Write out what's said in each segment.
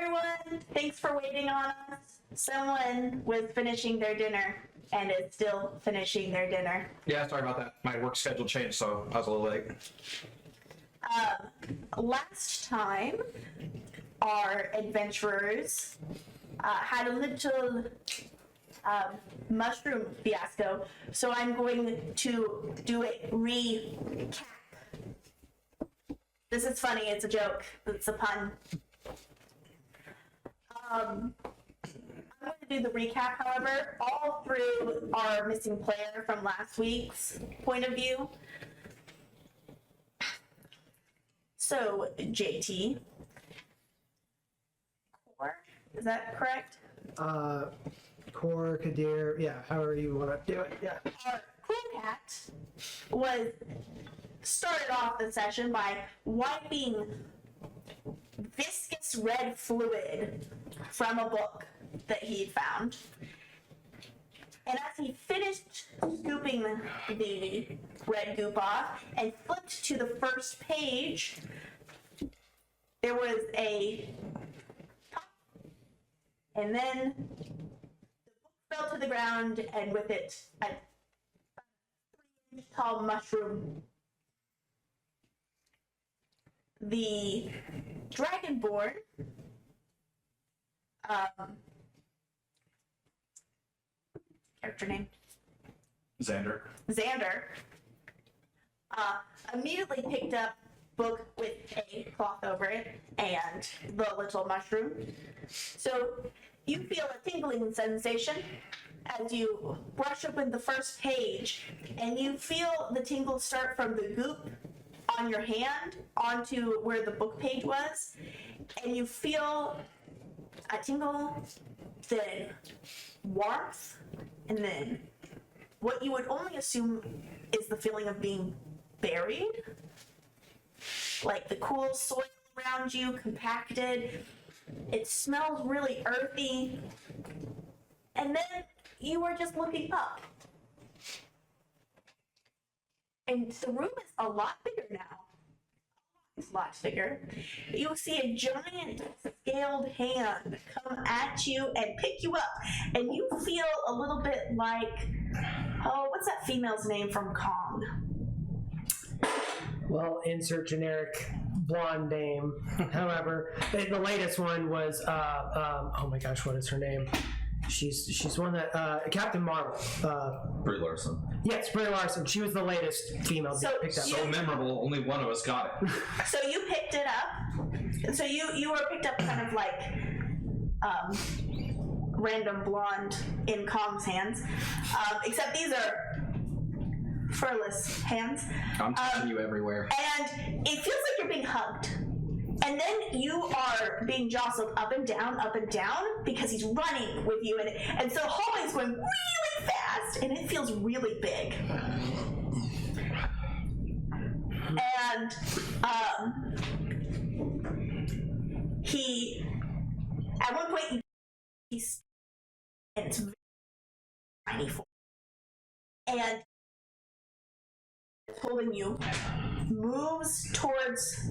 everyone. Thanks for waiting on us. Someone was finishing their dinner and is still finishing their dinner. Yeah, sorry about that. My work schedule changed, so I was a little late. Last time, our adventurers had a little mushroom fiasco, so I'm going to do a recap. This is funny, it's a joke, it's a pun. I'm going to do the recap, however, all through our missing player from last week's point of view. So, JT. Core, is that correct? Core, Kadir, yeah, however you want to do it, yeah. Our cool cat was started off the session by wiping viscous red fluid from a book that he'd found. And as he finished scooping the red goop off and flipped to the first page, there was a pop, and then the book fell to the ground, and with it a 3-inch tall mushroom. The Dragonborn character name? Xander. Immediately picked up book with a cloth over it and the little mushroom. So you feel a tingling sensation as you brush open the first page, and you feel the tingles start from the goop on your hand onto where the book page was, and you feel a tingle, then warmth, and then what you would only assume is the feeling of being buried, like the cool soil around you compacted. It smells really earthy, and then you are just looking up, and the room is a lot bigger now. It's a lot bigger. You see a giant scaled hand come at you and pick you up, and you feel a little bit like, oh, what's that female's name from Kong? Well, insert generic blonde name. However, the latest one was, oh my gosh, what is her name? She's one that, Captain Marvel. Brie Larson. Yes, Brie Larson. She was the latest female that picked up. So memorable, only one of us got it. So you picked it up. So you were picked up kind of like random blonde in Kong's hands. Except these are furless hands. I'm touching you everywhere. And it feels like you're being hugged. And then you are being jostled up and down, because he's running with you. And so the hallway's going really fast, and it feels really big. And he, at one point, he's, and it's very tiny for him. And holding you, moves towards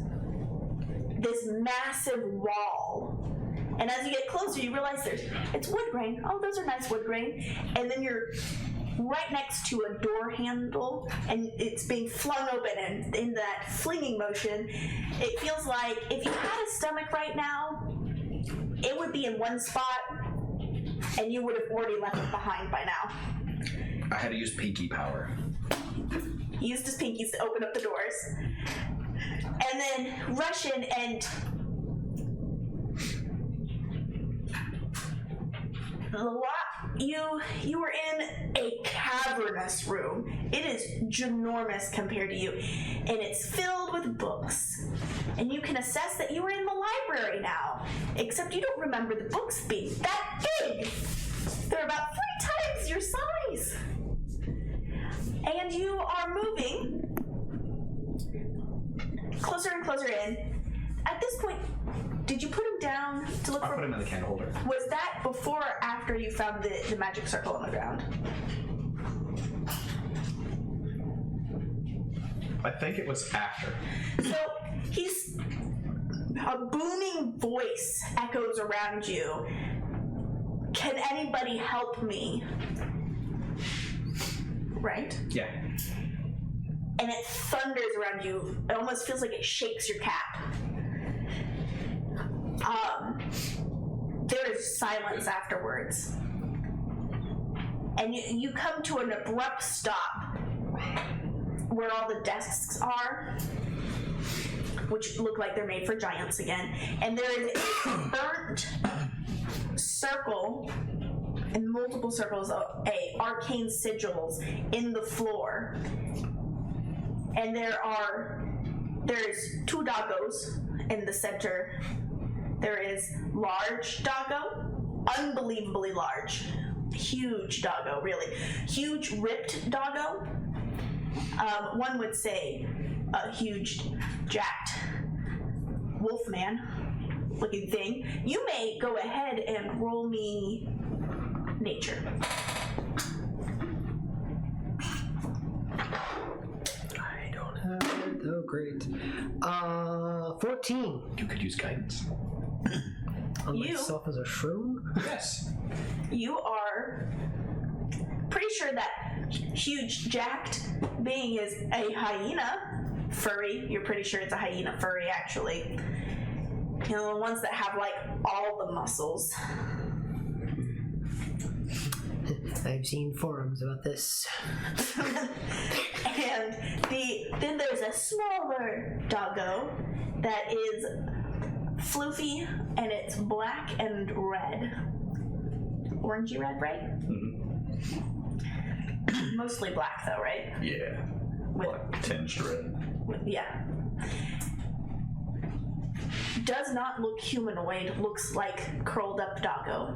this massive wall, and as you get closer you realize it's wood grain. Oh, those are nice wood grain. And then you're right next to a door handle, and it's being flung open, and in that flinging motion it feels like if you had a stomach right now, it would be in one spot and you would have already left it behind by now. I had to use pinky power. He used his pinkies to open up the doors, and then rush in, and you were in a cavernous room. It is ginormous compared to you, and it's filled with books. And you can assess that you are in the library now, except you don't remember the books being that big. They're about 3 times your size. And you are moving closer and closer in. At this point, did you put him down to look I for... put him in the candle holder. Was that before or after you found the magic circle on the ground? I think it was after. So he's A booming voice echoes around you. Can anybody help me? Right? Yeah. And it thunders around you. It almost feels like it shakes your cap. There is silence afterwards. And you come to an abrupt stop where all the desks are, which look like they're made for giants again. And there is a burnt circle and multiple circles of arcane sigils in the floor. And there's 2 doggos in the center. There is large doggo, unbelievably large, huge doggo, really. Huge ripped doggo. One would say a huge jacked wolfman looking thing. You may go ahead and roll me nature. I don't have it. Oh, great. 14. You could use guidance. On You- myself as a shroom? Yes. You are pretty sure that huge jacked being is a hyena furry. You're pretty sure it's a hyena furry, actually. You know, the ones that have like all the muscles. I've seen forums about this. And then there's a smaller doggo that is floofy, and it's black and red. Orangey red, right? Mostly black though, right? Yeah. Like tinged red. Yeah. Does not look humanoid, looks like curled up doggo.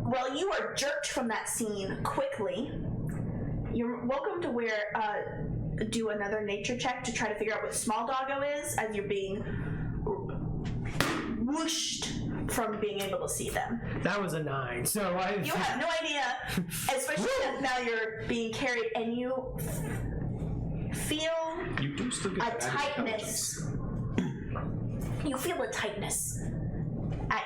Well, you are jerked from that scene quickly. You're welcome to do another nature check to try to figure out what small doggo is as you're being whooshed from being able to see them. That was a 9, so I... You have no idea, especially that now you're being carried and you feel You do still get a tightness. You feel a tightness at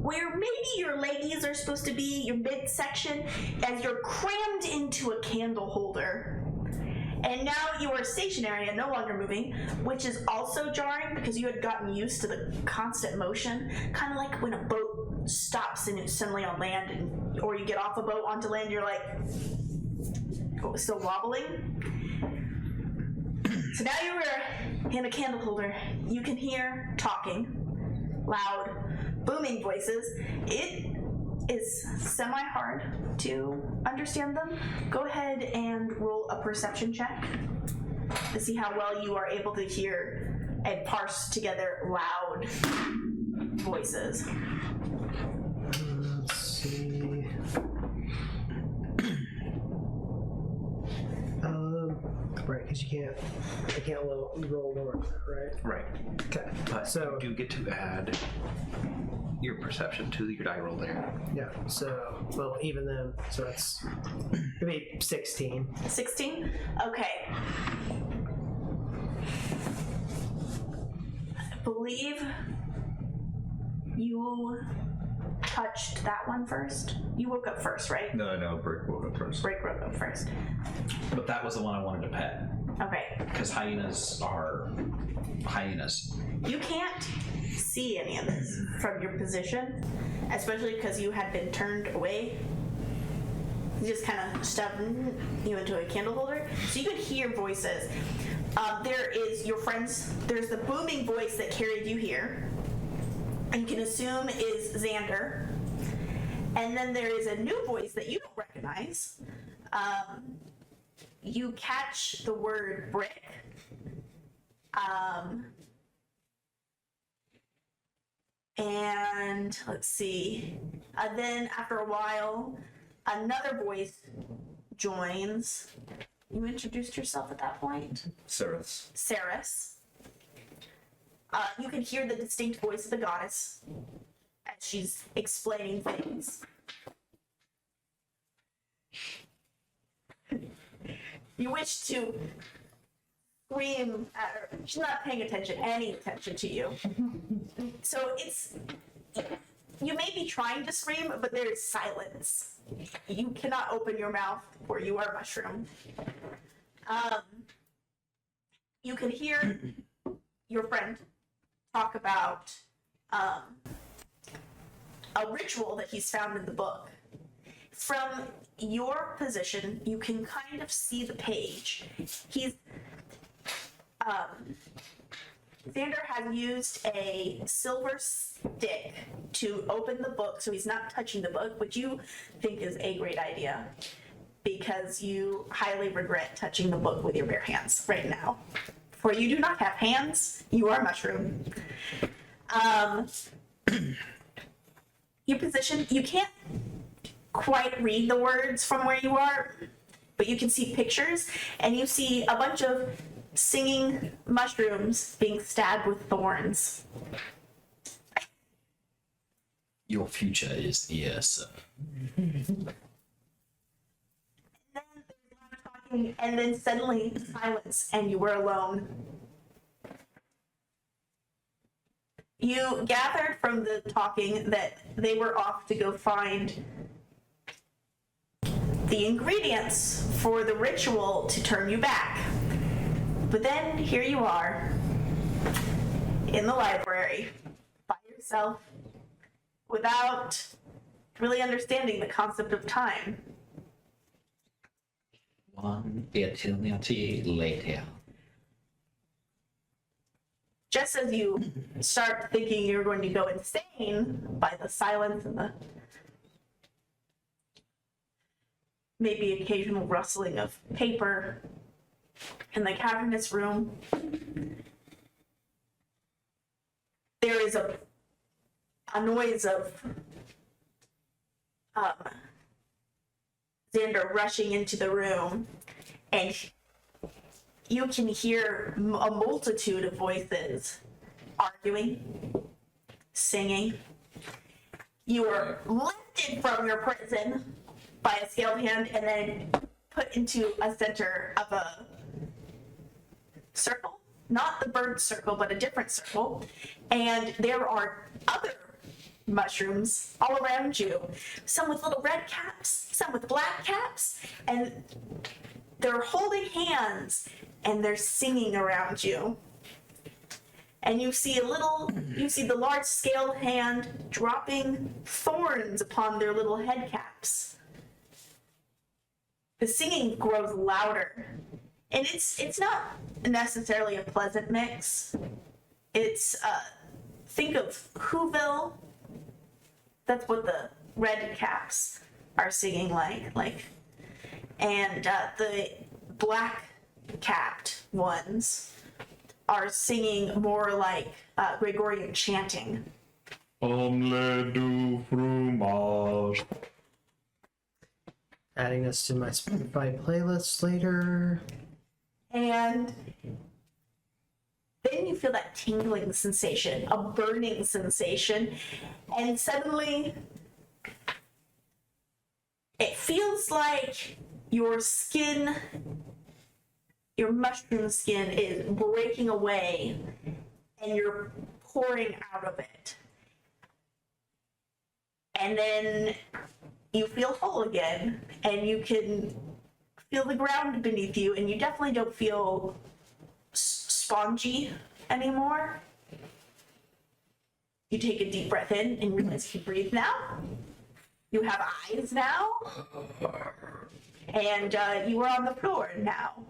where maybe your leggies are supposed to be, your midsection, as you're crammed into a candle holder. And now you are stationary and no longer moving, which is also jarring because you had gotten used to the constant motion, kind of like when a boat stops and it's suddenly on land, or you get off a boat onto land, you're like, still wobbling. So now you are in a candle holder. You can hear talking, loud, booming voices. It is semi-hard to understand them. Go ahead and roll a perception check to see how well you are able to hear and parse together loud voices. Let's see. Right, because you can't roll lower, right? Right. Okay. But So- you do get to add your perception to your die roll there. Yeah. So, well, even then, so that's maybe 16. 16? Okay. I believe you touched that one first. You woke up first, right? No, Brick woke up first. Break woke up first. But that was the one I wanted to pet. Okay. Because hyenas are hyenas. You can't see any of this from your position, especially because you had been turned away. You just kind of stuffed you into a candle holder, so you could hear voices. There is your friends. There's the booming voice that carried you here, and you can assume is Xander. And then there is a new voice that you don't recognize. You catch the word brick. And let's see. Then after a while, another voice joins. You introduced yourself at that point? Saris. Saris. You can hear the distinct voice of the goddess as she's explaining things. You wish to scream at her. She's not paying any attention to you. So it's, you may be trying to scream, but there is silence. You cannot open your mouth where you are mushroom. You can hear your friend talk about a ritual that he's found in the book. From your position, you can kind of see the page. Xander has used a silver stick to open the book, so he's not touching the book, which you think is a great idea, because you highly regret touching the book with your bare hands right now. For you do not have hands, you are mushroom. Your position, you can't quite read the words from where you are, but you can see pictures, and you see a bunch of singing mushrooms being stabbed with thorns. Your future is here, sir. Then there's a lot of talking, and then suddenly silence, and you were alone. You gathered from the talking that they were off to go find the ingredients for the ritual to turn you back. But then here you are in the library by yourself without really understanding the concept of time. One eternity later. Just as you start thinking you're going to go insane by the silence and the maybe occasional rustling of paper in the cavernous room, there is a noise of Xander rushing into the room, and you can hear a multitude of voices arguing, singing. You are lifted from your prison by a scaled hand and then put into a center of a circle. Not the bird circle, but a different circle. And there are other mushrooms all around you. Some with little red caps, some with black caps, and they're holding hands and they're singing around you. And you see the large scaled hand dropping thorns upon their little head caps. The singing grows louder, and it's not necessarily a pleasant mix. It's think of Whoville. That's what the red caps are singing like, and the black capped ones are singing more like Gregorian chanting. Omelette du fromage. Adding this to my Spotify playlist later. And then you feel that tingling sensation, a burning sensation, and suddenly it feels like your skin, your mushroom skin, is breaking away and you're pouring out of it. And then you feel whole again, and you can feel the ground beneath you, and you definitely don't feel spongy anymore. You take a deep breath in and realize you can breathe now. You have eyes now. And you are on the floor now.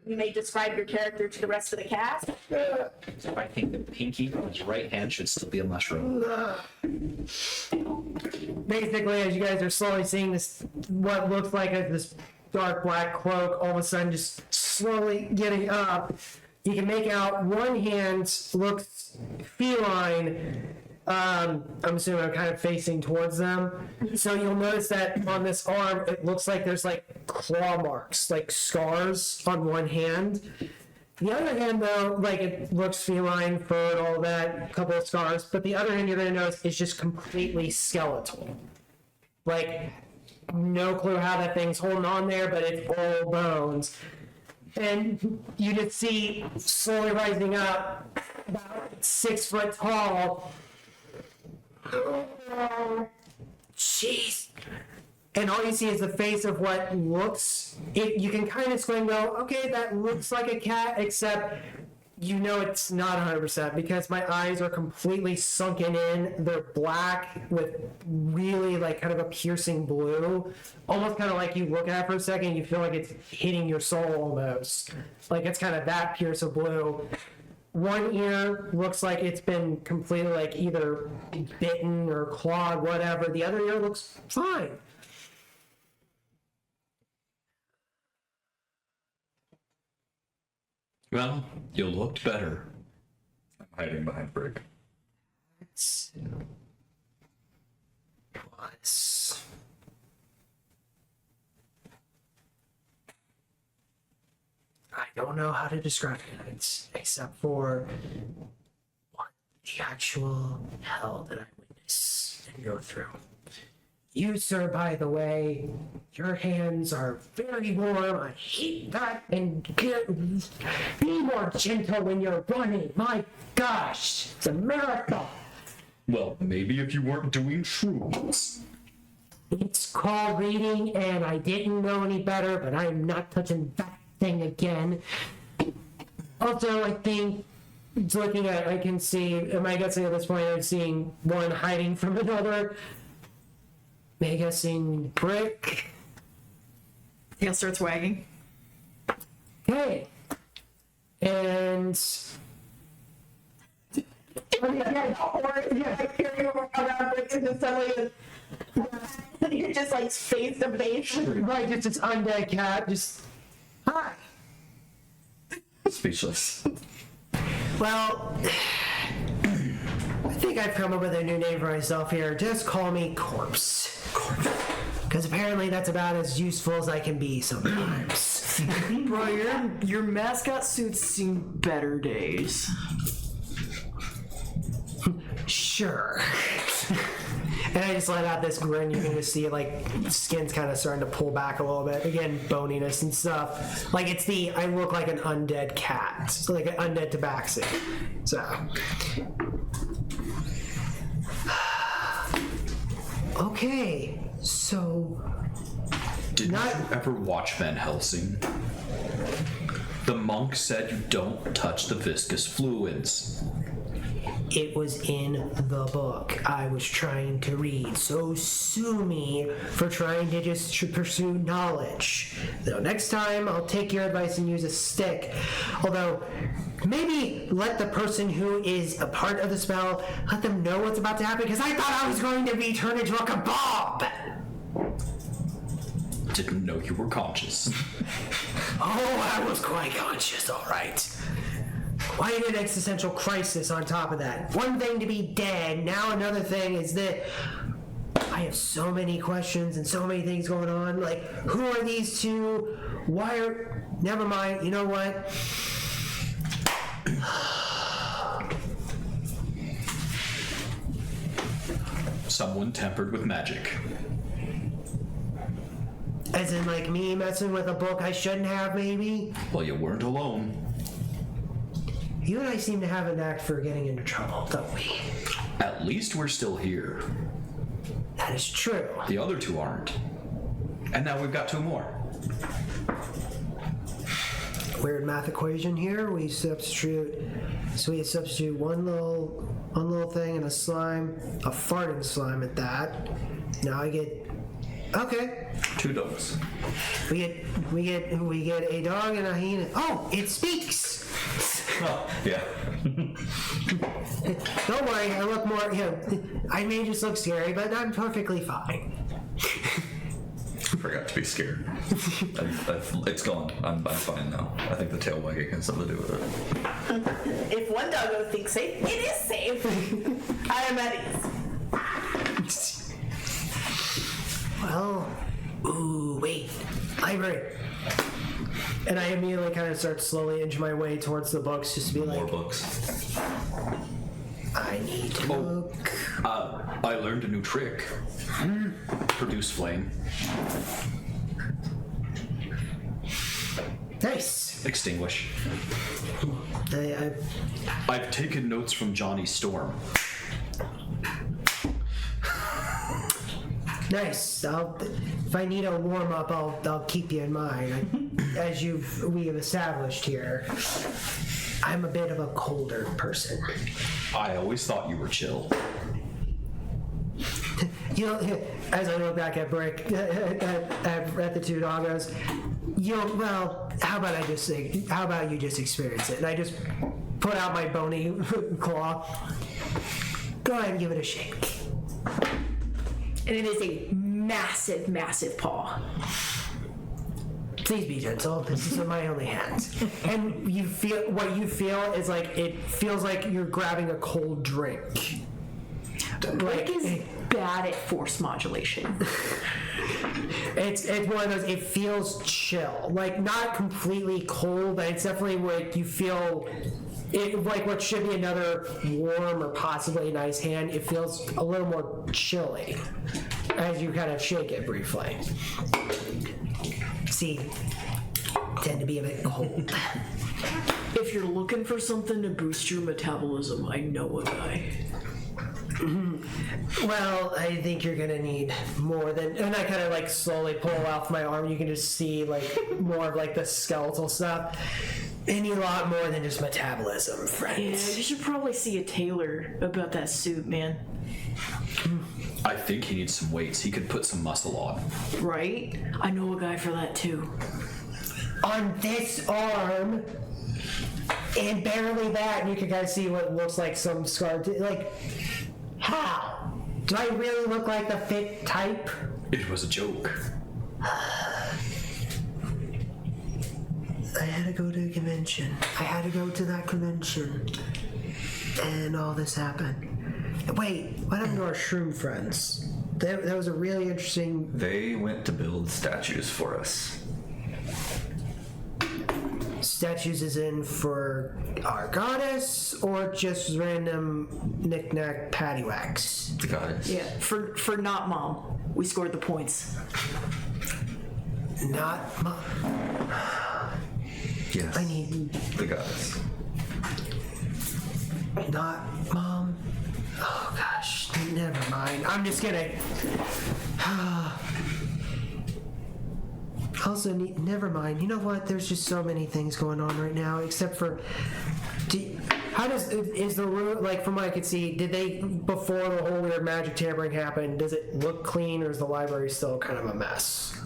You may describe your character to the rest of the cast. So I think the pinky on his right hand should still be a mushroom. Basically, as you guys are slowly seeing this, what looks like this dark black cloak, all of a sudden just slowly getting up, you can make out one hand looks feline. I'm assuming I'm kind of facing towards them. So you'll notice that on this arm, it looks like there's like claw marks, like scars on one hand. The other hand, though, like it looks feline, fur, and all that, a couple of scars. But the other hand you're going to notice is just completely skeletal. Like, no clue how that thing's holding on there, but it's all bones. And you just see slowly rising up, about 6 foot tall. Jeez. And all you see is the face of what looks, you can kind of squint and go, okay, that looks like a cat, except you know it's not 100% because my eyes are completely sunken in. They're black with really like kind of a piercing blue. Almost kind of like you look at it for a second, you feel like it's hitting your soul almost. Like it's kind of that pierce of blue. One ear looks like it's been completely like either bitten or clawed, whatever. The other ear looks fine. Well, you looked better. I'm hiding behind Brick. Plus. I don't know how to describe it except for what the actual hell did I witness and go through. You, sir, by the way, your hands are very warm. I hate that. And be more gentle when you're running. My gosh, it's a marathon. Well, maybe if you weren't doing shrooms. It's called reading, and I didn't know any better, but I'm not touching that thing again. Also, I think, looking at, I can see, am I guessing at this point I'm seeing one hiding from another? Am I guessing Brick? Tail starts wagging. Okay. And... Or like hearing around Brick and just suddenly you're just like face to face. Right, just this undead cat, just... Hi. Speechless. Well... I think I've come up with a new name for myself here. Just call me Corpse. Because apparently that's about as useful as I can be sometimes. Bro, your mascot suit's seen better days. Sure. And I just let out this grin. You can just see like skin's kind of starting to pull back a little bit. Again, boniness and stuff. Like I look like an undead cat. So like an undead tabaxi. So. Okay, so Did you ever watch Van Helsing? The monk said you don't touch the viscous fluids. it was in the book I was trying to read. So sue me for trying to just pursue knowledge. Though next time I'll take your advice and use a stick. Although maybe let the person who is a part of the spell, let them know what's about to happen, because I thought I was going to be turned into a kebab. Didn't know you were conscious. Oh, I was quite conscious, all right. Quite an existential crisis on top of that. One thing to be dead, now another thing is that I have so many questions and so many things going on. Like, who are these two? Why are... Never mind, you know what? Someone tempered with magic. As in, like, me messing with a book I shouldn't have, maybe? Well, you weren't alone. You and I seem to have a knack for getting into trouble, don't we? At least we're still here. That is true. The other two aren't. And now we've got two more. Weird math equation here. We substitute one little thing in a slime, a farting slime at that. Now I get... Okay. Two dogs. We get a dog and a hyena. Oh, it speaks. Oh, yeah. Don't worry, I look more. I may just look scary, but I'm perfectly fine. I forgot to be scared. It's gone. I'm fine now. I think the tail wagging has something to do with it. If one doggo thinks safe, it is safe. I am at ease. Well, ooh, wait, library. And I immediately kind of start slowly inching my way towards the books, just to be like, More books. I need to look. I learned a new trick. Produce flame. Nice. extinguish. I I've taken notes from Johnny Storm. nice. If I need a warm up, I'll keep you in mind. As we have established here, I'm a bit of a colder person. I always thought you were chill. You know, as I look back at Brick, at the two doggos, well, how about you just experience it? And I just put out my bony claw. Go ahead and give it a shake. And it is a massive, massive paw. Please be gentle. This is my only hand. And what you feel is like, it feels like you're grabbing a cold drink. Rick is bad at force modulation. It's one of those, it feels chill. Like, not completely cold, but it's definitely like you feel it, like what should be another warm or possibly nice hand, it feels a little more chilly as you kind of shake it briefly. See, tend to be a bit cold. If you're looking for something to boost your metabolism, I know a guy. Well, I think you're gonna need more than, and I kind of like slowly pull off my arm. You can just see like more of like the skeletal stuff. You need a lot more than just metabolism, Yeah, friends. you should probably see a tailor about that suit, man. I think he needs some weights. He could put some muscle on. Right? I know a guy for that too. On this arm, and barely that, and you can kind of see what looks like some scar. Like, how? Do I really look like the fit type? It was a joke. I had to go to a convention. I had to go to that convention. And all this happened. Wait, what happened to our shroom friends? That was a really interesting... They went to build statues for us. Statues is in for our goddess, or just random knick-knack paddywhacks? The goddess. Yeah, for not mom. We scored the points. Not... Yes. I need... The goddess. Not mom. Oh gosh, never mind. I'm just gonna. Also, never mind. You know what? There's just so many things going on right now. Except for, is the room, like from what I could see? Did they, before the whole weird magic tampering happened? Does it look clean, or is the library still kind of a mess?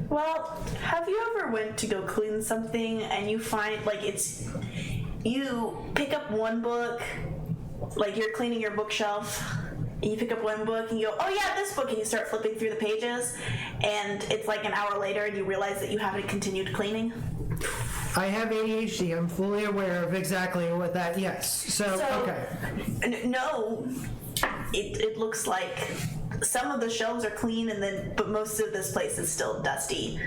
Well, have you ever went to go clean something and you find, like, you pick up one book, like you're cleaning your bookshelf, and you pick up one book and you go, oh yeah, this book, and you start flipping through the pages, and it's like an hour later and you realize that you haven't continued cleaning? I have ADHD. I'm fully aware of exactly what that, yes. So okay. No, it looks like some of the shelves are clean, but most of this place is still dusty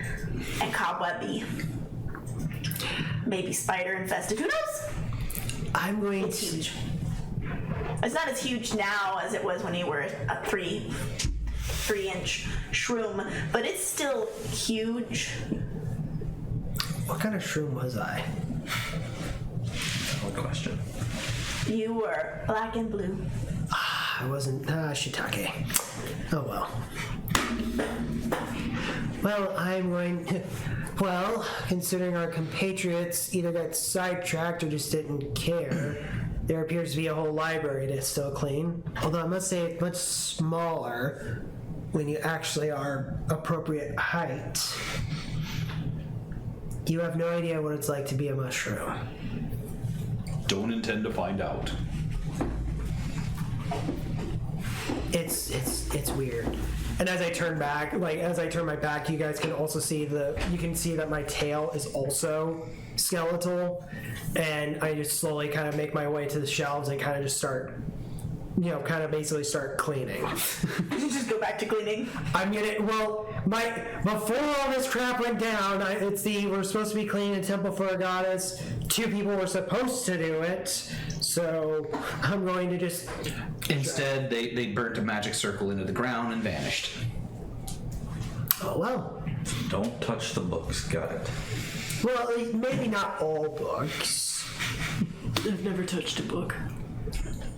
and cobwebby. Maybe spider infested. Who knows? I'm going It's to. huge. It's not as huge now as it was when you were a 3-inch shroom, but it's still huge. What kind of shroom was I? Good question. You were black and blue. I wasn't. Shiitake. Oh well. Well, I'm going. Well, considering our compatriots either got sidetracked or just didn't care, there appears to be a whole library to still clean. Although I must say it's much smaller when you actually are appropriate height. You have no idea what it's like to be a mushroom. Don't intend to find out. It's weird. And as I turn back, as I turn my back, you guys can also see you can see that my tail is also skeletal, and I just slowly kind of make my way to the shelves and kind of just start, basically start cleaning. You just go back to cleaning. I'm gonna, before all this crap went down, we're supposed to be cleaning a temple for a goddess. 2 people were supposed to do it, so I'm going to just... Instead, they burnt a magic circle into the ground and vanished. Oh, well, Don't touch the books. Got it. Well, maybe not all books. I've never touched a book.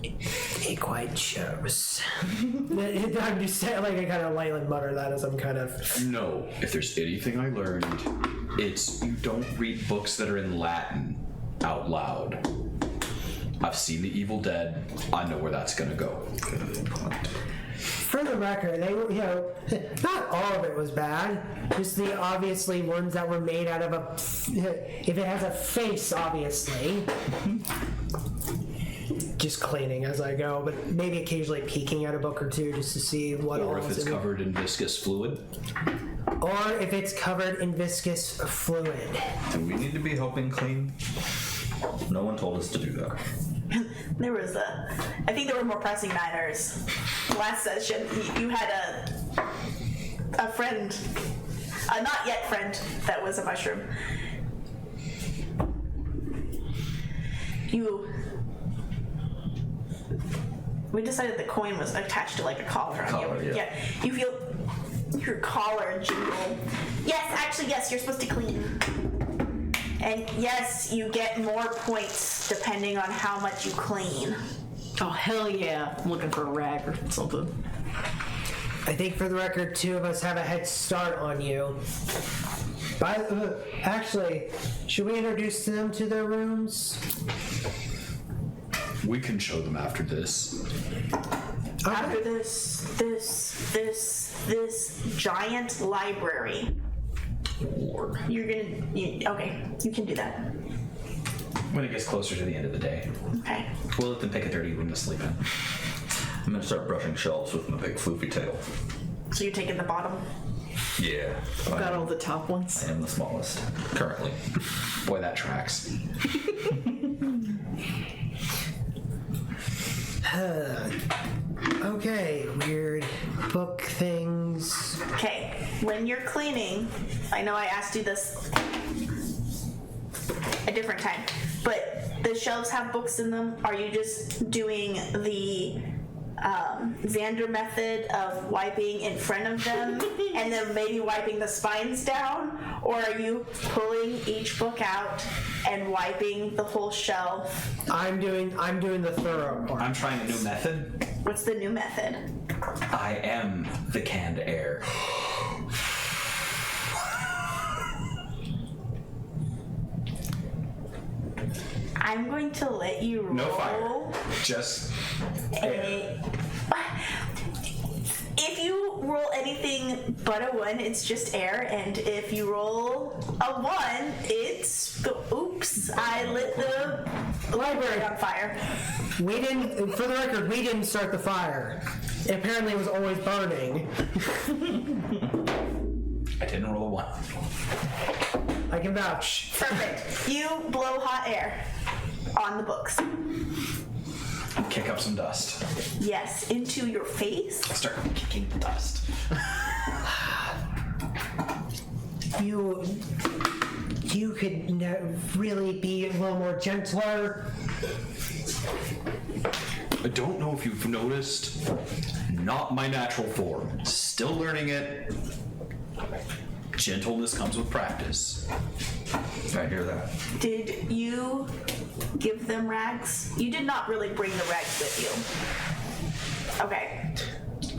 It quite shows. I'm just saying, like, I kind of lightly mutter that as I'm kind of. No, if there's anything I learned, it's you don't read books that are in Latin out loud. I've seen The Evil Dead. I know where that's gonna go. For the record, they were, not all of it was bad. Just the obviously ones that were made out of a. If it has a face, obviously. Just cleaning as I go, but maybe occasionally peeking at a book or two just to see what all Or if is it's in it. covered in viscous fluid. Or if it's covered in viscous fluid. Do we need to be helping clean? No one told us to do that. There was I think there were more pressing matters. Last session, you had a friend, a not yet friend that was a mushroom. We decided the coin was attached to like a collar on Collar, you. yeah. You feel your collar jingle. Yes, actually, yes, you're supposed to clean. And yes, you get more points depending on how much you clean. Oh, hell yeah. I'm looking for a rag or something. I think for the record, two of us have a head start on you. Actually, should we introduce them to their rooms? We can show them after this. After this giant library, you're gonna, okay, you can do that. When it gets closer to the end of the day, Okay. we'll let them pick a dirty room to sleep in. I'm gonna start brushing shelves with my big floofy tail. So you're taking the bottom? Yeah. Got all the top ones. I am the smallest currently. Boy, that tracks. Okay, weird book things. Okay, when you're cleaning, I know I asked you this a different time, but the shelves have books in them. Are you just doing the Xander method of wiping in front of them and then maybe wiping the spines down? Or are you pulling each book out and wiping the whole shelf? I'm doing the thorough part. I'm trying a new method. What's the new method? I am the canned air. I'm going to let you roll. No fire. Just air. If you roll anything but a 1, it's just air, and if you roll a 1, it's oops, I lit the library on fire. We didn't, for the record, we didn't start the fire. Apparently it was always burning. I didn't roll a 1. I can vouch. Perfect. You blow hot air on the books. Kick up some dust. Yes, into your face. Start kicking dust. You could really be a little more gentler. I don't know if you've noticed, not my natural form. Still learning it. Gentleness comes with practice. I hear that. Did you give them rags? You did not really bring the rags with you. Okay.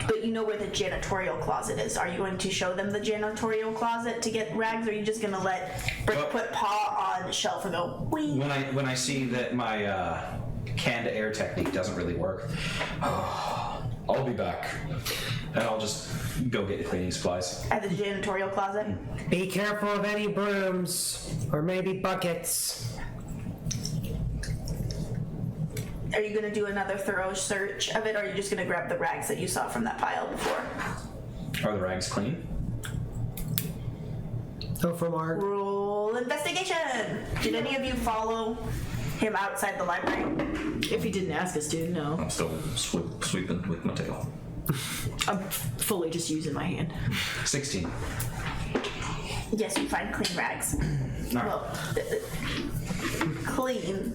But you know where the janitorial closet is. Are you going to show them the janitorial closet to get rags, or are you just going to let Brick put paw on the shelf and go, wee? When I see that my canned air technique doesn't really work, I'll be back. And I'll just go get the cleaning supplies. At the janitorial closet? Be careful of any brooms or maybe buckets. Are you going to do another thorough search of it, or are you just going to grab the rags that you saw from that pile before? Are the rags clean? Go for Mark. Roll investigation! Did any of you follow him outside the library? If he didn't ask us to, no. I'm still sweeping with my tail. I'm fully just using my hand. 16. Yes, you find clean rags. Well, clean.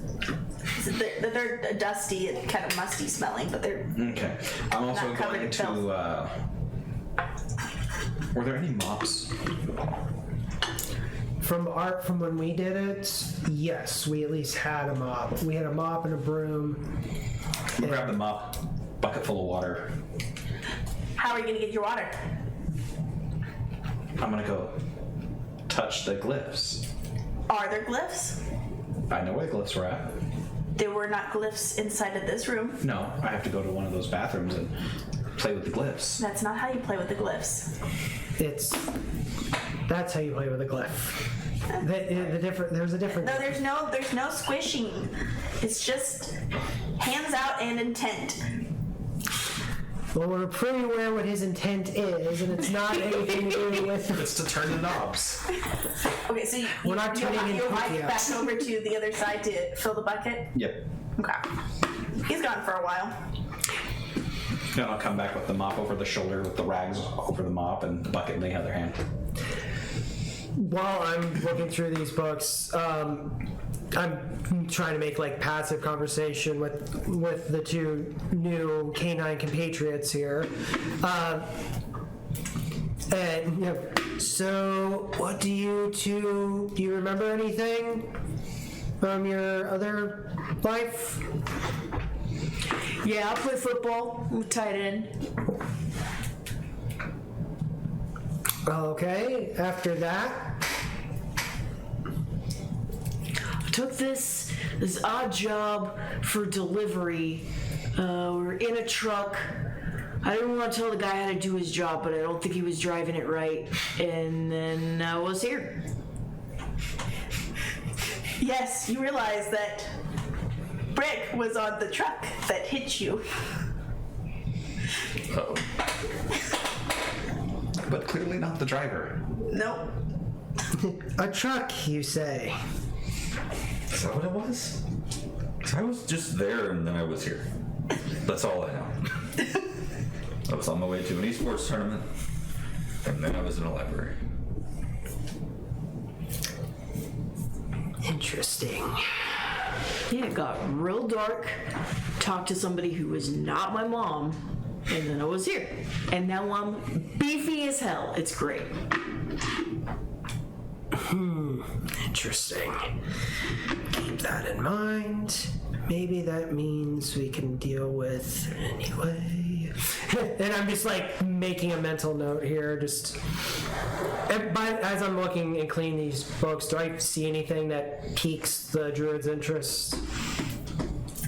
They're dusty and kind of musty smelling, but they're Okay. I'm also Not covered going in to Were there any mops? From when we did it, yes, we at least had a mop. We had a mop and a broom. We'll grab the mop, bucket full of water. How are you gonna get your water? I'm gonna go touch the glyphs. Are there glyphs? I know where the glyphs were at. There were not glyphs inside of this room. No, I have to go to one of those bathrooms and play with the glyphs. That's not how you play with the glyphs. That's how you play with a glyph. There's a different. No, there's no squishing. It's just hands out and intent. Well, we're pretty aware what his intent is, and it's not anything to do with. It's to turn the knobs. Okay, so We're not turning in you'll hike Tokyo. back over to the other side to fill the bucket? Yep. Okay. He's gone for a while. Then I'll come back with the mop over the shoulder, with the rags over the mop, and the bucket in the other hand. While I'm looking through these books, I'm trying to make like passive conversation with the two new canine compatriots here. And so what do you remember anything from your other life? Yeah, I play football. I'm a tight end. Okay, after that, I took this odd job for delivery. We were in a truck. I didn't want to tell the guy how to do his job, but I don't think he was driving it right. And then I was here. Yes, you realize that Brick was on the truck that hit you. Uh-oh. But clearly not the driver. Nope. a truck, you say? Is that what it was? 'Cause I was just there and then I was here. That's all I know. I was on my way to an esports tournament, and then I was in a library. Interesting. Yeah, it got real dark. Talked to somebody who was not my mom, and then I was here. And now I'm beefy as hell. It's great. Interesting. Keep that in mind. Maybe that means we can deal with anyway. And I'm just like making a mental note here. Just as I'm looking and cleaning these books, do I see anything that piques the druid's interest?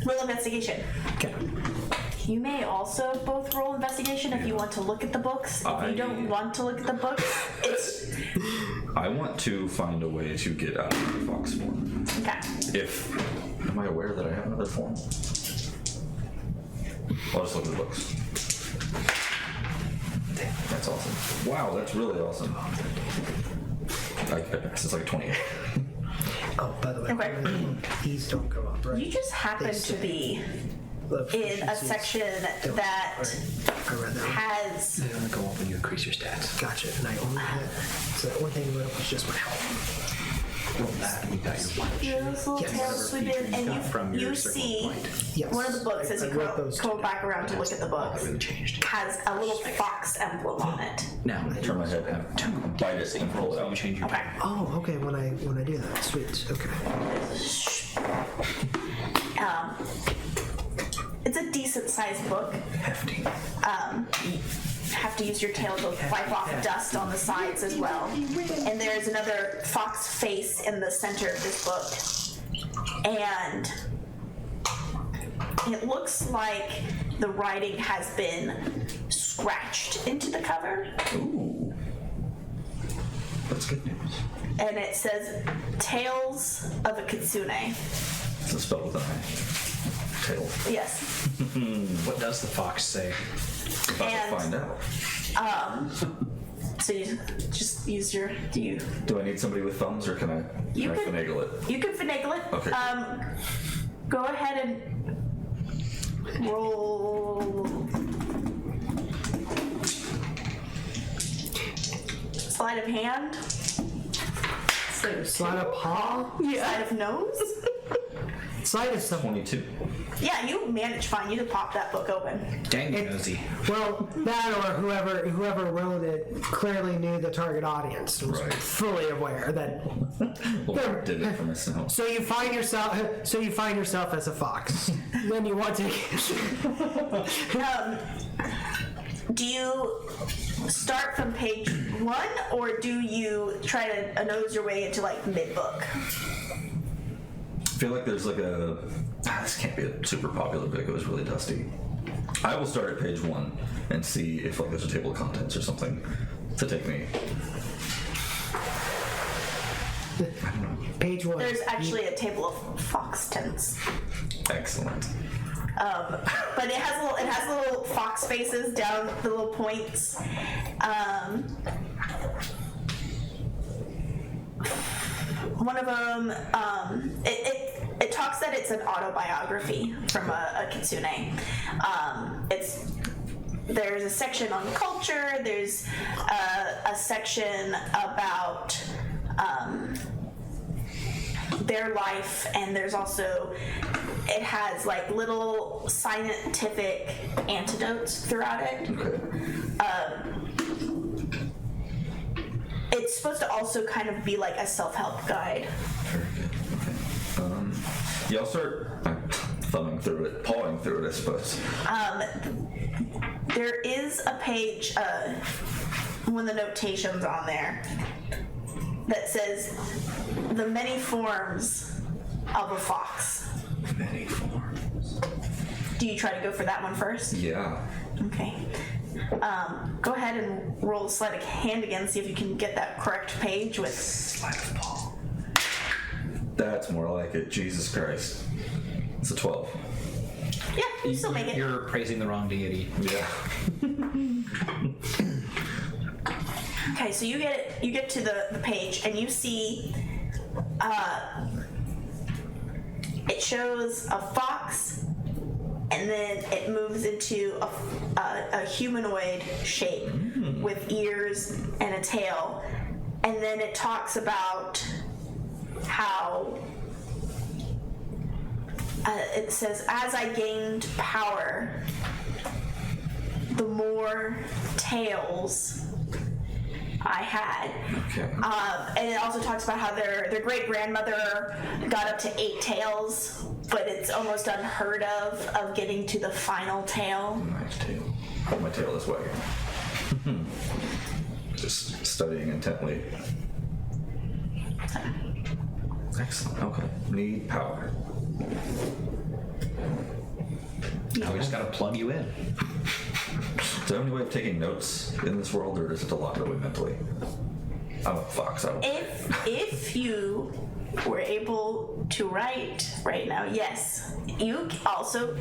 Roll investigation. Okay. You may also both roll investigation if you want to look at the books. If you don't want to look at the books, it's I want to find a way to get out of the fox form. okay. Am I aware that I have another form? I'll just look at the books. Damn, that's awesome. Wow, that's really awesome. I passed. It's like 28. Oh, by the way, Okay. these don't go up, right? You just happen to be in a section that I read that one. has They only go up when you increase your stats. Gotcha. And I only had. So the only thing that went up was just my health. Roll that, you got your one. those little Yes. tails sweep in, and from you your circle see point. Yes. one of the books as I you wrote those go two. back around to look at the books Really changed. has a little fox emblem on it. Now, Turn my head and bite it and pull it out. you change your Okay. Oh, okay. When I do that, sweet. Okay. It's a decent sized book. hefty. You have to use your tail to wipe off dust on the sides as well. And there's another fox face in the center of this book. And it looks like the writing has been scratched into the cover. Ooh. That's good news. And it says Tales of a Kitsune. It's spelled with an I. Tail. Yes. What does the fox say? About And- to find out. So you just use your, Do I need somebody with thumbs or can I You can- finagle it? you can finagle it. Okay. Go ahead and roll. Sleight of hand. Slide of paw. Sleight of nose. Sight is some. 22. Yeah, you managed fine. You just popped that book open. Dang you, Nosy. Well, that or whoever wrote it clearly knew the target audience. Was Right. fully aware that. Well, did it for myself. So you find yourself as a fox. Then you want to. Do you start from page 1, or do you try to nose your way into like mid-book? I feel like there's like this can't be a super popular book. It was really dusty. I will start at page 1 and see if like there's a table of contents or something to take me. Page 1. There's actually a table of fox tents. Excellent. But it has little fox faces down the little points. One of them, it talks that it's an autobiography from a kitsune. There's a section on culture. There's a section about their life, and there's also, it has like little scientific antidotes throughout it. Okay. It's supposed to also kind of be like a self-help guide. Very good. Okay. Yeah, I'll start thumbing through it, pawing through it, I suppose. There is a page, one of the notations on there that says the many forms of a fox. Many forms. Do you try to go for that one first? Yeah. Okay. Go ahead and roll a sleight of hand again, see if you can get that correct page with. Sleight of paw. That's more like it. Jesus Christ. It's a 12. Yeah, you still make it. You're praising the wrong deity. Yeah. Okay, so you get to the page and you see it shows a fox, and then it moves into a humanoid shape with ears and a tail, and then it talks about how it says, as I gained power, the more tails I had. Okay. And it also talks about how their great grandmother got up to 8 tails, but it's almost unheard of getting to the final tail. Nice tail. Hold my tail this way. Just studying intently. Excellent. Okay. Need power. Now we just gotta plug you in. Is there any way of taking notes in this world, or is it a lot really mentally? I'm a fox. I don't. If you were able to write right now, yes. You also,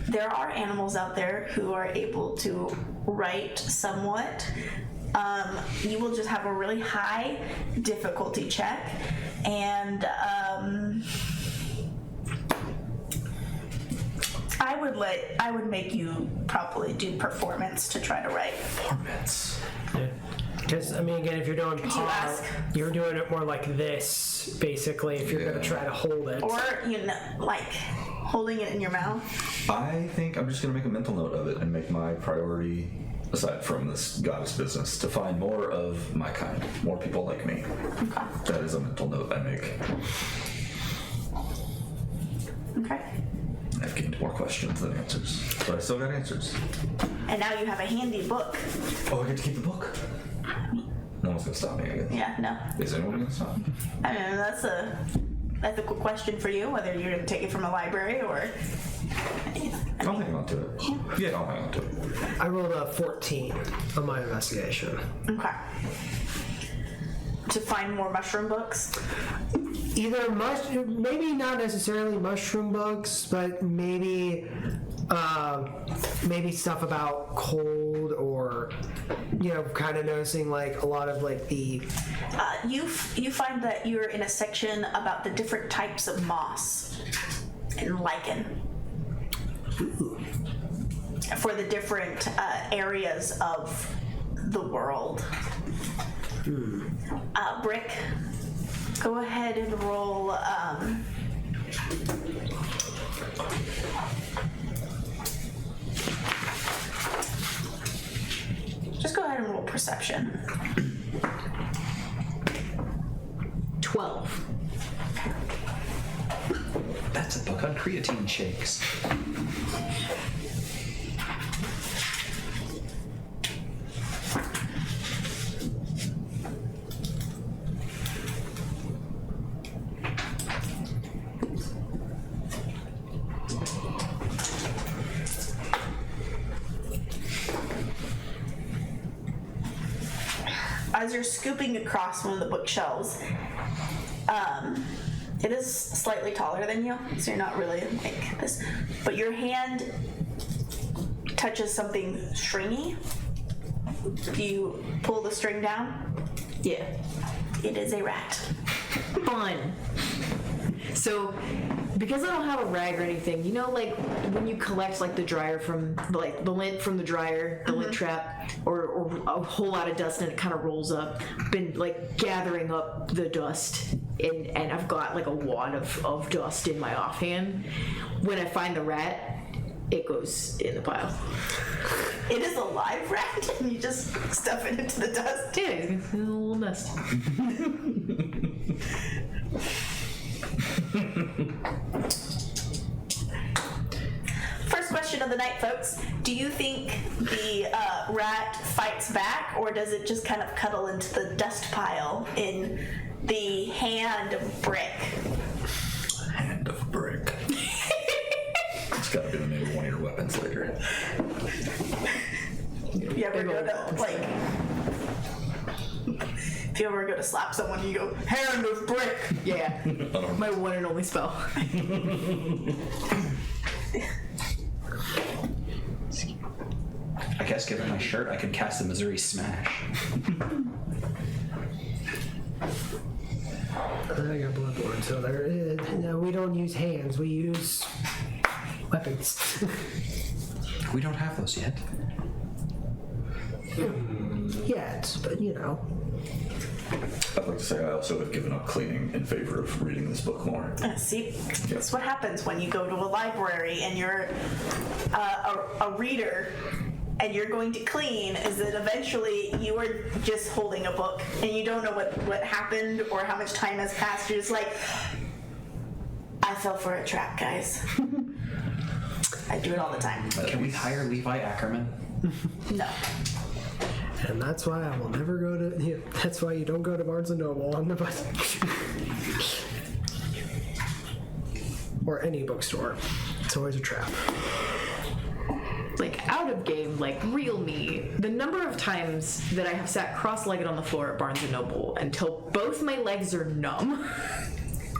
there are animals out there who are able to write somewhat. You will just have a really high difficulty check, and I would make you probably do performance to try to write. Performance. Because, I mean, again, if you're doing paw, ask? you're doing it more like this, basically, if you're going to try to hold it. Or, like holding it in your mouth. I think I'm just gonna make a mental note of it and make my priority, aside from this goddess business, to find more of my kind, more people like me. Okay. That is a mental note I make. Okay. I've gained more questions than answers, but I still got answers. And now you have a handy book. Oh, I get to keep the book. No one's gonna stop me, I guess. Yeah, no. Is anyone gonna stop me? I don't know, that's a ethical question for you, whether you're going to take it from a library or. I'll hang on to it. Yeah, I'll hang on to it. I rolled a 14 on my investigation. Okay. To find more mushroom books? Either maybe not necessarily mushroom books, but maybe stuff about cold, or kind of noticing like a lot of like the. You find that you're in a section about the different types of moss and lichen. Ooh. For the different areas of the world. Brick, go ahead and roll Just go ahead and roll perception. 12. That's a book on creatine shakes. As you're scooping across one of the bookshelves, it is slightly taller than you, so you're not really like this, but your hand touches something stringy. Do you pull the string down? Yeah. It is a rat. Fun. So, because I don't have a rag or anything, you know, like when you collect like the dryer from, like the lint from the dryer, the lint trap, or a whole lot of dust and it kind of rolls up. Been like gathering up the dust, and I've got like a wad of dust in my offhand. When I find the rat, it goes in the pile. It is a live rat, and you just stuff it into the dust. Yeah, it's a little dust. First question of the night, folks. Do you think the rat fights back, or does it just kind of cuddle into the dust pile in the hand of Brick? Hand of brick. It's gotta be the name of one of your weapons later. If you ever go to, like, if you ever go to slap someone, you go, hand of Brick. Yeah, my one and only spell. I guess given my shirt, I could cast the Missouri Smash. I got bloodborne, so no, we don't use hands. We use weapons. We don't have those yet. Yet, but you know. I'd like to say I also have given up cleaning in favor of reading this book more. See, that's what happens when you go to a library and you're a reader and you're going to clean, is that eventually you are just holding a book and you don't know what happened or how much time has passed. You're just like, I fell for a trap, guys. I do it all the time. Can we hire Levi Ackerman? No. And that's why I will never go to. Yeah, that's why you don't go to Barnes and Noble on the bus. Or any bookstore. It's always a trap. Like out of game, like real me, the number of times that I have sat cross-legged on the floor at Barnes & Noble until both my legs are numb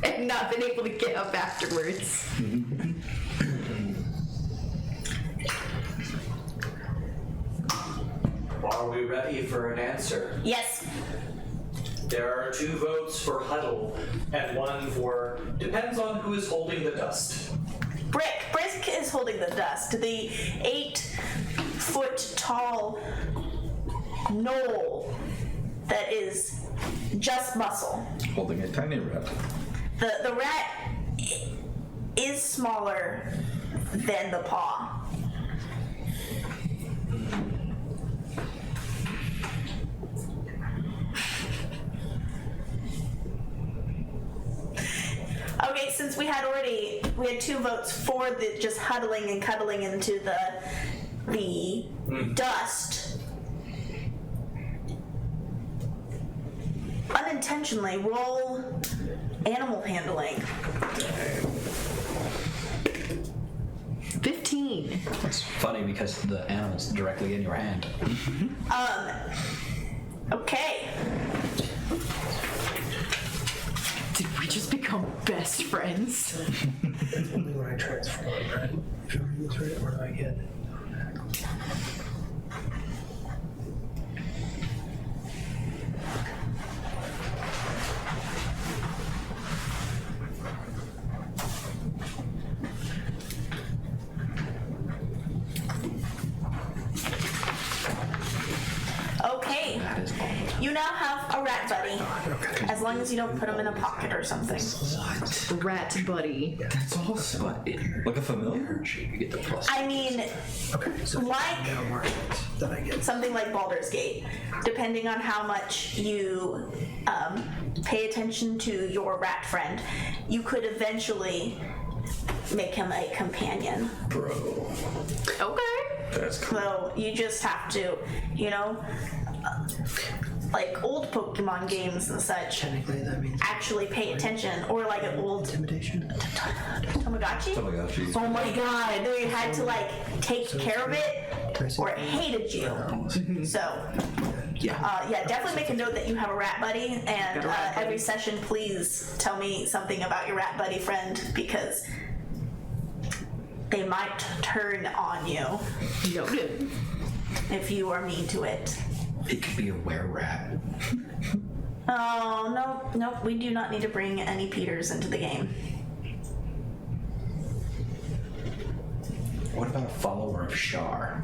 and not been able to get up afterwards. Are we ready for an answer? Yes. There are 2 votes for huddle and 1 for depends on who is holding the dust. Brick is holding the dust. The 8-foot tall knoll that is just muscle. Holding a tiny rat. The rat is smaller than the paw. Okay, since we had 2 votes for the just huddling and cuddling into the dust. Unintentionally roll animal handling. 15. It's funny because the animal's directly in your hand. Okay. Did we just become best friends? Only when I transform, right? If you read this right, or do I get? Okay. You now have a rat buddy. As long as you don't put them in a pocket or something. Rat buddy. That's awesome. Like a familiar? You get the plus. I mean, like That I get. something like Baldur's Gate, depending on how much you pay attention to your rat friend, you could eventually make him a companion. Bro. Okay. That's cool. So you just have to, like old Pokemon games and such, Technically, that means actually pay attention, or like an old intimidation. Tamagotchi. Oh my gosh, geez. Oh my god, they had to like take care of it, or it hated you. So, yeah, definitely make a note that you have a rat buddy, and every session, please tell me something about your rat buddy friend, because they might turn on you Noted. if you are mean to it. It could be a were-rat. Oh, no, we do not need to bring any Peters into the game. What about a follower of Shar?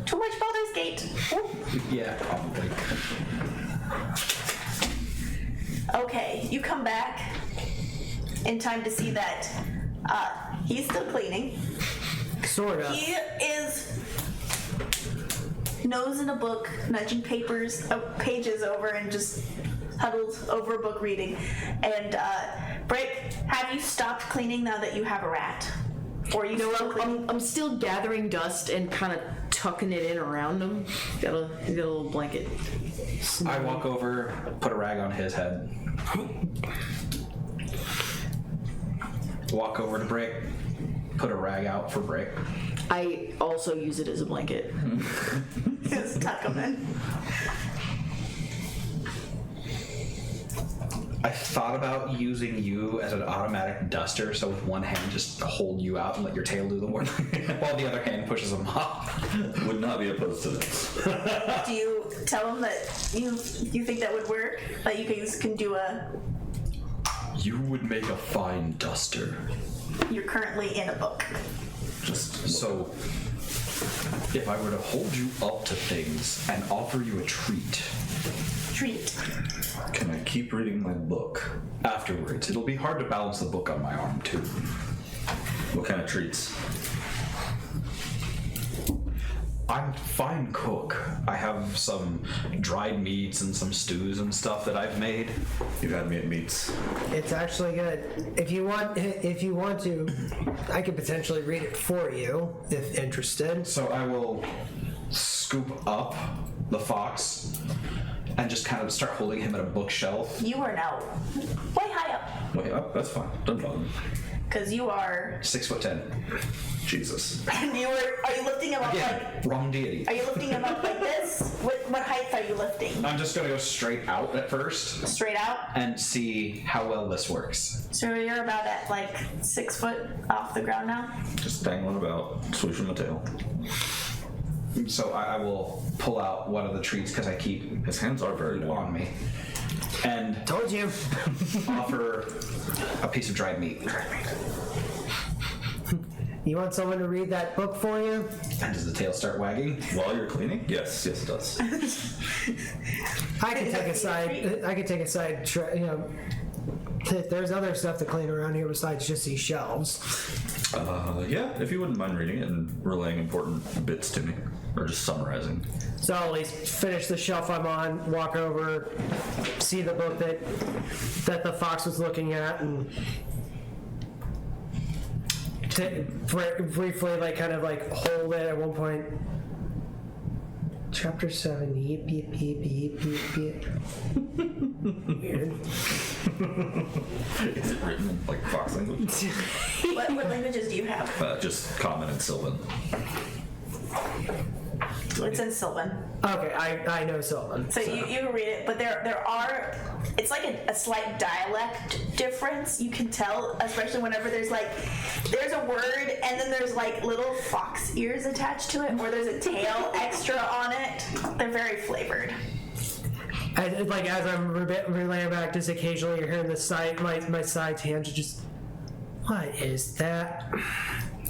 Too much Baldur's Gate. Yeah, probably. Okay, you come back in time to see that he's still cleaning. Sort of. He is nose in a book, nudging pages over, and just huddled over book reading. And Brick, have you stopped cleaning now that you have a rat? Or you still cleaning? I'm still gathering dust and kind of tucking it in around him. Got a little blanket. I walk over, put a rag on his head. Walk over to Brick, put a rag out for Brick. I also use it as a blanket. Just tuck him in. I thought about using you as an automatic duster, so with one hand just hold you out and let your tail do the work, while the other hand pushes them off. Would not be opposed to this. Do you tell him that you think that would work? That you guys can do You would make a fine duster. you're currently in a book. Just so, if I were to hold you up to things and offer you a treat Treat. Can I keep reading my book? afterwards, it'll be hard to balance the book on my arm too. What kind of treats? I'm a fine cook. I have some dried meats and some stews and stuff that I've made. You've had me at meats. It's actually good. If you want to, I could potentially read it for you if interested. So I will scoop up the fox and just kind of start holding him at a bookshelf. You are now way high up, Wait, oh, that's fine. Doesn't bother me. because you are. 6'10". Jesus. And you are you lifting him up like? Wrong deity. Are you lifting him up like this? What height are you lifting? I'm just gonna go straight out at first Straight out. and see how well this works. So you're about at like 6 foot off the ground now. Just dangling about, swooshing my tail. So I will pull out one of the treats because I keep His hands are very long. on me, and Told you. offer a piece of dried meat. You want someone to read that book for you? And does the tail start wagging? While you're cleaning? Yes, it does. I could take a side. There's other stuff to clean around here besides just these shelves. Yeah, if you wouldn't mind reading it and relaying important bits to me. Or just summarizing. So I'll at least finish the shelf I'm on, walk over, see the book that the fox was looking at, and briefly kind of hold it at one point. Chapter 7, yip, yip, yip, yip, yip, yip. Weird. Is it written in fox language? What languages do you have? Just common and Sylvan. It's in Sylvan. Okay, I know Sylvan. So you read it, but there are, it's like a slight dialect difference. You can tell, especially whenever there's a word and then there's little fox ears attached to it, or there's a tail extra on it. They're very flavored. As I'm relaying back, just occasionally you're hearing the side, my side tangent just, what is that?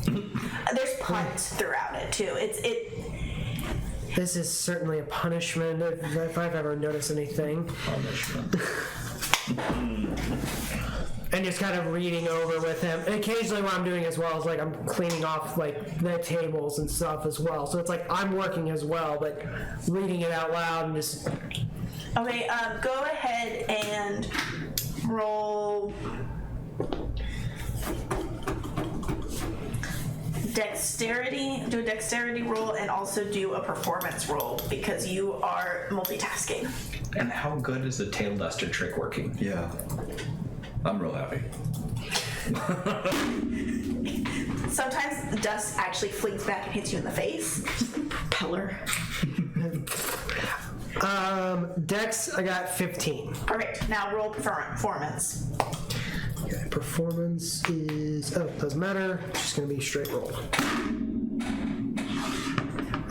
There's puns throughout it too. This is certainly a punishment if I've ever noticed anything. Punishment. And just kind of reading over with him. And occasionally what I'm doing as well is like I'm cleaning off like the tables and stuff as well. So it's like I'm working as well, but reading it out loud and just... Okay, go ahead and roll dexterity. Do a dexterity roll and also do a performance roll because you are multitasking. And how good is the tail duster trick working? Yeah. I'm real happy. Sometimes the dust actually flings back and hits you in the face. Propeller. Dex, I got 15. Perfect. Now roll performance. Okay, performance is... Oh, doesn't matter. It's just going to be straight roll.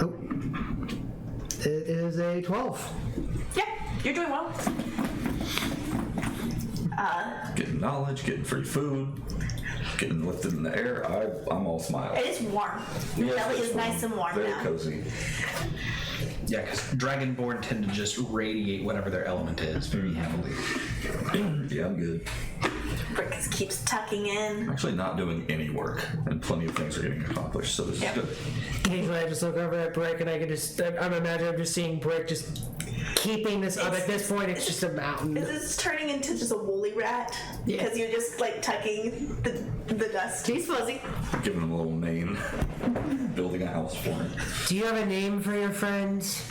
Oh. It is a 12. Yeah, you're doing well. Getting knowledge, getting free food, getting lifted in the air. I'm all smiles. It is warm. Your Yes, belly it's is nice and warm Very now. cozy. Yeah, because Dragonborn tend to just radiate whatever their element is very heavily. Yeah, I'm good. Brick keeps tucking in. I'm actually not doing any work, and plenty of things are getting accomplished, so this Yep. is good. Occasionally I just look over at Brick and I can just... I'm imagining I'm just seeing Brick just keeping this up. At this point, it's just a mountain. This is turning into just a woolly rat because you're just like tucking the dust. He's fuzzy. Giving him a little mane, building a house for him. Do you have a name for your friends?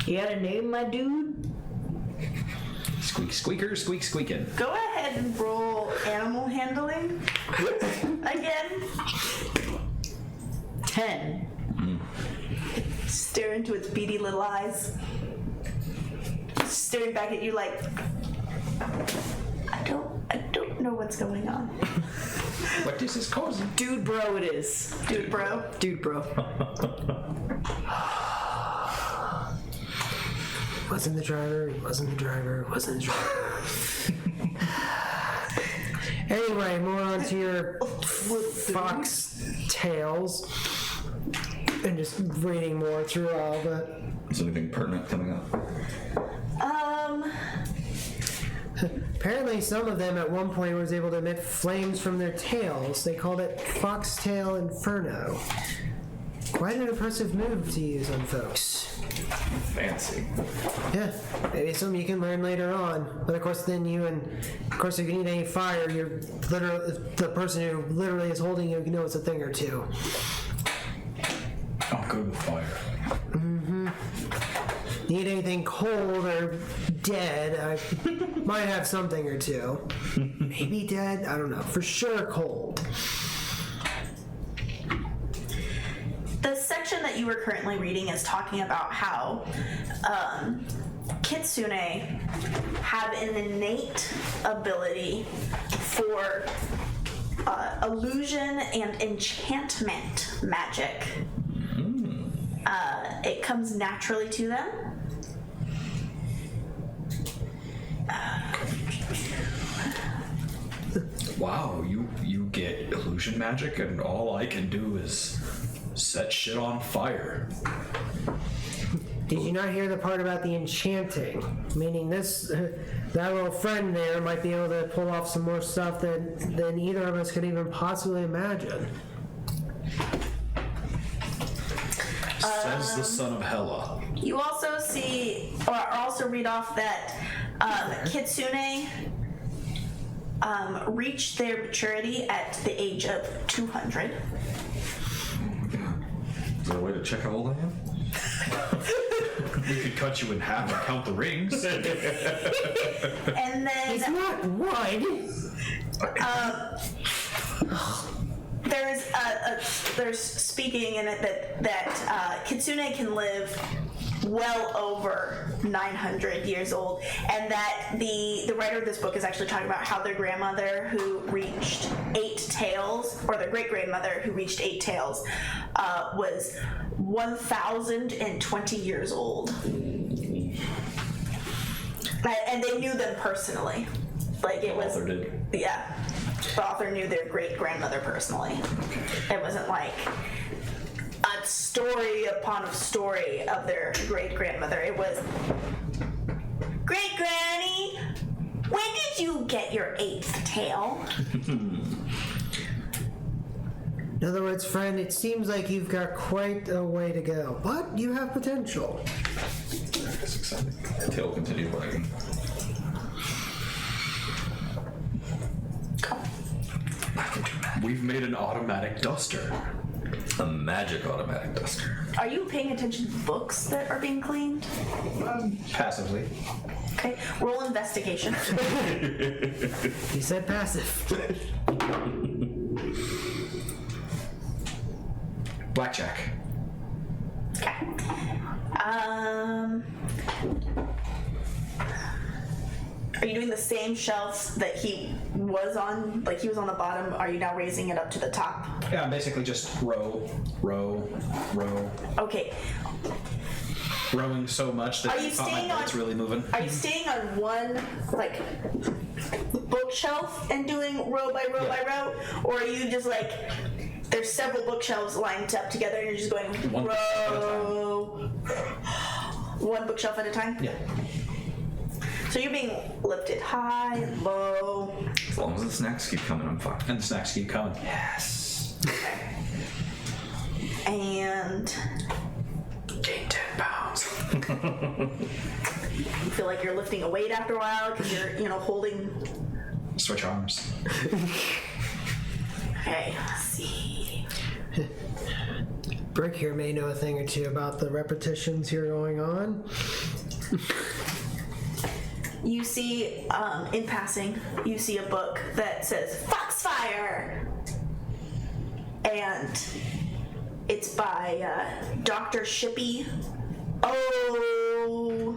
You got a name, my dude? Squeak, squeaker, squeak, squeaking. Go ahead and roll animal handling again. 10. Stare into its beady little eyes. Staring back at you like, I don't know what's going on. What this is causing? Dude bro it is. Dude, bro. Dude bro. Wasn't the driver, he wasn't the driver, wasn't the driver. Anyway, more on to your fox tales. And just reading more through all of it. Is anything pertinent coming up? Apparently some of them at one point was able to emit flames from their tails. They called it Foxtail Inferno. Quite an impressive move to use on folks. Fancy. Yeah, maybe something you can learn later on. But of course then if you need any fire, you're literally, the person who literally is holding you knows a thing or two. I'm good with fire. Need anything cold or dead, I might have something or two. Maybe dead, I don't know. For sure cold. The section that you were currently reading is talking about how kitsune have an innate ability for illusion and enchantment magic. It comes naturally to them. Wow, you get illusion magic and all I can do is set shit on fire. Did you not hear the part about the enchanting? Meaning that little friend there might be able to pull off some more stuff than either of us could even possibly imagine. Says the son of Hela. You also see, or also read off that kitsune reach their maturity at the age of 200. Is there a way to check how old I am? We could cut you in half and count the rings. And then It's not one! there's speaking in it that kitsune can live well over 900 years old, and that the writer of this book is actually talking about how their grandmother who reached 8 tails, or their great grandmother who reached 8 tails, was 1,020 years old, and they knew them personally. Like it was, Author did. yeah. The author knew their great grandmother personally. It wasn't like a story upon a story of their great grandmother. It was, great granny, when did you get your 8th tail? In other words, friend, it seems like you've got quite a way to go, but you have potential. That's exciting. The tail continued wagging. We've made an automatic duster. A magic automatic duster. Are you paying attention to books that are being cleaned? Passively. Okay, roll investigation. He said passive. Blackjack. Okay. Are you doing the same shelves that he was on? Like he was on the bottom. Are you now raising it up to the top? Yeah, I'm basically just row. Okay. Rowing so much that Are you staying on? it's really moving. Are you staying on one like bookshelf and doing row by row by row, or are you just like there's several bookshelves lined up together and you're just going One row, one bookshelf at a time? Yeah. So you're being lifted high, low. As long as the snacks keep coming, I'm fine. And the snacks keep coming. Yes. And Gain 10 pounds. you feel like you're lifting a weight after a while because you're, holding. Switch arms. Okay, let's see. Brick here may know a thing or two about the repetitions here going on. You see, in passing, you see a book that says Foxfire, and it's by Dr. Shippey. Oh.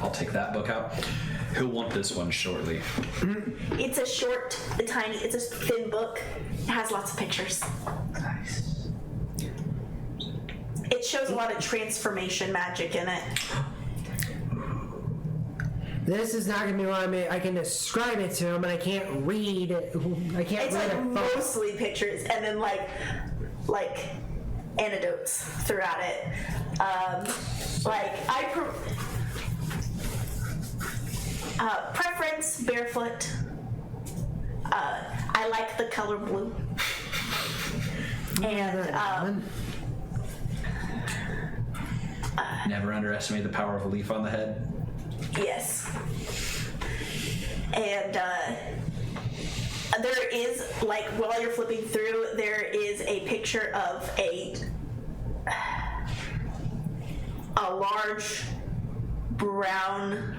I'll take that book out. He'll want this one shortly. It's a short, it's a thin book. It has lots of pictures. Nice. It shows a lot of transformation magic in it. This is not gonna be what I can describe it to him, but I can't read it. I can't It's read like it. mostly pictures and then like anecdotes throughout it. Preference barefoot. I like the color blue. And Never underestimate the power of a leaf on the head. yes. And there is, like, while you're flipping through, there is a picture of a large brown,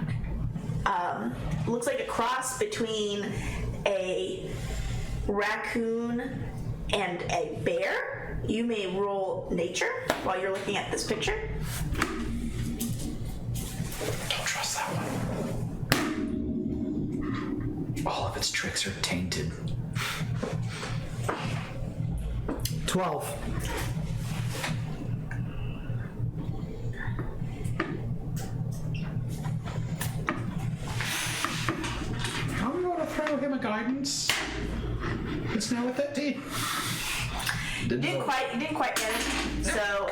looks like a cross between a raccoon and a bear. You may roll nature while you're looking at this picture. Don't trust that one. All of its tricks are tainted. 12. I'm gonna throw him a guidance. It's now at 13. You didn't quite get it. So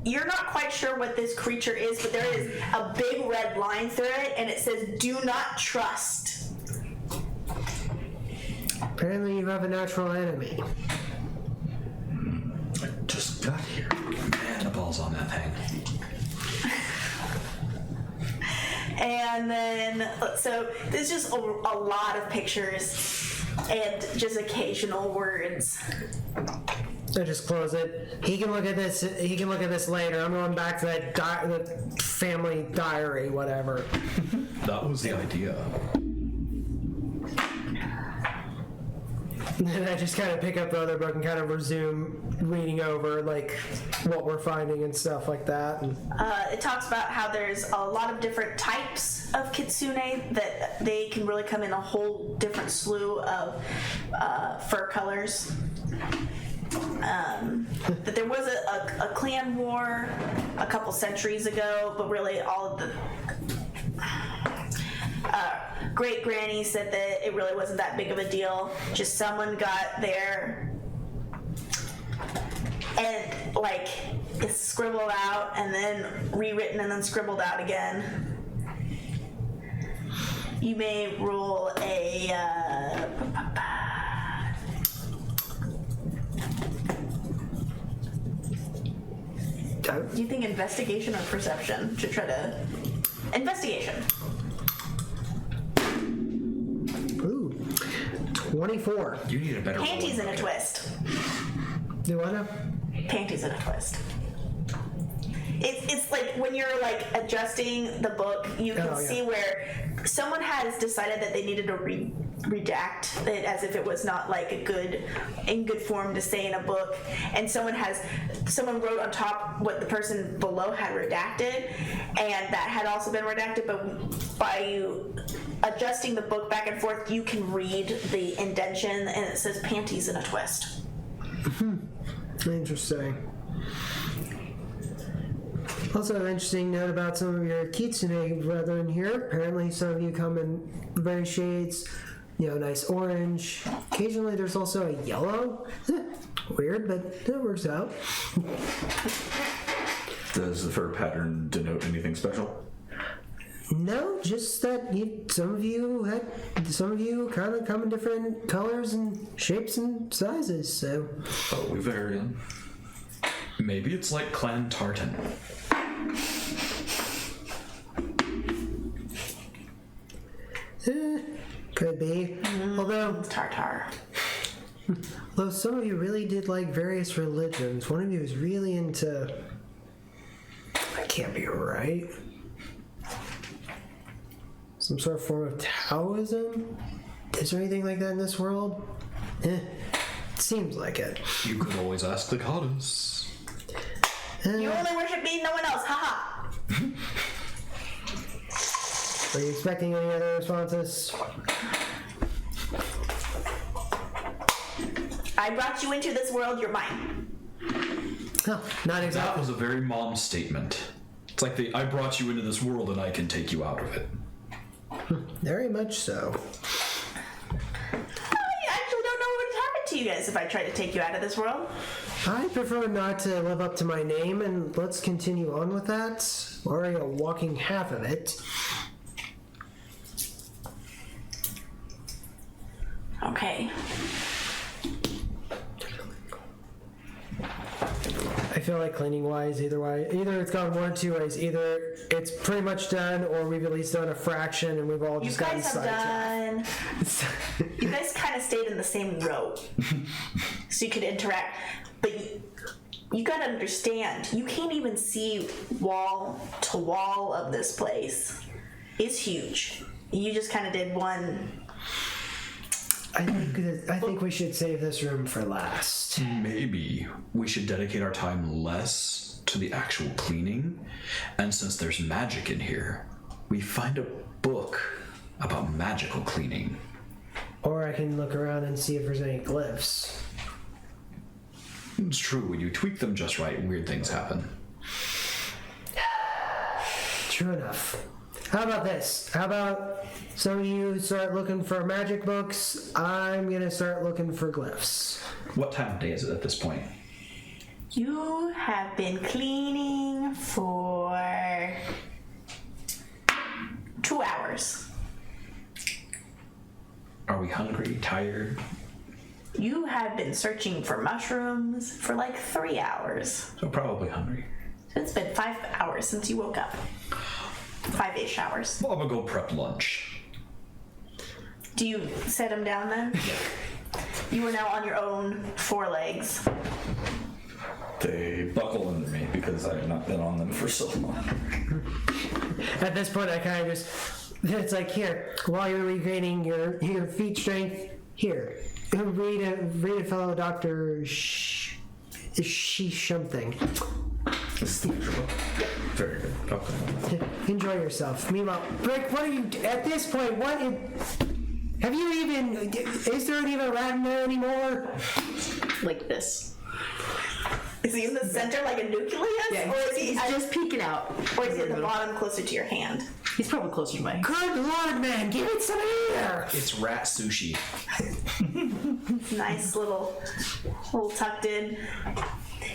you're not quite sure what this creature is, but there is a big red line through it, and it says "Do not trust." Apparently you have a natural enemy. I just got here. Man, the ball's on that thing. And then, so there's just a lot of pictures and just occasional words. I just close it. He can look at this. He can look at this later. I'm going back to that the family diary, whatever. That was the idea. And then I just kind of pick up the other book and kind of resume reading over like what we're finding and stuff like that. And It talks about how there's a lot of different types of kitsune, that they can really come in a whole different slew of fur colors. That there was a clan war a couple centuries ago, but really all of great granny said that it really wasn't that big of a deal. Just someone got there and like it's scribbled out and then rewritten and then scribbled out again. You may roll a do you think investigation or perception to try to investigation? Ooh, 24. You need a better Panties in roll. a twist. Do I know? Panties in a twist. It's like when you're like adjusting the book, you can see where someone has decided that they needed to redact it as if it was not like in good form to say in a book, and someone wrote on top what the person below had redacted, and that had also been redacted, but by you adjusting the book back and forth, you can read the indentation, and it says panties in a twist. Interesting. Also, an interesting note about some of your kitsune brethren here. Apparently, some of you come in various shades. Nice orange. Occasionally, there's also a yellow. Weird, but it works out. Does the fur pattern denote anything special? No, just that some of you kind of come in different colors and shapes and sizes. So. Oh, we vary. Maybe it's like Clan Tartan. Could be. Although Tartar. Though some of you really did like various religions. One of you is really into... That can't be right. Some sort of form of Taoism? Is there anything like that in this world? Seems like it. You could always ask the goddess. You only worship me, no one else. Haha. Are you expecting any other responses? I brought you into this world, you're mine. No, not That exactly. was a very mom statement. It's like I brought you into this world and I can take you out of it. Very much so. I actually don't know what would happen to you guys if I tried to take you out of this world. I prefer not to live up to my name, and let's continue on with that. Already a walking half of it. Okay. I feel like cleaning wise, either it's gone one of two ways. Either it's pretty much done, or we've at least done a fraction, and we've all You just gotten guys have sidetracked. done. You guys kind of stayed in the same row, so you could interact. But you gotta understand, you can't even see wall to wall of this place. It's huge. You just kind of did one. I think we should save this room for last. Maybe we should dedicate our time less to the actual cleaning, and since there's magic in here, we find a book about magical cleaning. Or I can look around and see if there's any glyphs. It's true, when you tweak them just right, weird things happen. True enough. How about this? How about some of you start looking for magic books? I'm gonna start looking for glyphs. What time of day is it at this point? You have been cleaning for 2 hours. Are we hungry, tired? You have been searching for mushrooms for like 3 hours. So probably hungry. So it's been 5 hours since you woke up. 5-ish hours. Well, I'm gonna go prep lunch. Do you set them down then? You are now on your own 4 legs. They buckle under me because I have not been on them for so long. At this point, I kind of it's like, here, while you're regaining your feet strength, here, read a fellow Dr. something. This is the picture book. Very good. Okay. Enjoy yourself. Meanwhile, Brick, what are you, at this point, have you even, is there even a rat in there anymore? Like this. Is he in the center like a nucleus? Yeah, or is he he's just peeking out. or is he at the bottom closer to your hand? He's probably closer to my. Good lord, man, give it some air! It's rat sushi. Nice little tucked in.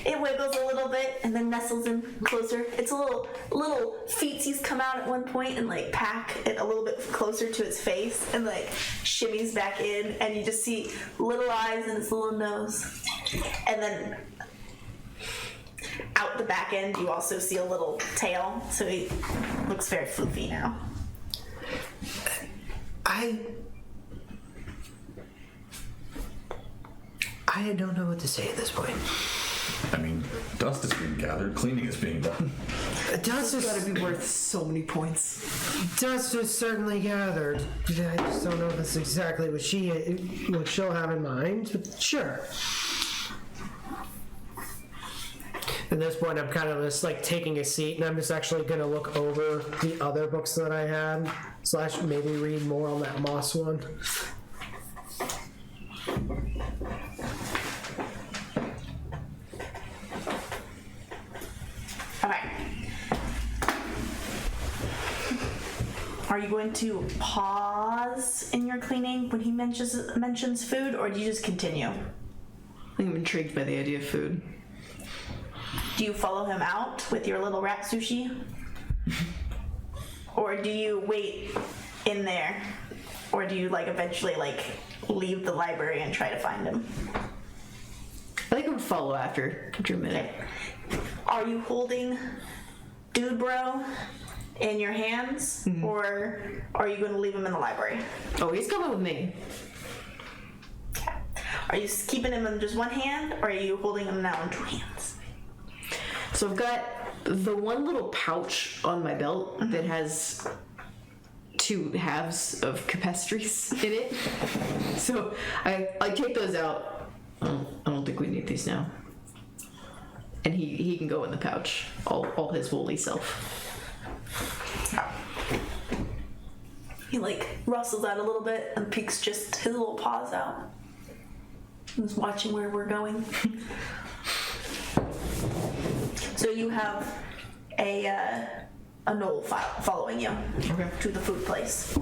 It wiggles a little bit and then nestles in closer. It's a little feetsies come out at one point and like pack it a little bit closer to its face and like shimmies back in, and you just see little eyes and its little nose. And then out the back end you also see a little tail, so he looks very floofy now. I don't know what to say at this point. I mean, dust is being gathered, cleaning is being done. Dust It's is, gotta be worth so many points. dust is certainly gathered. I just don't know if that's exactly what she'll have in mind, but sure. At this point, I'm kind of just like taking a seat, and I'm just actually going to look over the other books that I had, / maybe read more on that Moss one. Okay. Are you going to pause in your cleaning when he mentions food, or do you just continue? I think I'm intrigued by the idea of food. Do you follow him out with your little rat sushi? Or do you wait in there? Or do you like eventually like leave the library and try to find him? I think I would follow after a minute. Okay. Are you holding Dude Bro in your hands? Or are you going to leave him in the library? Oh, he's coming with me. Okay. Are you keeping him in just one hand, or are you holding him now in two hands? So I've got the one little pouch on my belt that has 2 halves of capestries in it. So I take those out. I don't think we need these now. And he can go in the pouch, all his woolly self. He like rustles out a little bit and peeks just his little paws out. He's watching where we're going. So you have a knoll following you to the food place.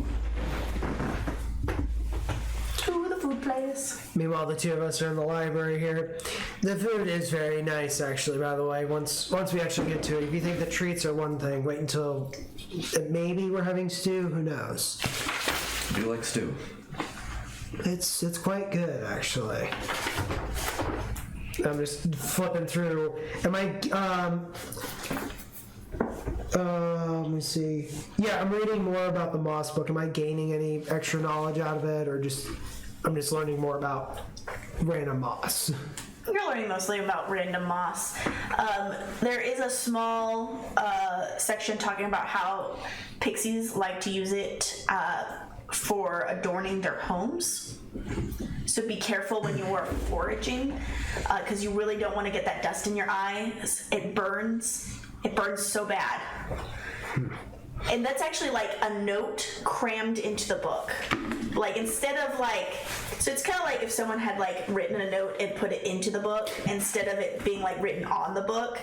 To the food place. Meanwhile, the two of us are in the library here. The food is very nice, actually, by the way, once we actually get to it. If you think the treats are one thing, wait until maybe we're having stew, who knows? Do you like stew? It's quite good, actually. I'm just flipping through. Am I, let me see. Yeah, I'm reading more about the Moss book. Am I gaining any extra knowledge out of it, or I'm just learning more about random moss? You're learning mostly about random moss. There is a small section talking about how pixies like to use it for adorning their homes. So be careful when you are foraging, because you really don't want to get that dust in your eyes. It burns. It burns so bad. And that's actually like a note crammed into the book. Like instead of like, so it's kind of like if someone had like written a note and put it into the book instead of it being like written on the book.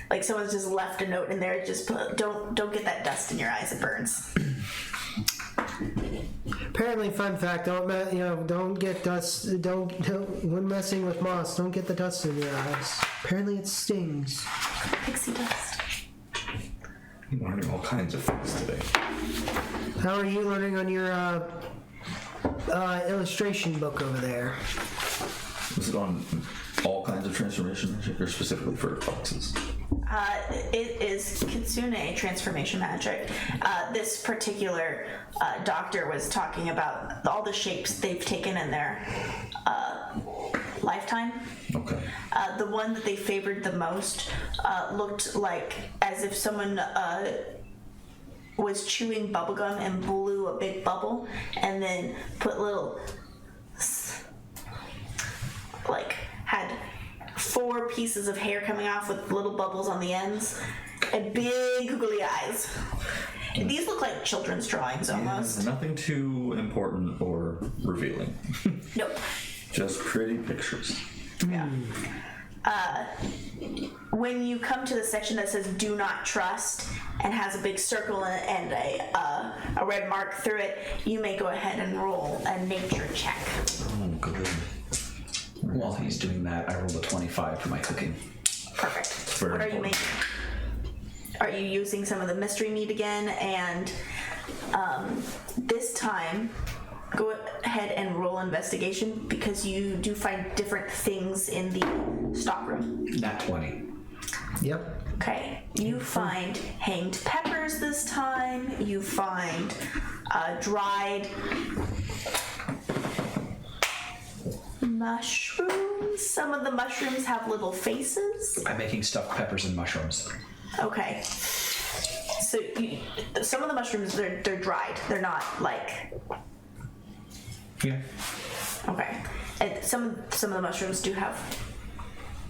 Like someone's just left a note in there. Just put, don't get that dust in your eyes. It burns. Apparently, fun fact: don't get dust. Don't when messing with moss, don't get the dust in your eyes. Apparently, it stings. Pixie dust. I'm learning all kinds of things today. How are you learning on your illustration book over there? Was it on all kinds of transformation magic, or specifically for foxes? It is Kitsune transformation magic. This particular doctor was talking about all the shapes they've taken in their lifetime. Okay. The one that they favored the most looked like as if someone was chewing bubblegum and blew a big bubble and then put little, like, had 4 pieces of hair coming off with little bubbles on the ends and big googly eyes. These look like children's drawings almost. Yeah, nothing too important or revealing. Nope. Just pretty pictures. Yeah. when you come to the section that says "Do Not Trust" and has a big circle and a red mark through it, you may go ahead and roll a nature check. Oh, good. While he's doing that, I rolled a 25 for my cooking. Perfect. very What are you important. making? Are you using some of the mystery meat again? And this time, go ahead and roll investigation because you do find different things in the stockroom. Nat 20. Yep. Okay, you find hanged peppers this time. You find dried mushrooms. Some of the mushrooms have little faces. I'm making stuffed peppers and mushrooms. Okay. So some of the mushrooms, they're dried. They're not like... Yeah. Okay. And some of the mushrooms do have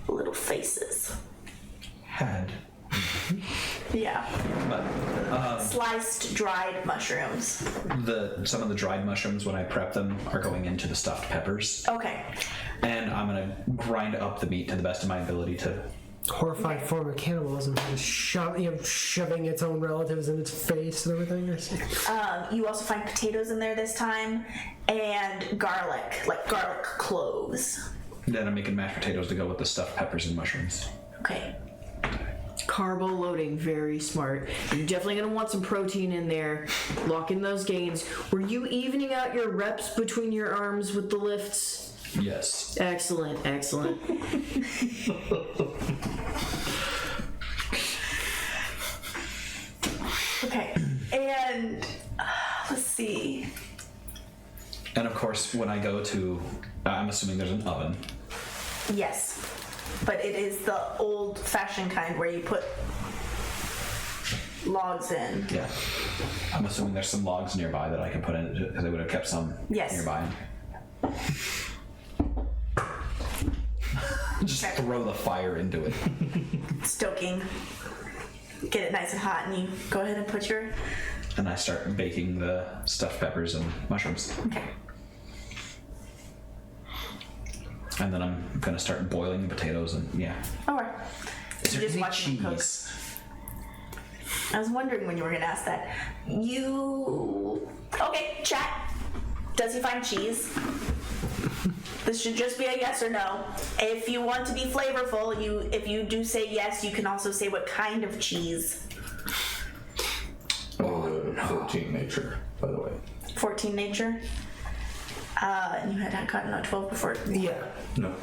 little faces. Had. Yeah. But Sliced, dried mushrooms. some of the dried mushrooms, when I prep them, are going into the stuffed peppers. Okay. And I'm gonna grind up the meat to the best of my ability to. Horrified form of cannibalism, just shoving its own relatives in its face and everything. I see. You also find potatoes in there this time, and garlic, like garlic cloves. Then I'm making mashed potatoes to go with the stuffed peppers and mushrooms. Okay. Carbo loading, very smart. You're definitely gonna want some protein in there. Lock in those gains. Were you evening out your reps between your arms with the lifts? Yes. Excellent, excellent. Okay. And let's see. And of course, when I go to, I'm assuming there's an oven. Yes. But it is the old-fashioned kind where you put logs in. Yeah. I'm assuming there's some logs nearby that I can put in because they would have kept some Yes. nearby. Just throw the fire into it. Stoking. Get it nice and hot, and you go ahead and put your... And I start baking the stuffed peppers and mushrooms. Okay. And then I'm gonna start boiling the potatoes and yeah. All right. Is You there just any watch them cook. cheese? I was wondering when you were going to ask that. Okay, chat. Does he find cheese? This should just be a yes or no. If you want to be flavorful, if you do say yes, you can also say what kind of cheese. Oh, 14 nature, by the way. 14 nature. And you had gotten a 12 before. Yeah. No.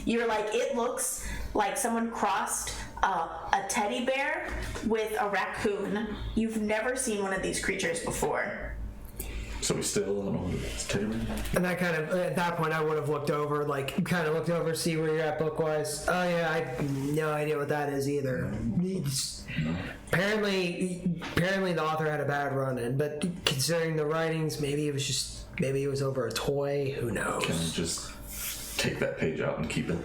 You're like, it looks like someone crossed a teddy bear with a raccoon. You've never seen one of these creatures before. So we still don't know what it's Teddy Bear? And that kind of, at that point, I would have looked over, see where you're at book-wise. Oh yeah, I have no idea what that is either. Apparently the author had a bad run-in, but considering the writings, maybe it was over a toy. Who knows? Can I just take that page out and keep it?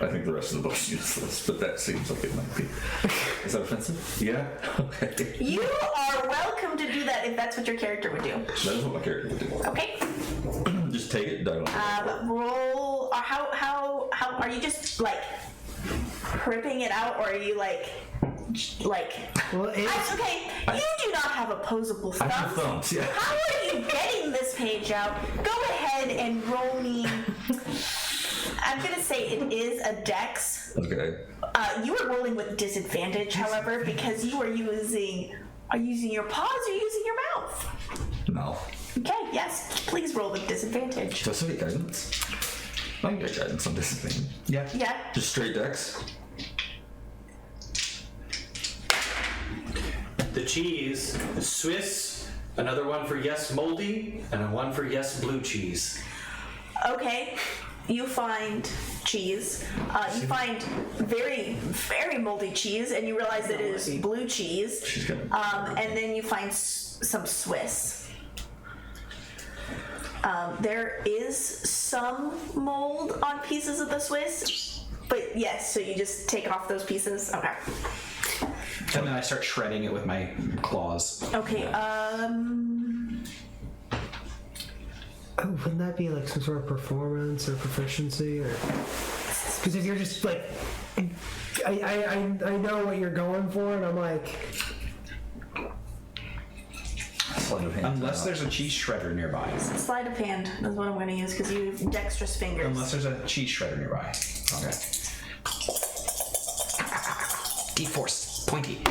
I think the rest of the book's useless, but that seems like it might be. Is that offensive? Yeah? Okay. You are welcome to do that if that's what your character would do. That is what my character would do. Okay. Just take it, dive on it. Roll. Or how are you just like ripping it out, or are you like? Well, Okay, you do not have opposable thumbs. I have thumbs, yeah. How are you getting this page out? Go ahead and roll me. I'm gonna say it is a dex. Okay. You are rolling with disadvantage, however, because you are using your paws or using your mouth. No. Okay, yes, please roll with disadvantage. Does it get guidance? I can get guidance on disadvantage. Yeah. Yeah. Just straight dex? The cheese, Swiss, another one for yes moldy, and a one for yes blue cheese. Okay. You find cheese. You find very, very moldy cheese, and you realize that it is blue cheese. She's gonna. And then you find some Swiss. There is some mold on pieces of the Swiss, but yes, so you just take off those pieces. Okay. And then I start shredding it with my claws. Okay. wouldn't that be like some sort of performance or proficiency or? This is Because if you're just like, I know what you're going for, and I'm like, Sleight of hand. Unless there's a cheese shredder nearby. Sleight of hand is what I'm going to use because you have dexterous fingers. Unless there's a cheese shredder nearby. Okay. D-force, pointy.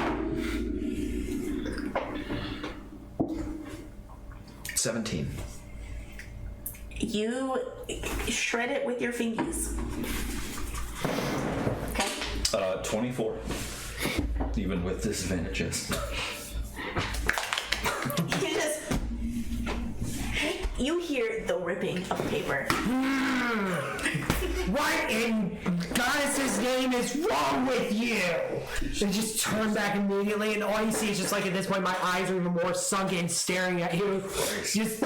17. You shred it with your fingies. Okay. 24. Even with disadvantages. You hear the ripping of paper. what in Goddess's name is wrong with you? And just turn back immediately, and all you see is just like at this point, my eyes are even more sunken, staring at you. Just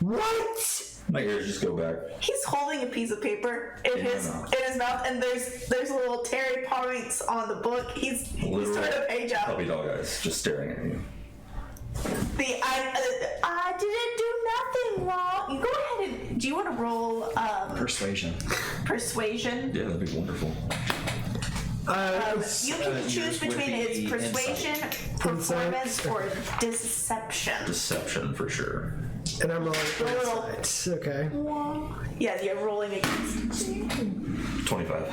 what? My ears just go back. He's holding a piece of paper in his mouth, and there's little Terry points on the book. He's turned a page out. Puppy dog eyes, just staring at you. I didn't do nothing wrong. You go ahead and do you want to roll Persuasion. persuasion? Yeah, that'd be wonderful. You can choose yours would between be its persuasion, performance, or deception. Deception for sure. And I'm rolling little- insights. Okay. Yeah, you're rolling against. 25.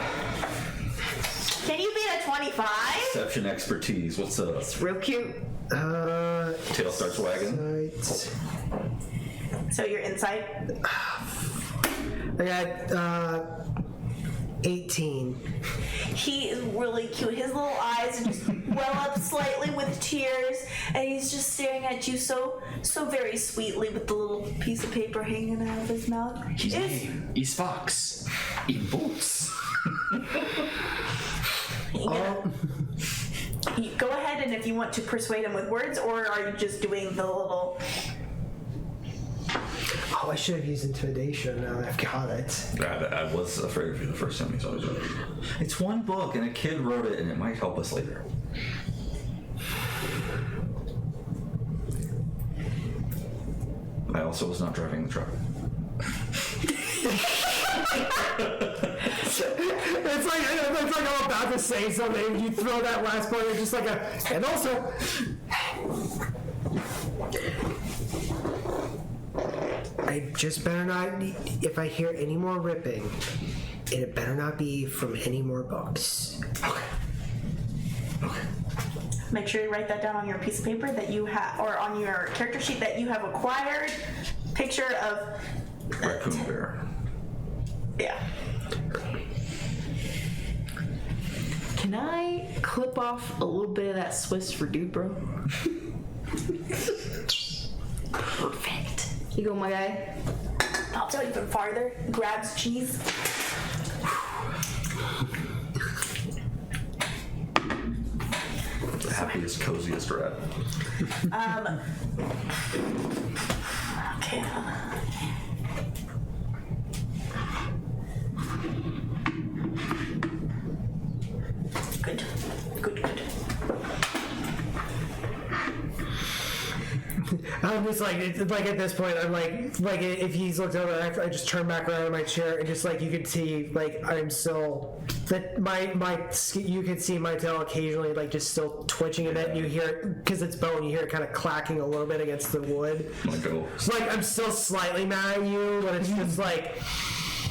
Can you beat a 25? Deception expertise. What's up? Real cute. Tail starts wagging. Insights. So your insight. I got 18. He is really cute. His little eyes just well up slightly with tears, and he's just staring at you so very sweetly with the little piece of paper hanging out of his mouth. His name is Fox in boots. You go ahead, and if you want to persuade him with words, or are you just doing the little... Oh, I should have used intimidation now that I've got it. I was afraid of you the first time you saw it. It's one book, and a kid wrote it, and it might help us later. I also was not driving the truck. It's like I'm about to say something. You throw that last part, it's just like a. And also. I just better not. If I hear any more ripping, it better not be from any more books. Okay. Make sure you write that down on your piece of paper that you have, or on your character sheet that you have acquired. Picture of... Raccoon bear. Yeah. Can I clip off a little bit of that Swiss for dude, bro? Perfect. You go, my guy. Pops out even farther, grabs cheese. The happiest, coziest rat. Okay. Good. I'm just like, it's like at this point, I'm like if he's looked over, I just turn back around in my chair and just like you could see, like I'm still that you could see my tail occasionally like just still twitching a bit, and you hear it because it's bone. You hear it kind of clacking a little bit against the wood. Let go. It's like I'm still slightly mad at you, but it's just like.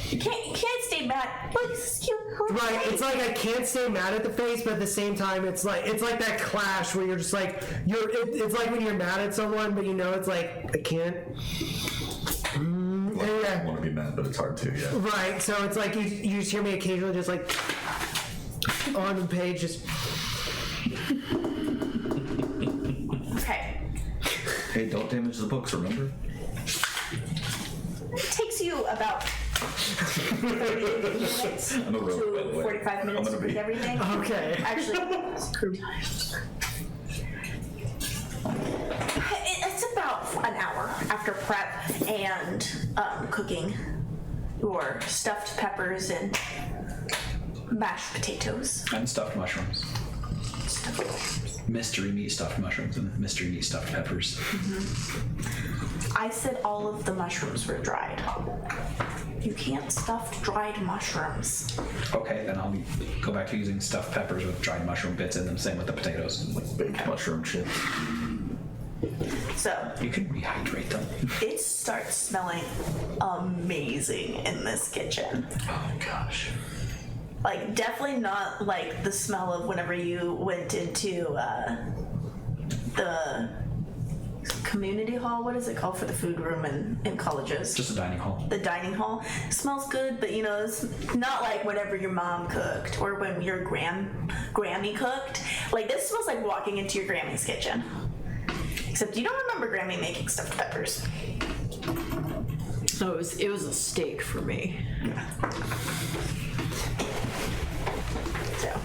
You can't stay mad. Look, this is cute. Right, it's like I can't stay mad at the face, but at the same time, it's like that clash where you're just like it's like when you're mad at someone, but you know it's like I can't. I want to be mad, but it's hard to. Yeah. Right, so it's like you just hear me occasionally, just like on the page, just. Okay. Hey, don't damage the books. Remember. It takes you about 30 minutes I'm a rogue, by the to way. 45 minutes I'm to gonna read be. everything. Okay. Actually, it's about an hour after prep and cooking your stuffed peppers and mashed potatoes. And stuffed mushrooms. Stuffed peppers. mystery meat stuffed mushrooms and mystery meat stuffed peppers. I said all of the mushrooms were dried. You can't stuff dried mushrooms. Okay, then I'll go back to using stuffed peppers with dried mushroom bits in them. Same with the potatoes. Baked mushroom chips. So You can rehydrate them. it starts smelling amazing in this kitchen. Oh gosh. Like, definitely not like the smell of whenever you went into the community hall. What is it called for the food room in colleges? Just a dining hall. The dining hall. Smells good, but you know, it's not like whenever your mom cooked or when your Grammy cooked. Like, this smells like walking into your Grammy's kitchen. Except you don't remember Grammy making stuffed peppers. No, it was a steak for me. So.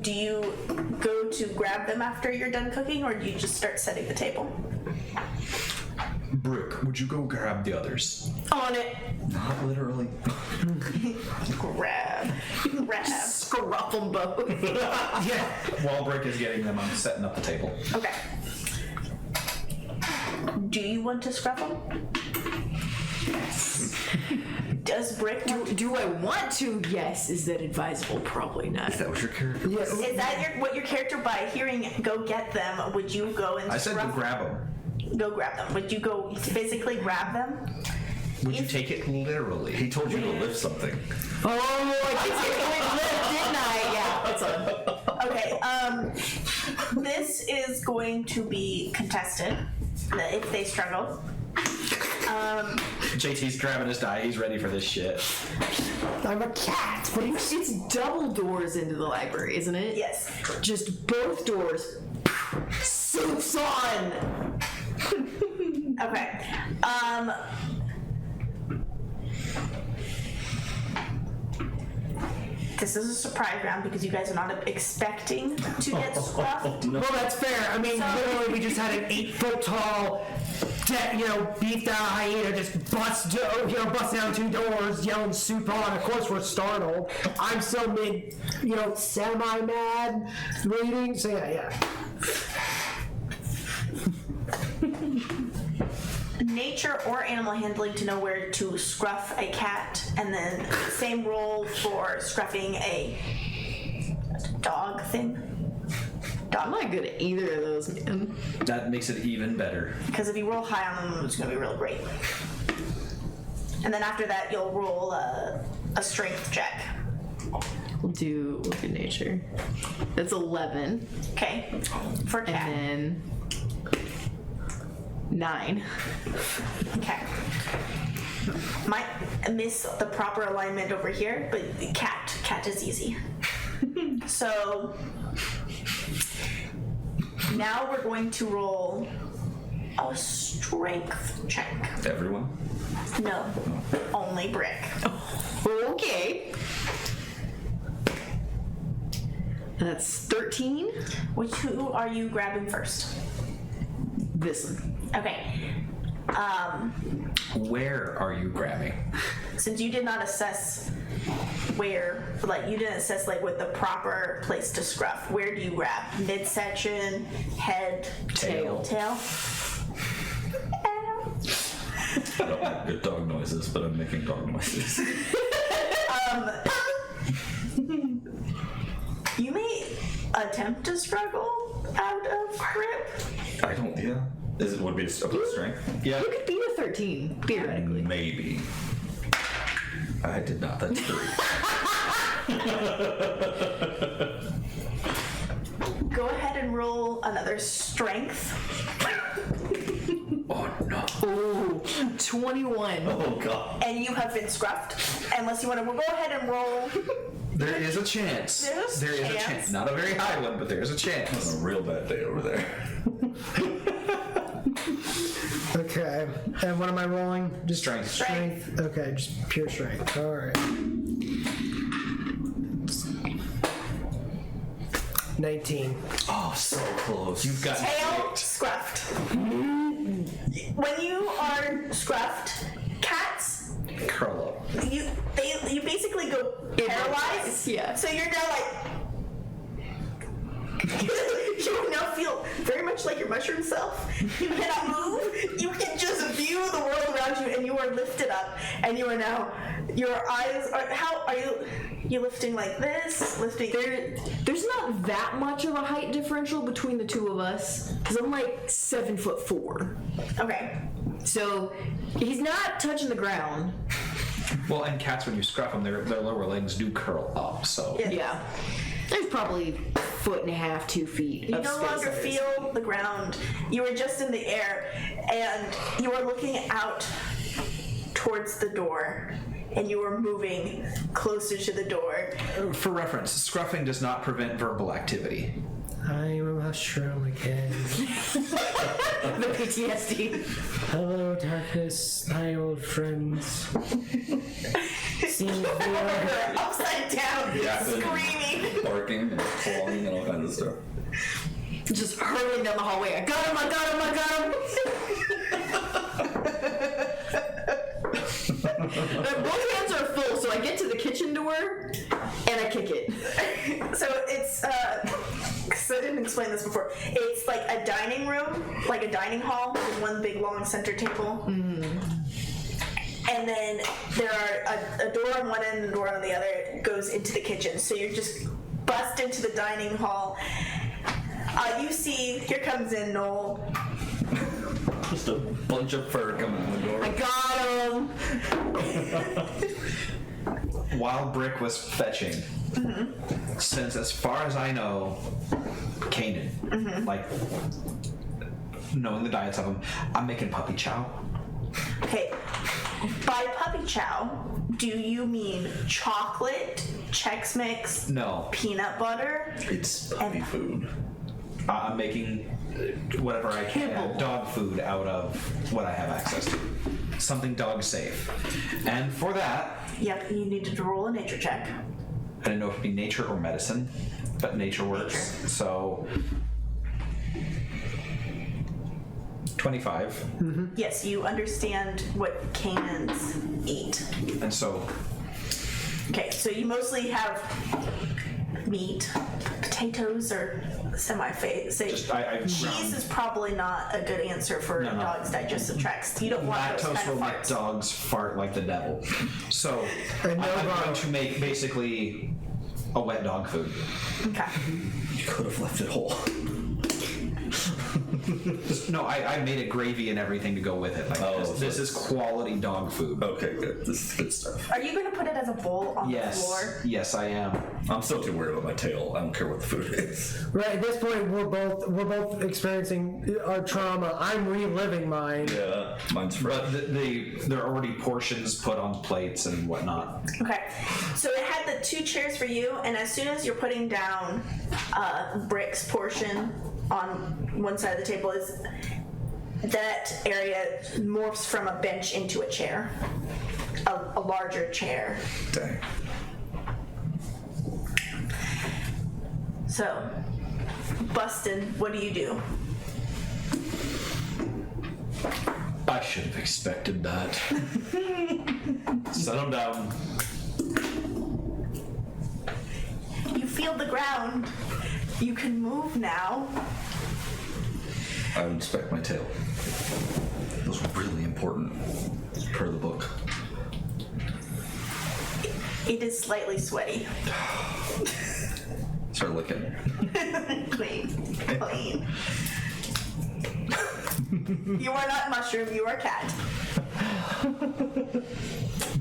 Do you go to grab them after you're done cooking, or do you just start setting the table? Brick, would you go grab the others? On it. Not literally. Grab. Scruff them both. Yeah. While Brick is getting them, I'm setting up the table. Okay. Do you want to scrub them? Does Brick want to? Do I want to? Yes. Is that advisable? Probably not. That was your character. Yeah. Is that what your character, by hearing "go get them"? Would you go and I said to scruff grab them. Go grab them. Would you go physically grab them? Would you take it literally? He told you to lift something. Oh, I didn't I? Yeah, it's Okay. This is going to be contested if they struggle. JT's grabbing his die. He's ready for this shit. I'm a cat. What do you? It's double doors into the library, isn't it? Yes. Just both doors. Suits on. Okay. This is a surprise round because you guys are not expecting to get scruffed. Well, that's fair. I mean, literally, we just had an 8-foot tall, beefed out hyena just bust down 2 doors, yelling "soup on." Of course, we're startled. I'm still semi-mad reading. So yeah. Nature or animal handling to know where to scruff a cat, and then same roll for scruffing a dog thing. I'm not good at either of those, man. That makes it even better. Because if you roll high on them, it's going to be real great. And then after that, you'll roll a strength check. We'll do nature. That's 11. Okay. For cat. And then 9. Okay. Might miss the proper alignment over here, but cat is easy. So now we're going to roll a strength check. Everyone? No, only Brick. Okay. That's 13. Who are you grabbing first? This one. Okay. Where are you grabbing? Since you did not assess where, you didn't assess what the proper place to scruff. Where do you grab? Midsection, head, Tail. Tail. I don't make good dog noises, but I'm making dog noises. You may attempt to struggle out of grip. I don't. Yeah. Would be a strength? Yeah. You could beat a 13, theoretically. Maybe. I did not. That's 3. Go ahead and roll another strength. Oh no. Oh, 21. Oh god. And you have been scruffed. Unless you want to go ahead and roll. There is a chance. There's There is a chance. chance. Not a very high one, but there's a It's chance. a real bad day over there. Okay. And what am I rolling? Just Strength. Strength. Okay, just pure strength. All right. 19. Oh, so close. You've got Tail scruffed. When you are scruffed, cats, curl up. you basically go paralyzed. Yeah. So you're now like. You now feel very much like your mushroom self. You cannot move. You can just view the world around you, and you are lifted up. And you are now. Your eyes are. How are you? You lifting like this? Lifting. There's not that much of a height differential between the two of us, because I'm like 7'4". Okay. So he's not touching the ground. Well, and cats, when you scruff them, their lower legs do curl up, so. Yeah. There's probably 1.5 feet, 2 feet. You of no space longer there. feel the ground. You are just in the air, and you are looking out towards the door, and you are moving closer to the door. For reference, scruffing does not prevent verbal activity. I'm a mushroom again. The PTSD. Hello, darkness, my old friends. Seems You're upside down, Yapping, screaming. barking, and clawing, and all kinds of stuff. Just hurling down the hallway. I got him, I got him, I got him. Both hands are full, so I get to the kitchen door and I kick it. So it's, because I didn't explain this before, it's like a dining room, like a dining hall with one big long center table. And then there are a door on one end and a door on the other goes into the kitchen. So you just bust into the dining hall. You see, here comes in Noel. Just a bunch of fur coming in the door. I got him. While Brick was fetching, since as far as I know, Kanan, like, knowing the diets of them, I'm making puppy chow. Okay, by puppy chow, do you mean chocolate, Chex Mix, No, peanut butter? It's puppy food. I'm making whatever I can, dog food out of what I have access to. Something dog safe. And for that, Yep, you need to roll a nature check. I didn't know if it'd be nature or medicine, but nature works. Nature. So 25. Yes, you understand what canines eat. And so Okay, so you mostly have meat, potatoes are semi-safe. I Cheese is probably not a good answer for No, no. dogs' digestive tracts. You don't want those lactose kind of will make farts. dogs fart like the devil. So I'm going to make basically a wet dog food. Okay. You could have left it whole. No, I made a gravy and everything to go with it. Like, Oh, this so is quality dog food. Okay, good. This is good stuff. Are you going to put it as a bowl on the floor? Yes, I am. I'm still too worried about my tail. I don't care what the food is. Right, at this point, we're both experiencing our trauma. I'm reliving mine. Yeah, mine's fresh. But there are already portions put on plates and whatnot. Okay. So it had the 2 chairs for you, and as soon as you're putting down Brick's portion on one side of the table, is that area morphs from a bench into a chair, a larger chair. Dang. So, Bustin, what do you do? I should have expected that. Set them down. You feel the ground. You can move now. I would inspect my tail. It was really important, per the book. It is slightly sweaty. Start licking. Clean. You are not mushroom, you are cat.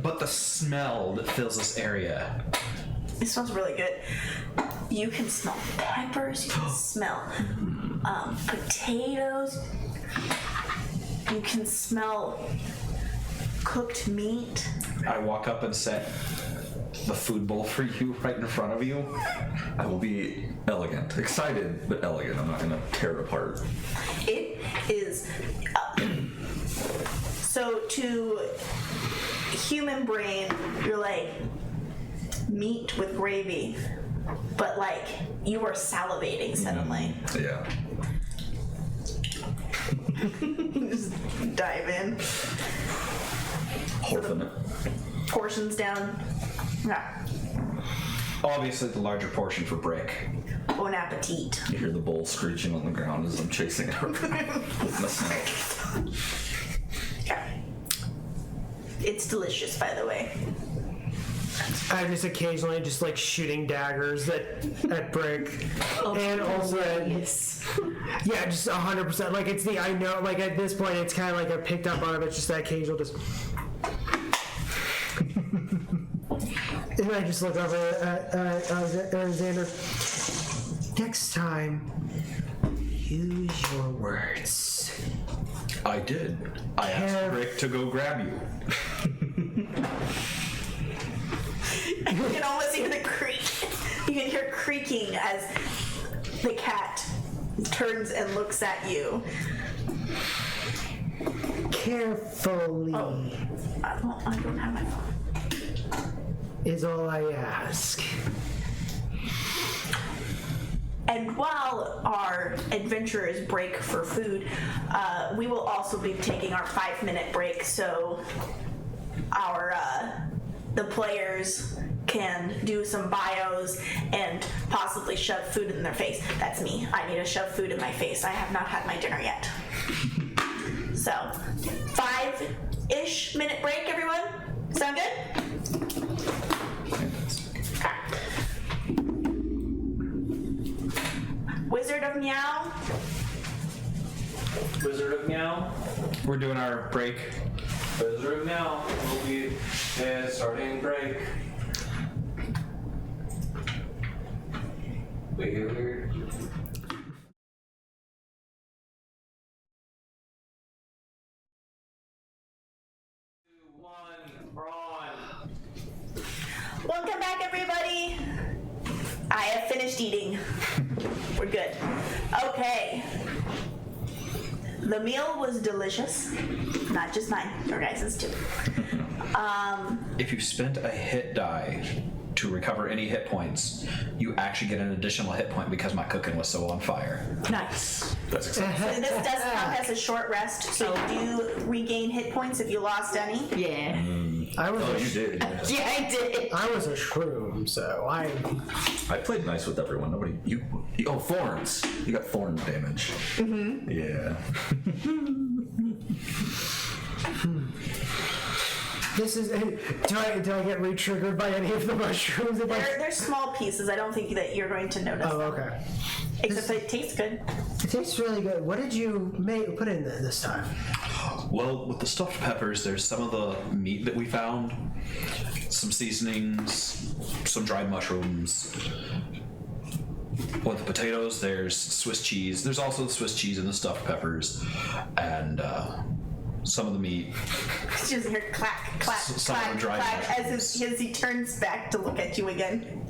But the smell that fills this area. It smells really good. You can smell peppers, you can smell potatoes, you can smell cooked meat. I walk up and set the food bowl for you right in front of you. I will be elegant. Excited, but elegant. I'm not going to tear it apart. It is. So to human brain, you're like meat with gravy, but like you are salivating suddenly. Yeah. Just dive in. Horfing it. Portions down. Yeah. Obviously, the larger portion for Brick. Bon appetit. You hear the bowl screeching on the ground as I'm chasing it with my snout. Yeah. It's delicious, by the way. I'm just occasionally just like shooting daggers at Brick, and also Yes. yeah, just 100%. Like it's the I know. Like at this point, it's kind of like I picked up on it. But it's just that occasional just. And I just look over at Alexander. Next time, use your words. I did. I asked Rick to go grab you. You can almost hear the creak. You can hear creaking as the cat turns and looks at you. Carefully I don't have my phone. is all I ask. And while our adventurers break for food, we will also be taking our 5-minute break, so our the players can do some bios and possibly shove food in their face. That's me. I need to shove food in my face. I have not had my dinner yet. So, 5-ish minute break, everyone? Sound good? Wizard of Meow. Wizard of Meow. We're doing our break. Wizard of Meow will be starting break. Weird. 2, 1, we're on. Welcome back, everybody. I have finished eating. We're good. Okay. The meal was delicious. Not just mine, your guys's too. If you spent a hit die to recover any hit points, you actually get an additional hit point because my cooking was so on fire. Nice. That's exciting. So this does count as a short rest, so you do regain hit points if you lost any. Yeah. I was Oh, you did. Yeah, I did. I was a shroom, so I played nice with everyone. Nobody. You oh, thorns. You got thorn damage. Mm-hmm. Yeah. This is. Do I get re-triggered by any of the mushrooms? If They're small pieces. I don't think that you're going to notice. Oh, them. okay. Except it tastes good. It tastes really good. What did you put in there this time? Well, with the stuffed peppers, there's some of the meat that we found, some seasonings, some dried mushrooms. With the potatoes, there's Swiss cheese. There's also the Swiss cheese and the stuffed peppers, and some of the meat. It's just hear clack, clack, Some of clack, the dried clack mushrooms. as he turns back to look at you again.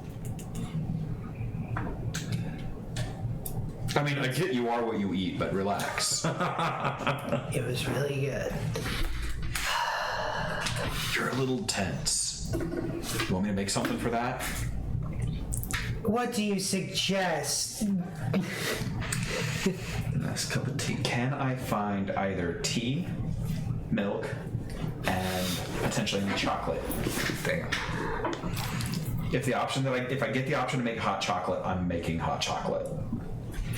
I mean, I get you are what you eat, but relax. It was really good. You're a little tense. You want me to make something for that? What do you suggest? Nice cup of tea. Can I find either tea, milk, and potentially any chocolate? Damn. If I get the option to make hot chocolate, I'm making hot chocolate.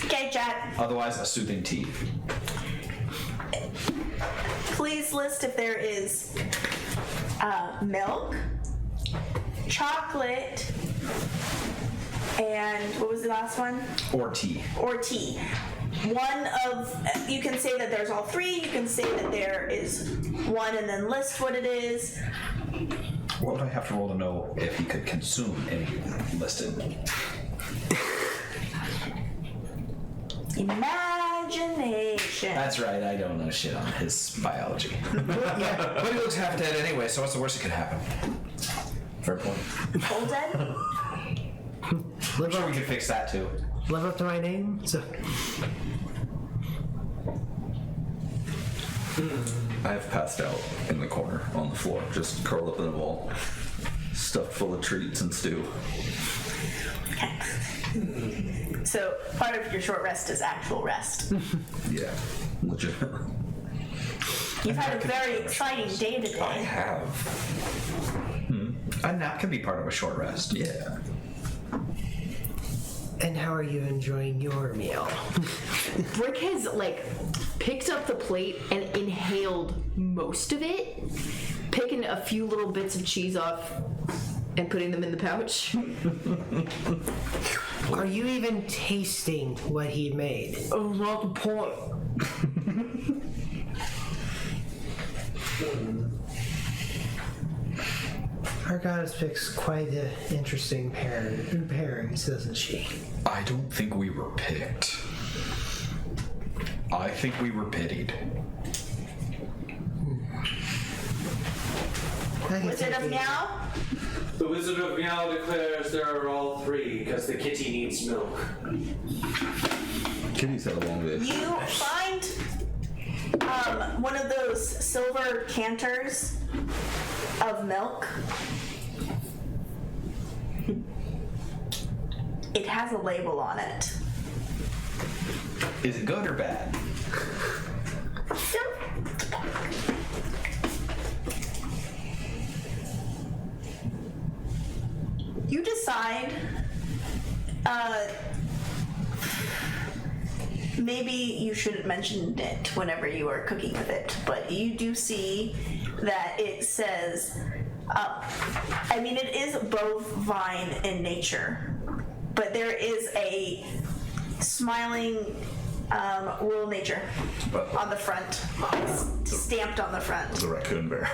Okay, chat. Otherwise, a soothing tea. Please list if there is milk, chocolate, and what was the last one? Or tea. Or tea. You can say that there's all three, you can say that there is one and then list what it is. What would I have to roll to know if he could consume any listed? Imagination. That's right, I don't know shit on his biology. But he looks half dead anyway, so what's the worst that could happen? Fair point. Full dead? I'm sure we could fix that too. Live up to my name. So I've passed out in the corner on the floor, just curled up in a ball, stuffed full of treats and stew. Okay. So part of your short rest is actual rest. Yeah, legit. You've had a very exciting day I today. have. A nap can be part of a short rest. Yeah. And how are you enjoying your meal? Brick has like picked up the plate and inhaled most of it, picking a few little bits of cheese off and putting them in the pouch. Are you even tasting what he made? Oh, not the point. Our goddess picks quite an interesting pairings, doesn't she? I don't think we were picked. I think we were pitied. Wizard of Meow? The Wizard of Meow declares there are all three because the kitty needs milk. Kitty's had a long day. You find one of those silver canters of milk. It has a label on it. Is it good or bad? You decide, maybe you shouldn't mention it whenever you are cooking with it, but you do see that it says, I mean, it is both vine and nature, but there is a smiling rural nature on the front, stamped on the front. The raccoon bear.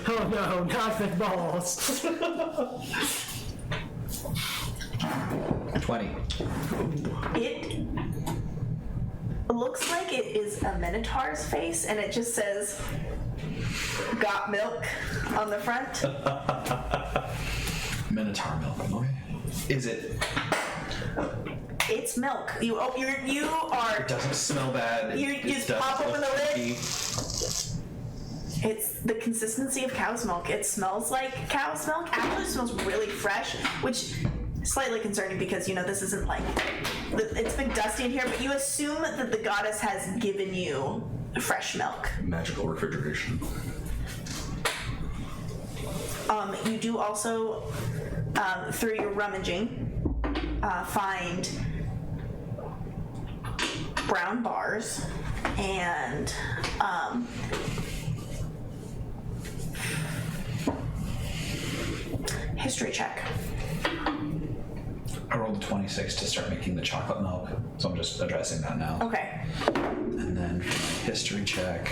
Oh no, not the balls. 20. It looks like it is a minotaur's face, and it just says, "Got milk" on the front. Minotaur milk. Okay. Is it? It's milk. You are. It doesn't smell bad. You it just doesn't pop open look the lid. funky. It's the consistency of cow's milk. It smells like cow's milk. Actually, it smells really fresh, which is slightly concerning because this isn't like it's been dusty in here. But you assume that the goddess has given you fresh milk. Magical refrigeration. You do also, through your rummaging, find brown bars and history check. I rolled a 26 to start making the chocolate milk, so I'm just addressing that now. Okay. And then for my history check.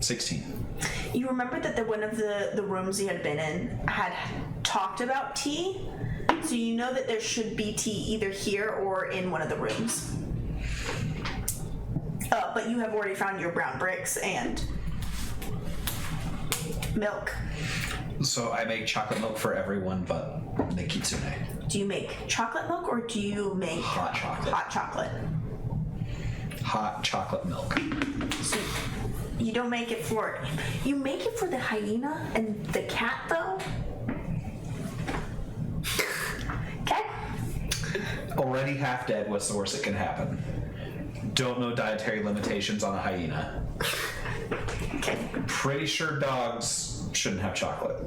$16. You remember that one of the rooms you had been in had talked about tea, so you know that there should be tea either here or in one of the rooms. But you have already found your brown bricks and milk. So I make chocolate milk for everyone but the kitsune. Do you make chocolate milk or do you make Hot chocolate. Hot chocolate. Hot chocolate milk. So you don't make it for you make it for the hyena and the cat though. Okay. Already half dead, what's the worst that can happen? Don't know dietary limitations on a hyena. Okay. Pretty sure dogs shouldn't have chocolate.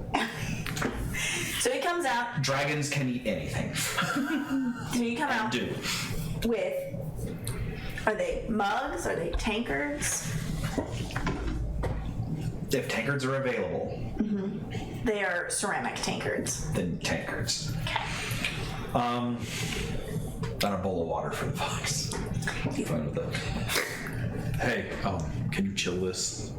So he comes out. Dragons can eat anything. So you come out Do. with. Are they mugs? Are they tankards? If tankards are available, They are ceramic tankards. then tankards. And a bowl of water for the fox. Fine with that. Hey, can you chill this?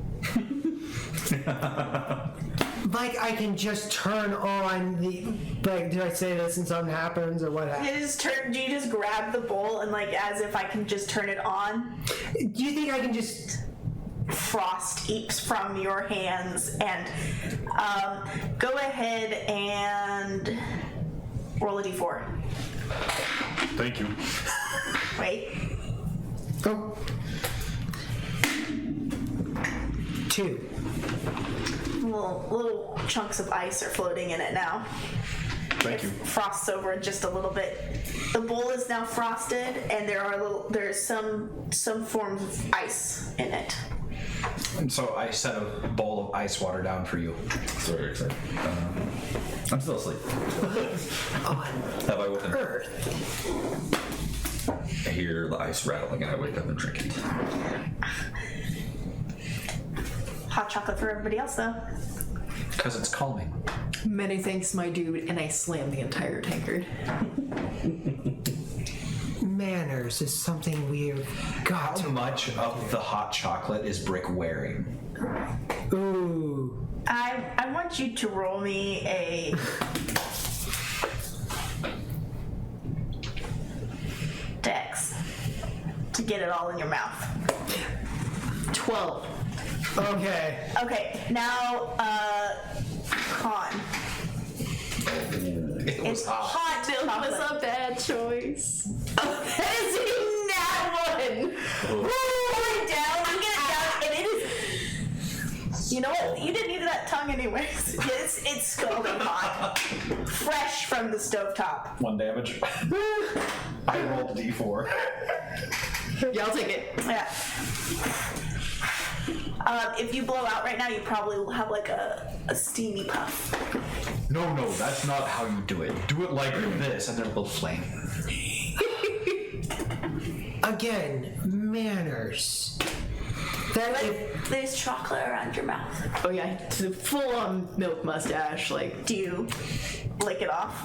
Like I can just turn on the. Like, did I say this and something happens or what happens? Do you just grab the bowl and as if I can just turn it on? Do you think I can just? Frost eeps from your hands and go ahead and roll a d4. Thank you. Wait. Go. 2. Little chunks of ice are floating in it now. Thank you. Frosts over just a little bit. The bowl is now frosted, and there's some forms of ice in it. And so I set a bowl of ice water down for you. It's very exciting. I'm still asleep. Have I woken up? I hear the ice rattling and I wake up and drink it. Hot chocolate for everybody else, though. Because it's calming. Many thanks, my dude, and I slam the entire tankard. Manners is something we've got How to. much of the hot chocolate is Brick wearing? Ooh. I want you to roll me a dex to get it all in your mouth. 12. Okay. Okay, now, con. It's hot That was chocolate. a bad choice. That is a nat one. Pull it down, you get it down, and it is. You know what? You didn't need that tongue anyways. It's scalding hot, fresh from the stovetop. 1 damage. I rolled a d4. Yeah, I'll take it. Yeah. If you blow out right now, you probably will have like a steamy puff. No, that's not how you do it. Do it like this, and then it'll flame. Again, manners. That if There's chocolate around your mouth. Oh yeah, the full-on milk mustache, like. Do you lick it off?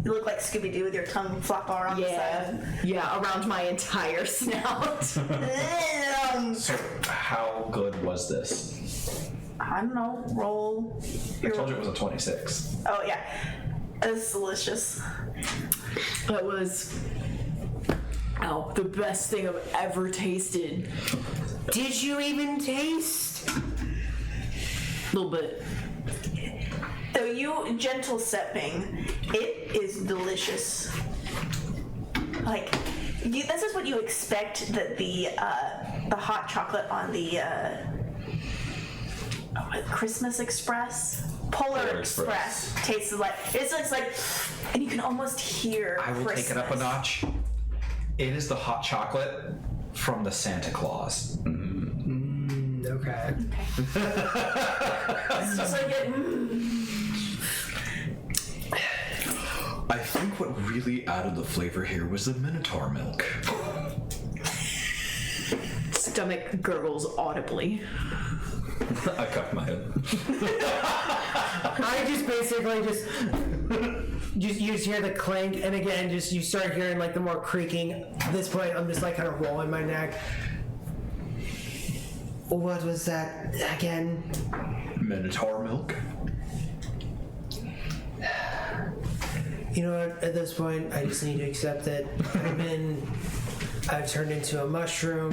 You look like Scooby-Doo with your tongue flop around the side. Yeah, around my entire snout. So, how good was this? I don't know. Roll. I told you it was a 26. Oh yeah, it's delicious. That was the best thing I've ever tasted. did you even taste? A little bit. Though you gentle stepping, it is delicious. Like, this is what you expect that the hot chocolate on the Christmas Express, Polar Express tastes like. It looks like, and you can almost hear. I will take it up a notch. It is the hot chocolate from the Santa Claus. Okay. It's just like it. I think what really added the flavor here was the Minotaur milk. Stomach gurgles audibly. I cupped my head. I just basically you just hear the clink, and again, just you start hearing like the more creaking. At this point, I'm just like kind of rolling my neck. What was that again? Minotaur milk? You know what? At this point, I just need to accept that I've turned into a mushroom.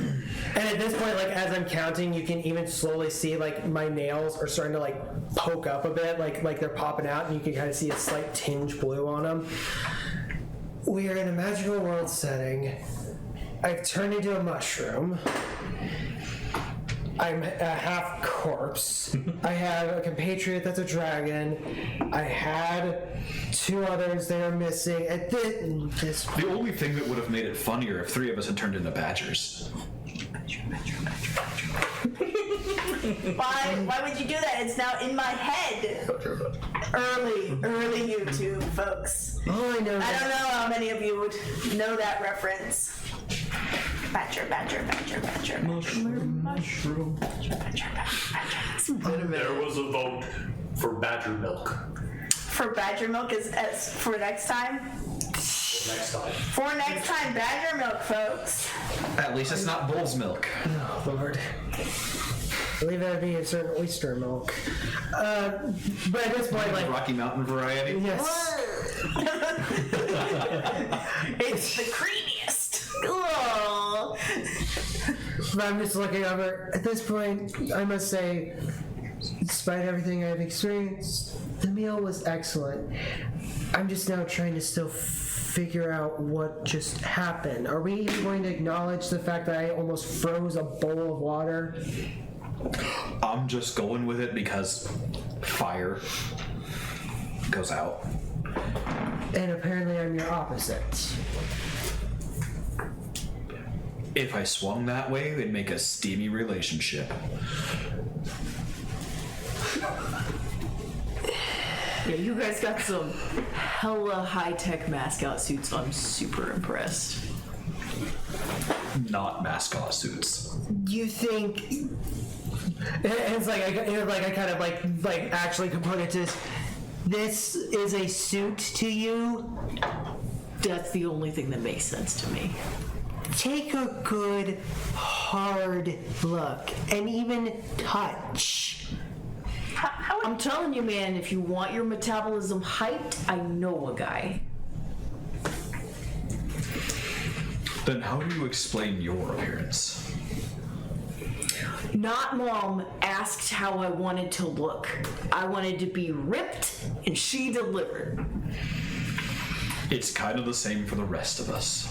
And at this point, like as I'm counting, you can even slowly see like my nails are starting to like poke up a bit, like they're popping out, and you can kind of see a slight tinge blue on them. We are in a magical world setting. I've turned into a mushroom. I'm a half corpse. I have a compatriot that's a dragon. I had 2 others that are missing. At this The only thing that would have made it funnier if 3 of us had turned into badgers. Why would you do that? It's now in my head. Early YouTube, folks. all I know is I don't know how many of you would know that reference. Badger. Mushroom. There was a vote for badger milk For badger milk is as for next time. next time. For next time, badger milk, folks. At least it's not bull's milk. Oh, Lord. I believe that would be a certain oyster milk. But at this point, like, Rocky Mountain variety. yes. It's the creamiest. Ugh. But I'm just looking over. At this point, I must say, despite everything I've experienced, the meal was excellent. I'm just now trying to still figure out what just happened. Are we even going to acknowledge the fact that I almost froze a bowl of water? I'm just going with it because fire goes out. And apparently I'm your opposite. If I swung that way, it'd make a steamy relationship. Yeah, you guys got some hella high-tech mascot suits. I'm super impressed. Not mascot suits. You think? It's like I kind of like actually can put it to this is a suit to you. That's the only thing that makes sense to me. Take a good hard look and even touch. I'm telling you, man, if you want your metabolism hyped, I know a guy. Then how do you explain your appearance? Not Mom asked how I wanted to look. I wanted to be ripped, and she delivered. It's kind of the same for the rest of us.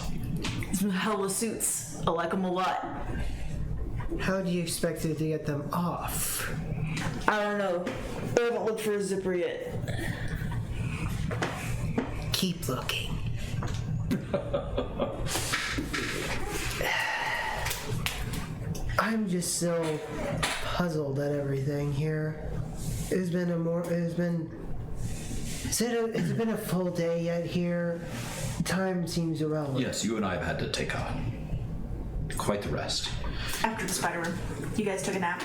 Some hella suits. I like them a lot. How do you expect it to get them off? I don't know. I haven't looked for a zipper yet. Keep looking. I'm just so puzzled at everything here. Has it been a full day yet here? Time seems irrelevant. Yes, you and I have had to take quite the rest. After the spider room, you guys took a nap.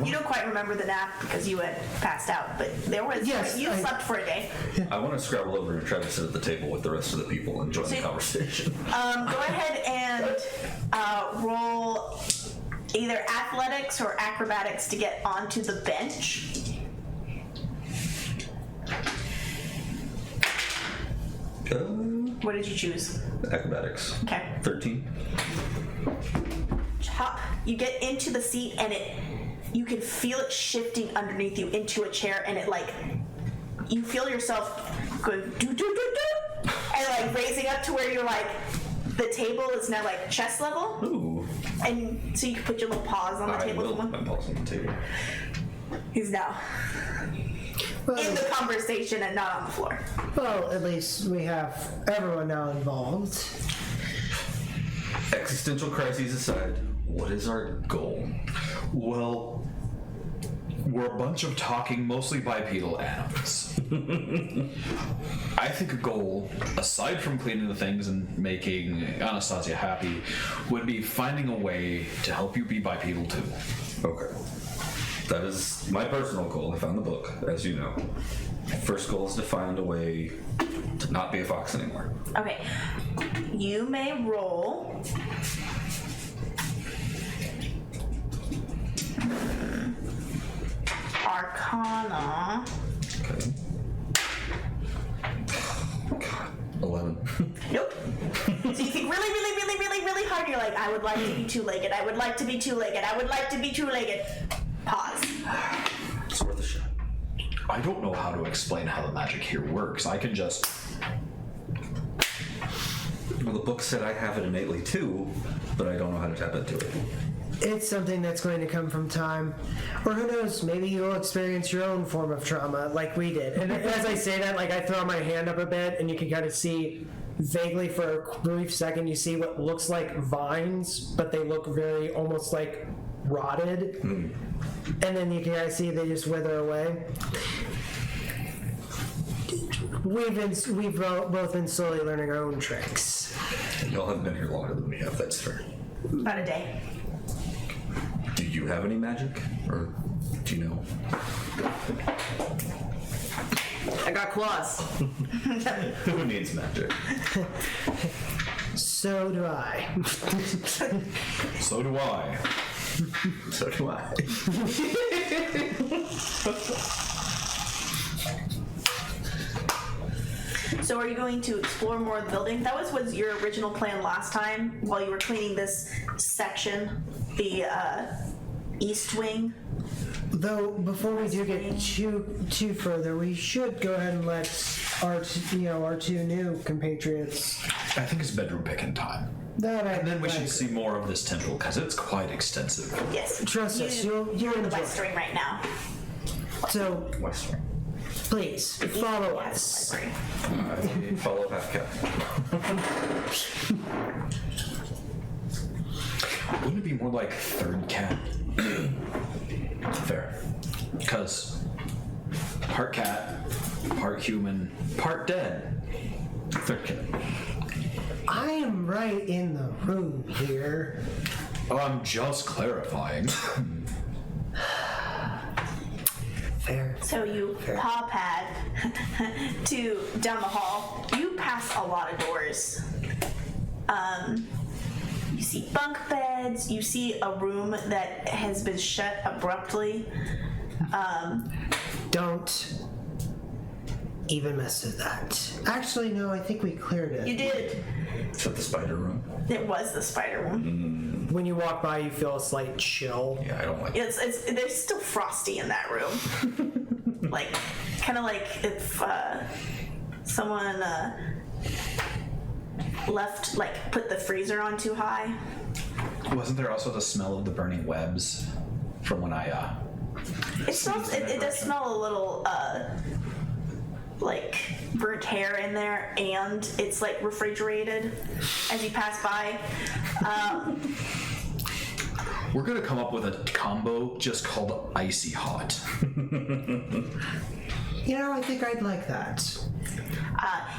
You don't quite remember the nap because you had passed out, but there was. Yes, you slept for a day. I want to scrabble over and try to sit at the table with the rest of the people and join the conversation. Go ahead and roll either athletics or acrobatics to get onto the bench. What did you choose? Acrobatics. Okay. 13. Chop. You get into the seat and you can feel it shifting underneath you into a chair, and it you feel yourself going do do do do, and raising up to where you're the table is now chest level. Ooh. And so you can put your little paws on the table. I will put my paws on the table. He's now in the conversation and not on the floor. Well, at least we have everyone now involved. Existential crises aside, what is our goal? Well, we're a bunch of talking, mostly bipedal animals. I think a goal, aside from cleaning the things and making Anastasia happy, would be finding a way to help you be bipedal too. Okay. That is my personal goal. I found the book, as you know. First goal is to find a way to not be a fox anymore. Okay. You may roll. Arcana. Okay. God, 11. Nope. So you think really, really, really, really, really hard. You're like, I would like to be two-legged. I would like to be two-legged. I would like to be two-legged. Pause. It's worth a shot. I don't know how to explain how the magic here works. I can just... Well, the book said I have it innately too, but I don't know how to tap into it. It's something that's going to come from time. Or who knows, maybe you'll experience your own form of trauma like we did. And as I say that, I throw my hand up a bit and you can kind of see vaguely for a brief second, you see what looks like vines, but they look very almost like rotted. And then you can kind of see they just wither away. We've both been slowly learning our own tricks. Y'all have been here longer than me, if that's fair. About a day. Do you have any magic? Or do you know? I got claws. Who needs magic? So do I. So do I. So do I. So are you going to explore more of the building? That was your original plan last time while you were cleaning this section, the east wing. Though before we do get too further, we should go ahead and let our two new compatriots. I think it's bedroom picking time. And then we should see more of this temple, because it's quite extensive. Yes. Trust us, You're you'll in the enjoy. West Wing right now. So Western. Please, follow us. Library. Follow half cat. Wouldn't it be more like third cat? Fair. Because part cat, part human, part dead. Third cat. I am right in the room here. Oh, I'm just clarifying. Fair. So you paw pad to down the hall. You pass a lot of doors. You see bunk beds. You see a room that has been shut abruptly. Don't even mess with that. Actually, no, I think we cleared it. You did. Is that the spider room? It was the spider room. When you walk by, you feel a slight chill. Yeah, I don't like it. It's there's still frosty in that room. Like, kind of like if someone left, like, put the freezer on too high. Wasn't there also the smell of the burning webs from when I It smells. It does smell a little like burnt hair in there, and it's like refrigerated as you pass by. We're gonna come up with a combo just called Icy Hot. You know, I think I'd like that.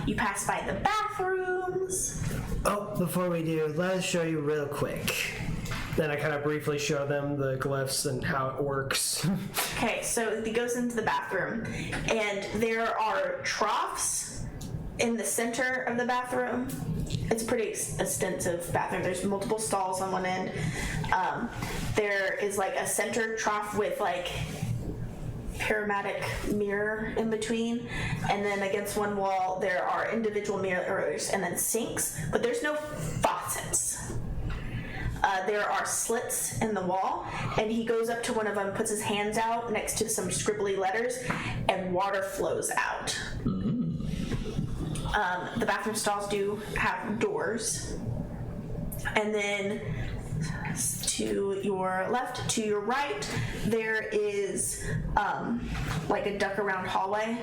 You pass by the bathrooms. Oh, before we do, let us show you real quick. Then I kind of briefly show them the glyphs and how it works. Okay, so he goes into the bathroom, and there are troughs in the center of the bathroom. It's a pretty extensive bathroom. There's multiple stalls on one end. There is like a center trough with like panoramic mirror in between, and then against one wall there are individual mirrors and then sinks, but there's no faucets. There are slits in the wall, and he goes up to one of them, puts his hands out next to some scribbly letters, and water flows out. The bathroom stalls do have doors. And then to your left, to your right, there is like a duck around hallway.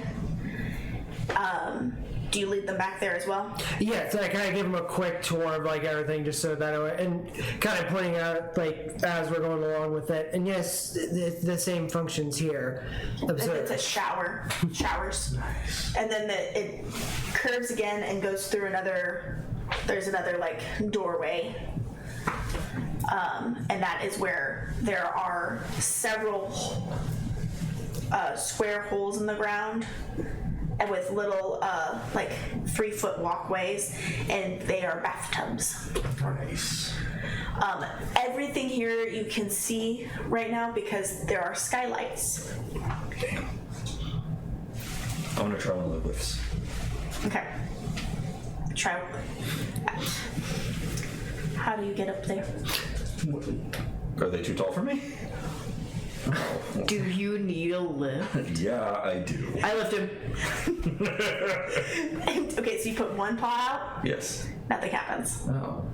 Do you lead them back there as well? Yeah, so I kind of give them a quick tour of like everything, just so that and kind of pointing out like as we're going along with it. And yes, the same functions here. It's a showers. And then it curves again and goes through there's another like doorway. And that is where there are several square holes in the ground, and with little like 3-foot walkways, and they are bathtubs. Nice. Everything here you can see right now because there are skylights. Damn. I want to try one of the glyphs. Okay. Try. How do you get up there? Are they too tall for me? Do you need a lift? Yeah, I do. I lift him. Okay, so you put one paw out, Yes. nothing happens. Oh.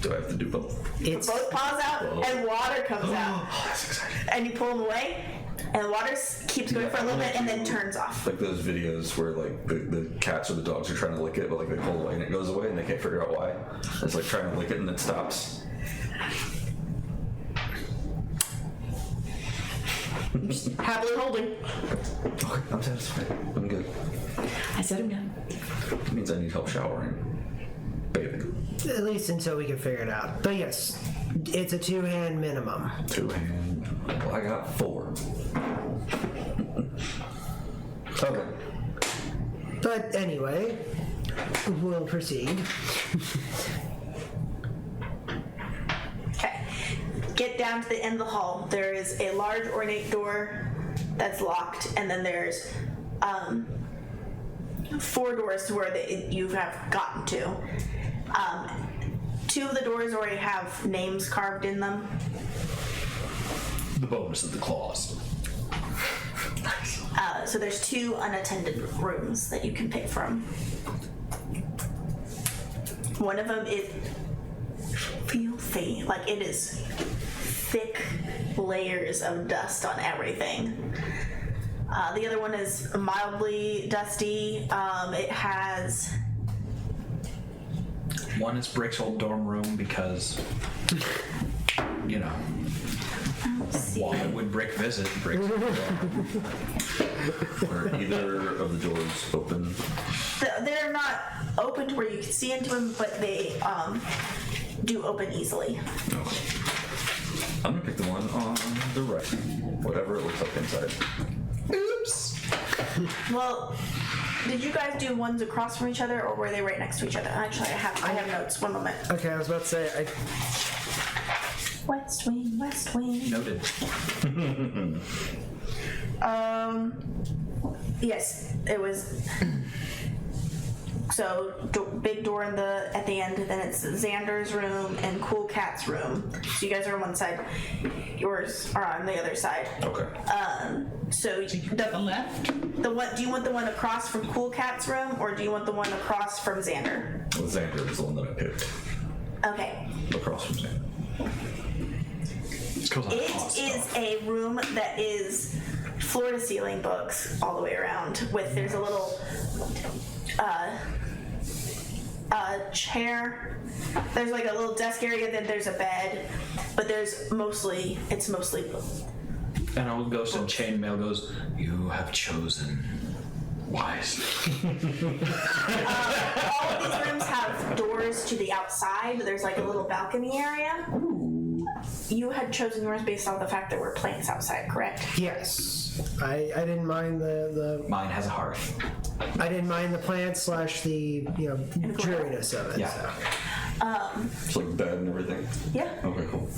Do I have to do both? It's Both paws out, and water comes out. Oh, that's exciting. And you pull them away, and the water keeps going for a little bit and then turns off. Like those videos where like the cats or the dogs are trying to lick it, but like they pull away and it goes away and they can't figure out why. It's like trying to lick it and it stops. Happily holding. Okay, I'm satisfied. I'm good. I set him down. It means I need help showering. Bathing. at least until we can figure it out. But yes, it's a 2-hand minimum. 2-hand. Well, I got 4. Okay. But anyway, we'll proceed. Okay. Get down to the end of the hall. There is a large ornate door that's locked, and then there's 4 doors to where you have gotten to. 2 of the doors already have names carved in them. The bonus of the claws. So there's 2 unattended rooms that you can pick from. One of them is filthy, like it is thick layers of dust on everything. The other one is mildly dusty. It has. One is Brick's old dorm room because, you know, why would Brick visit Brick's dorm room? Are either of the doors open? They're not open to where you can see into them, but they do open easily. Okay. I'm gonna pick the one on the right. Whatever it looks like inside. Oops. Well, did you guys do ones across from each other, or were they right next to each other? Actually, I have notes. One moment. Okay, I was about to say, West wing, west wing. Noted. Yes, it was. So big door at the end, and then it's Xander's room and Cool Cat's room. So you guys are on one side, yours are on the other side. Okay. So the left. The one? Do you want the one across from Cool Cat's room, or do you want the one across from Xander? Well, Xander is the one that I picked. Okay. Across from Xander. It is a room that is floor to ceiling books all the way around. There's a little chair. There's like a little desk area. Then there's a bed, but it's mostly. And old ghost in chainmail goes, "You have chosen wisely." All of these rooms have doors to the outside. There's like a little balcony area. You had chosen yours based on the fact there were plants outside, correct? yes, I didn't mind the Mine has a hearth. I didn't mind the plants / the dreariness of it. Yeah. So. It's like bed and everything. Yeah. Okay, cool.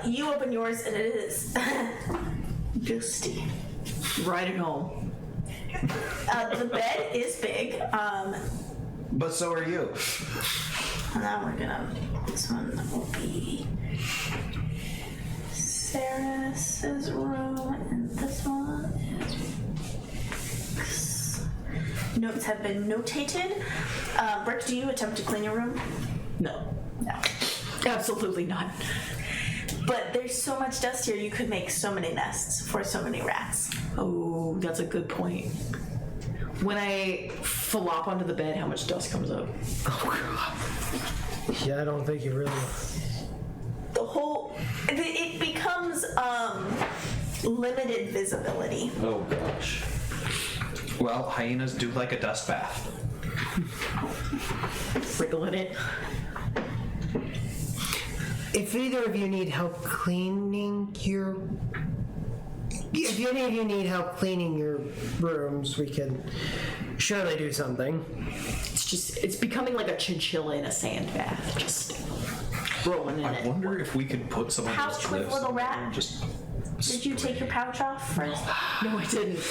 You open yours and it is dusty. Right at home. The bed is big. But so are you. Now we're gonna. This one will be Sarah's room, and this one is. Notes have been notated. Brick, do you attempt to clean your room? No. No. Absolutely not. But there's so much dust here, you could make so many nests for so many rats. Oh, that's a good point. When I flop onto the bed, how much dust comes up? Yeah, I don't think you really. It becomes limited visibility. Oh gosh. Well, hyenas do like a dust bath. Wriggling it. If either of you need help cleaning your. If any of you need help cleaning your rooms, we can surely do something. It's becoming like a chinchilla in a sand bath. Just rolling in I it. wonder if we could put some of those Pouch with cliffs little in rat? there and just. Did you take your pouch off first? No, I didn't.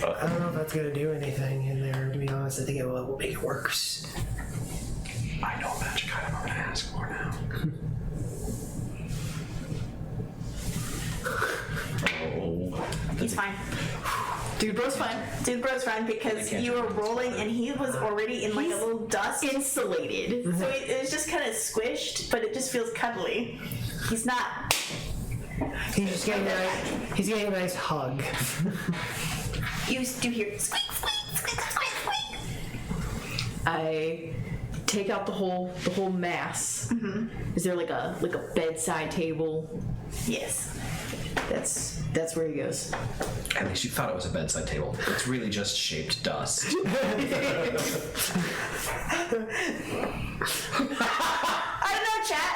I don't know if that's gonna do anything in there, to be honest. I think it will make it worse. I know a magic item I'm gonna ask for now. Oh. He's fine. Dude, bro's fine. Dude, bro's fine because you were rolling and he was already in like a little dust. Insulated. So it was just kind of squished, but it just feels cuddly. He's not. He's just getting a nice hug. You do hear squeak, squeak, squeak, squeak, squeak. I take out the whole mass. Mm-hmm. Is there like a bedside table? Yes. That's where he goes. At least you thought it was a bedside table. It's really just shaped dust. I don't know, chat.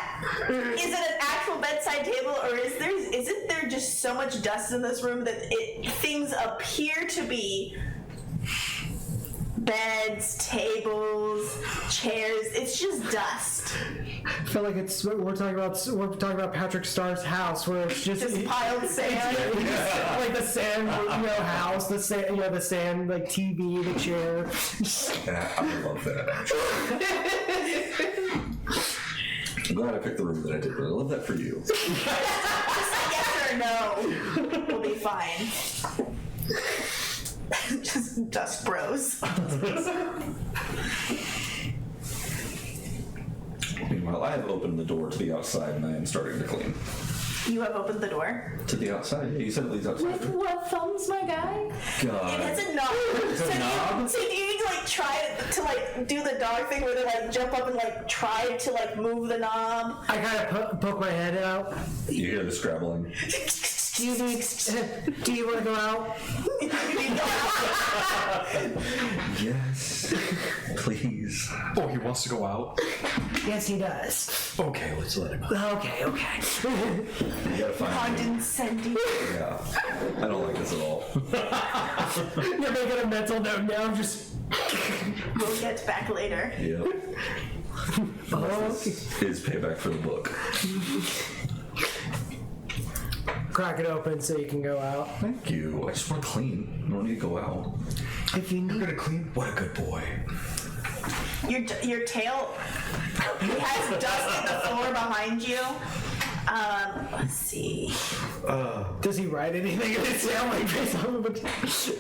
Is it an actual bedside table, or isn't there just so much dust in this room that things appear to be beds, tables, chairs? It's just dust. I feel like we're talking about Patrick Starr's house, where it's just piled sand. like the sand, house, the sand, the sand, like TV, the chair. Yeah, I love that. I'm glad I picked the room that I did, but I love that for you. Yes or no, we'll be fine. Just dust bros. Meanwhile, I have opened the door to the outside and I am starting to clean. You have opened the door. To the outside? Yeah, you said it leads outside. With what thumbs, my guy? God. It has a knob. So you like try to like do the dog thing where they like jump up and like try to like move the knob. I kind of poke my head out. You hear the scrabbling. Do you want to go out? Yes. Please. Oh, he wants to go out? Yes, he does. Okay, let's let him out. Okay. You gotta find me. Condescending. Yeah. I don't like this at all. You're making a mental note now. Just We'll get back later. Yep. His payback for the book. crack it open so you can go out. Thank you. I just want to clean. I don't need to go out. If you need Gonna clean? What a good boy. Your tail has dust in the floor behind you. Let's see. Does he write anything in his tail like this?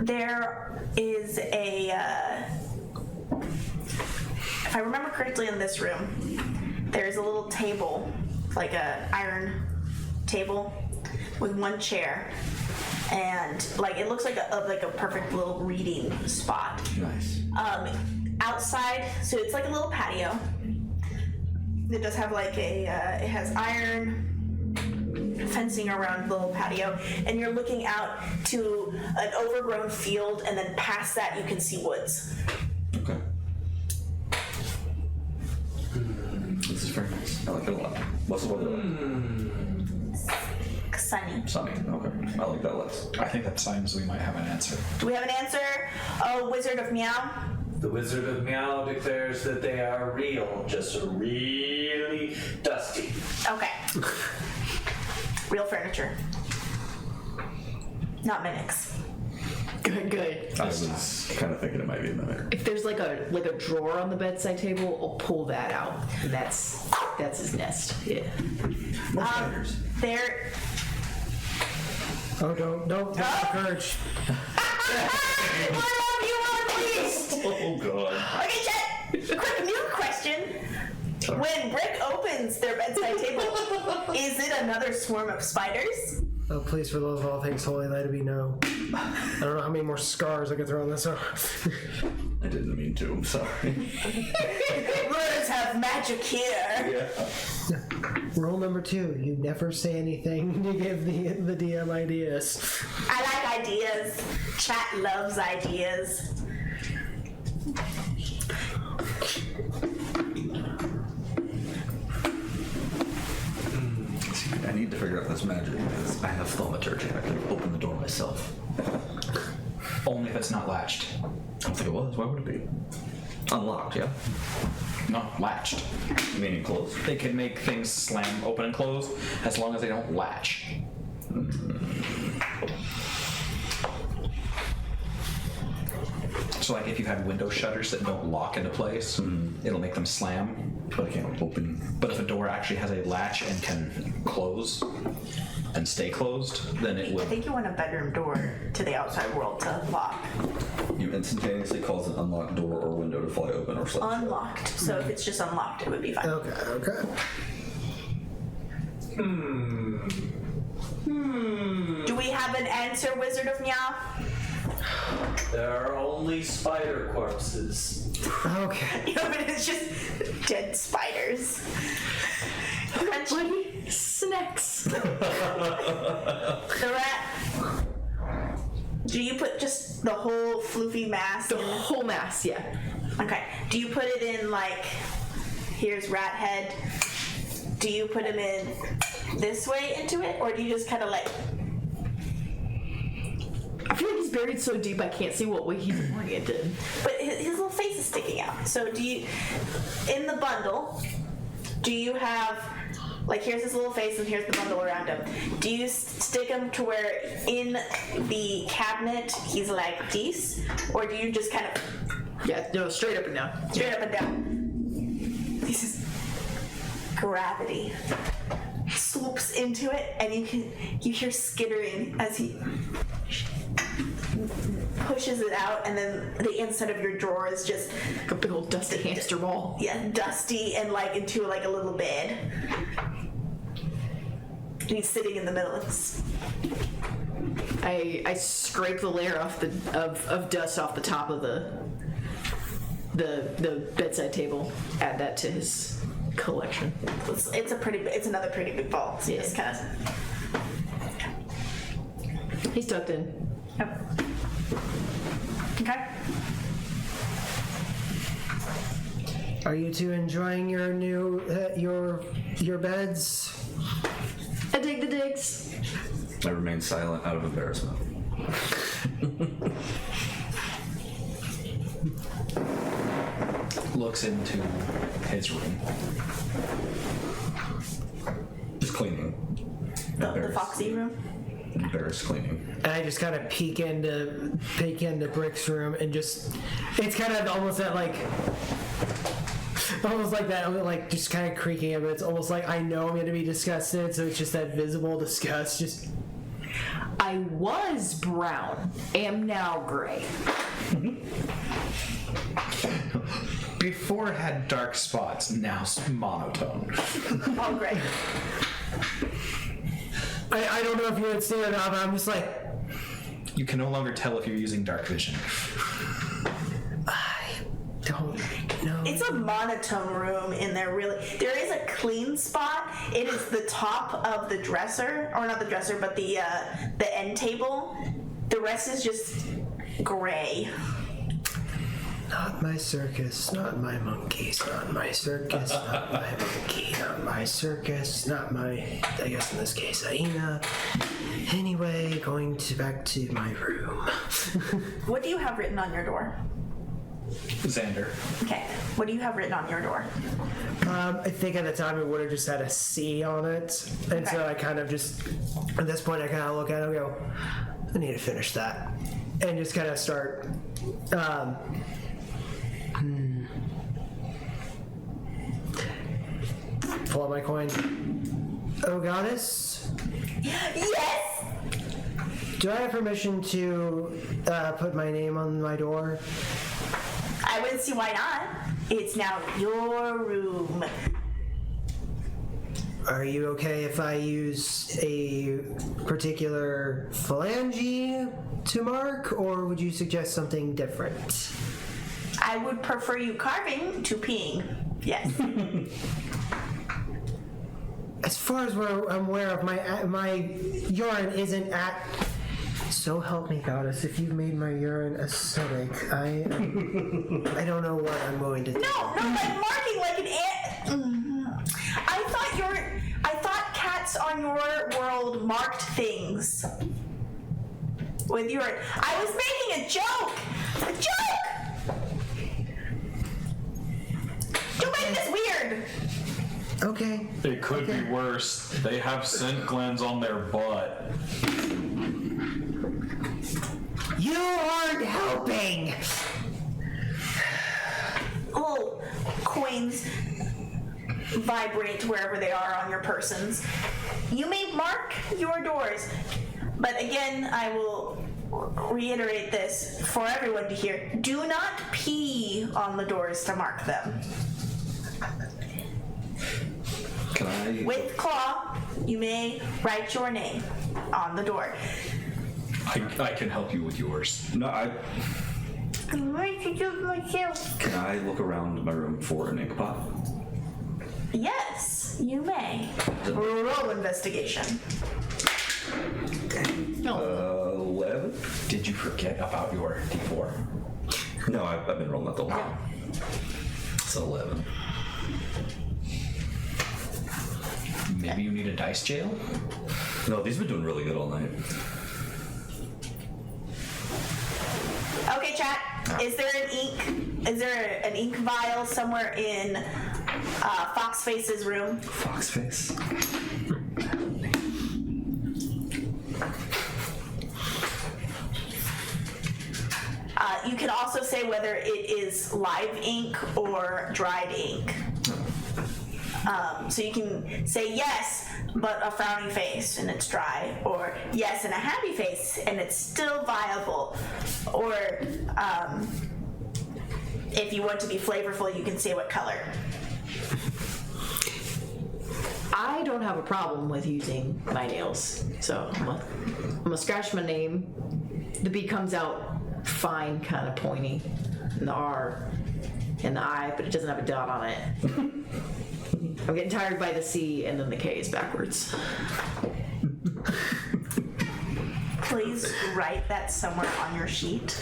There is a, if I remember correctly in this room, there's a little table, like a iron table with one chair. And like it looks like a perfect little reading spot. Nice. Outside, so it's like a little patio. It does have like a, it has iron fencing around the little patio, and you're looking out to an overgrown field, and then past that you can see woods. Okay. This is very nice. I like it a lot. What's the weather like? Sunny. Sunny. Okay. I like that less. I think that signs we might have an answer. Do we have an answer? Oh, Wizard of Meow. The Wizard of Meow declares that they are real, just really dusty. Okay. Real furniture. Not mimics. Good. I was kind of thinking it might be a mimic. If there's like a drawer on the bedside table, I'll pull that out. That's his nest. Yeah. More spiders. There. Oh, don't encourage. What have you unleashed? Oh god. Okay, Chet. Quick new question. When Brick opens their bedside table, is it another swarm of spiders? Oh, please, for the love of all things holy, let it be no. I don't know how many more scars I could throw on this. I didn't mean to. I'm sorry. Words have magic here. Yeah. Rule number 2, you never say anything to give the DM ideas. I like ideas. Chat loves ideas. I need to figure out this magic because I have thaumaturgy. I can open the door myself. Only if it's not latched. I don't think it was. Why would it be? Unlocked, yeah? No, latched. Meaning closed. They can make things slam open and close as long as they don't latch. So like if you had window shutters that don't lock into place, it'll make them slam. But I can't open. But if a door actually has a latch and can close and stay closed, then it I would. think you want a bedroom door to the outside world to lock. You instantaneously cause an unlocked door or window to fly open or slam. Unlocked. So if it's just unlocked, it would be fine. Okay. Do we have an answer, Wizard of Meow? There are only spider corpses. Okay. You know, but it's just dead spiders. Crunchy. Snacks. The rat. Do you put just the whole floofy mass The in? whole mass, yeah. Okay. Do you put it in like, here's rat head? Do you put him in this way into it, or do you just kind of like? I feel like he's buried so deep I can't see what way he's oriented. But his little face is sticking out. So do you, in the bundle, do you have, like here's his little face and here's the bundle around him. Do you stick him to where in the cabinet he's like this? Or do you just kind of Yeah, no, straight up and down. straight up and down? This is gravity. Swoops into it and you hear skittering as he pushes it out, and then the inside of your drawer is just Like a big old dusty hamster ball. dusty and like into like a little bed. He's sitting in the middle. It's I scrape the layer off of dust off the top of the bedside table. Add that to his collection. it's another pretty big vault. So Yeah. just kind of. He's tucked in. Yep. Okay. Are you two enjoying your new your beds? I dig the digs. I remain silent out of embarrassment. Looks into his room. Just cleaning. The Foxy room. Embarrassed cleaning. And I just kind of peek into Brick's room and just, it's kind of almost that like that, like just kind of creaking it, but it's almost like I know I'm going to be disgusted, so it's just that visible disgust. Just I was brown, am now gray. Before it had dark spots, now monotone. Oh, great. I don't know if you would see it or not, but I'm just like, You can no longer tell if you're using dark vision. I don't know. It's a monotone room in there, really. There is a clean spot. It is the top of the dresser, or not the dresser, but the end table. The rest is just gray. Not my circus, not my monkeys, not my circus, not my monkey, not my circus, not my, I guess in this case, hyena. Anyway, back to my room. What do you have written on your door? Xander. Okay. What do you have written on your door? I think at the time it would have just had a C on it. And so I kind of just, at this point, I kind of look at it and go, I need to finish that. And just kind of start, pull out my coin. Oh, goddess, Yes! do I have permission to put my name on my door? I wouldn't see why not. It's now your room. Are you okay if I use a particular phalange to mark, or would you suggest something different? I would prefer you carving to peeing. Yes. As far as I'm aware of, my urine isn't at. So help me, goddess, if you've made my urine acidic, I don't know what I'm going to do. No, like marking like an ant. I thought cats on your world marked things with urine. I was making a joke. A joke. Don't make this weird. Okay. It could be worse. They have scent glands on their butt. You aren't helping! Little coins vibrate wherever they are on your persons. You may mark your doors, but again, I will reiterate this for everyone to hear. Do not pee on the doors to mark them. Can I? With claw, you may write your name on the door. I can help you with yours. No, I. I'm going to do it myself. Can I look around my room for an ink pot? Yes, you may. Roll investigation. 11? Did you forget about your D4? No, I've been rolling that the whole time. It's 11. Maybe you need a dice jail? No, these have been doing really good all night. Okay, chat. Is there an ink vial somewhere in Foxface's room? Foxface. You can also say whether it is live ink or dried ink. So you can say yes, but a frowning face and it's dry, or yes and a happy face and it's still viable, or if you want to be flavorful, you can say what color. I don't have a problem with using my nails, so I'm gonna scratch my name. The B comes out fine, kind of pointy, and the R and the I, but it doesn't have a dot on it. I'm getting tired by the C, and then the K is backwards. Please write that somewhere on your sheet.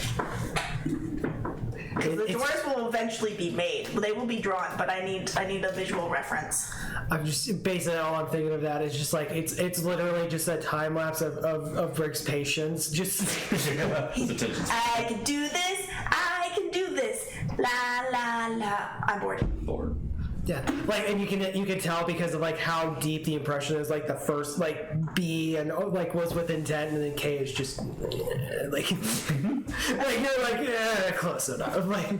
Because the doors will eventually be made. They will be drawn, but I need a visual reference. I'm just basically all I'm thinking of that is just like it's literally just a time lapse of Brick's patience. Just I can do this. I can do this. La la la. I'm bored. yeah, like, and you can tell because of like how deep the impression is. Like the first like B and like was with intent, and then K is just like you're like close enough. Like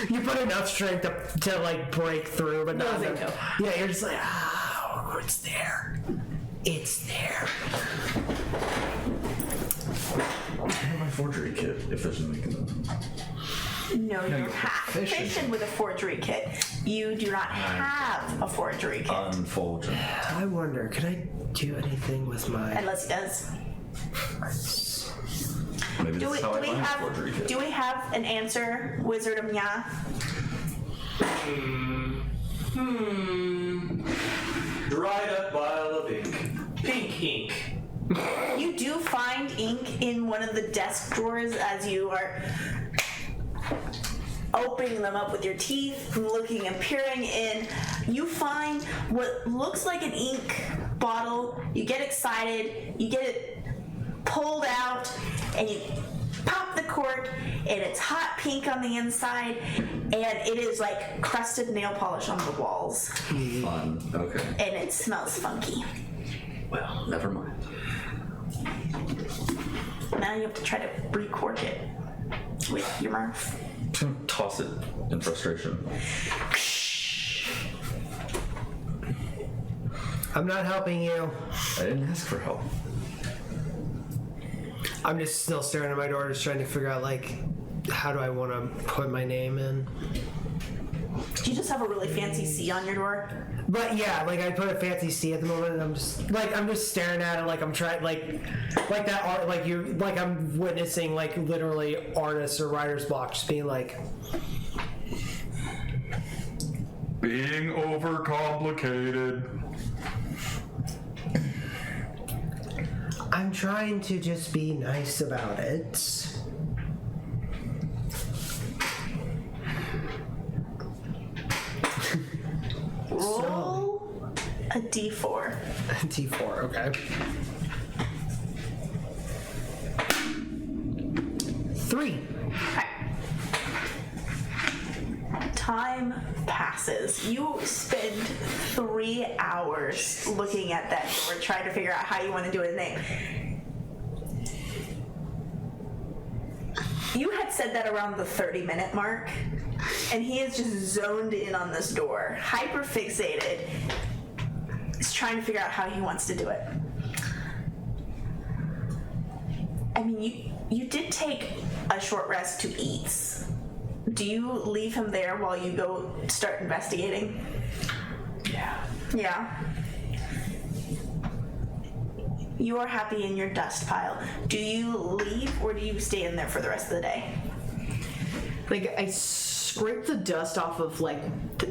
you put enough strength to like break through, but not enough. Yeah, you're just like it's there. It's there. I have my forgery kit, if there's anything. No, you're proficient with a forgery kit. You do not have a forgery kit. Unforgery. I wonder, could I do anything with my? Unless he does. Maybe Do that's how I find a forgery kit. we have an answer, Wizard of Nya? Dried up vial of ink. Pink ink. You do find ink in one of the desk drawers as you are opening them up with your teeth, looking and peering in. You find what looks like an ink bottle. You get excited. You get it pulled out, and you pop the cork, and it's hot pink on the inside, and it is like crusted nail polish on the walls, Fun. Okay. and it smells funky. Well, never mind. Now you have to try to recork it with your mouth. Toss it in frustration. I'm not helping you. I didn't ask for help. I'm just still staring at my door, just trying to figure out like how do I want to put my name in. Do you just have a really fancy C on your door? But yeah, like I put a fancy C at the moment, and I'm just staring at it, like I'm trying, like that art, like I'm witnessing like literally artists or writer's block, just being like, Being overcomplicated. I'm trying to just be nice about it. Roll a D4. T4, okay. 3. Okay. Time passes. You spend 3 hours looking at that door, trying to figure out how you want to do his name. You had said that around the 30-minute mark, and he is just zoned in on this door, hyper fixated. He's trying to figure out how he wants to do it. I mean, you did take a short rest to eat. Do you leave him there while you go start investigating? Yeah. Yeah. You are happy in your dust pile. Do you leave or do you stay in there for the rest of the day? Like, I scrape the dust off of, like,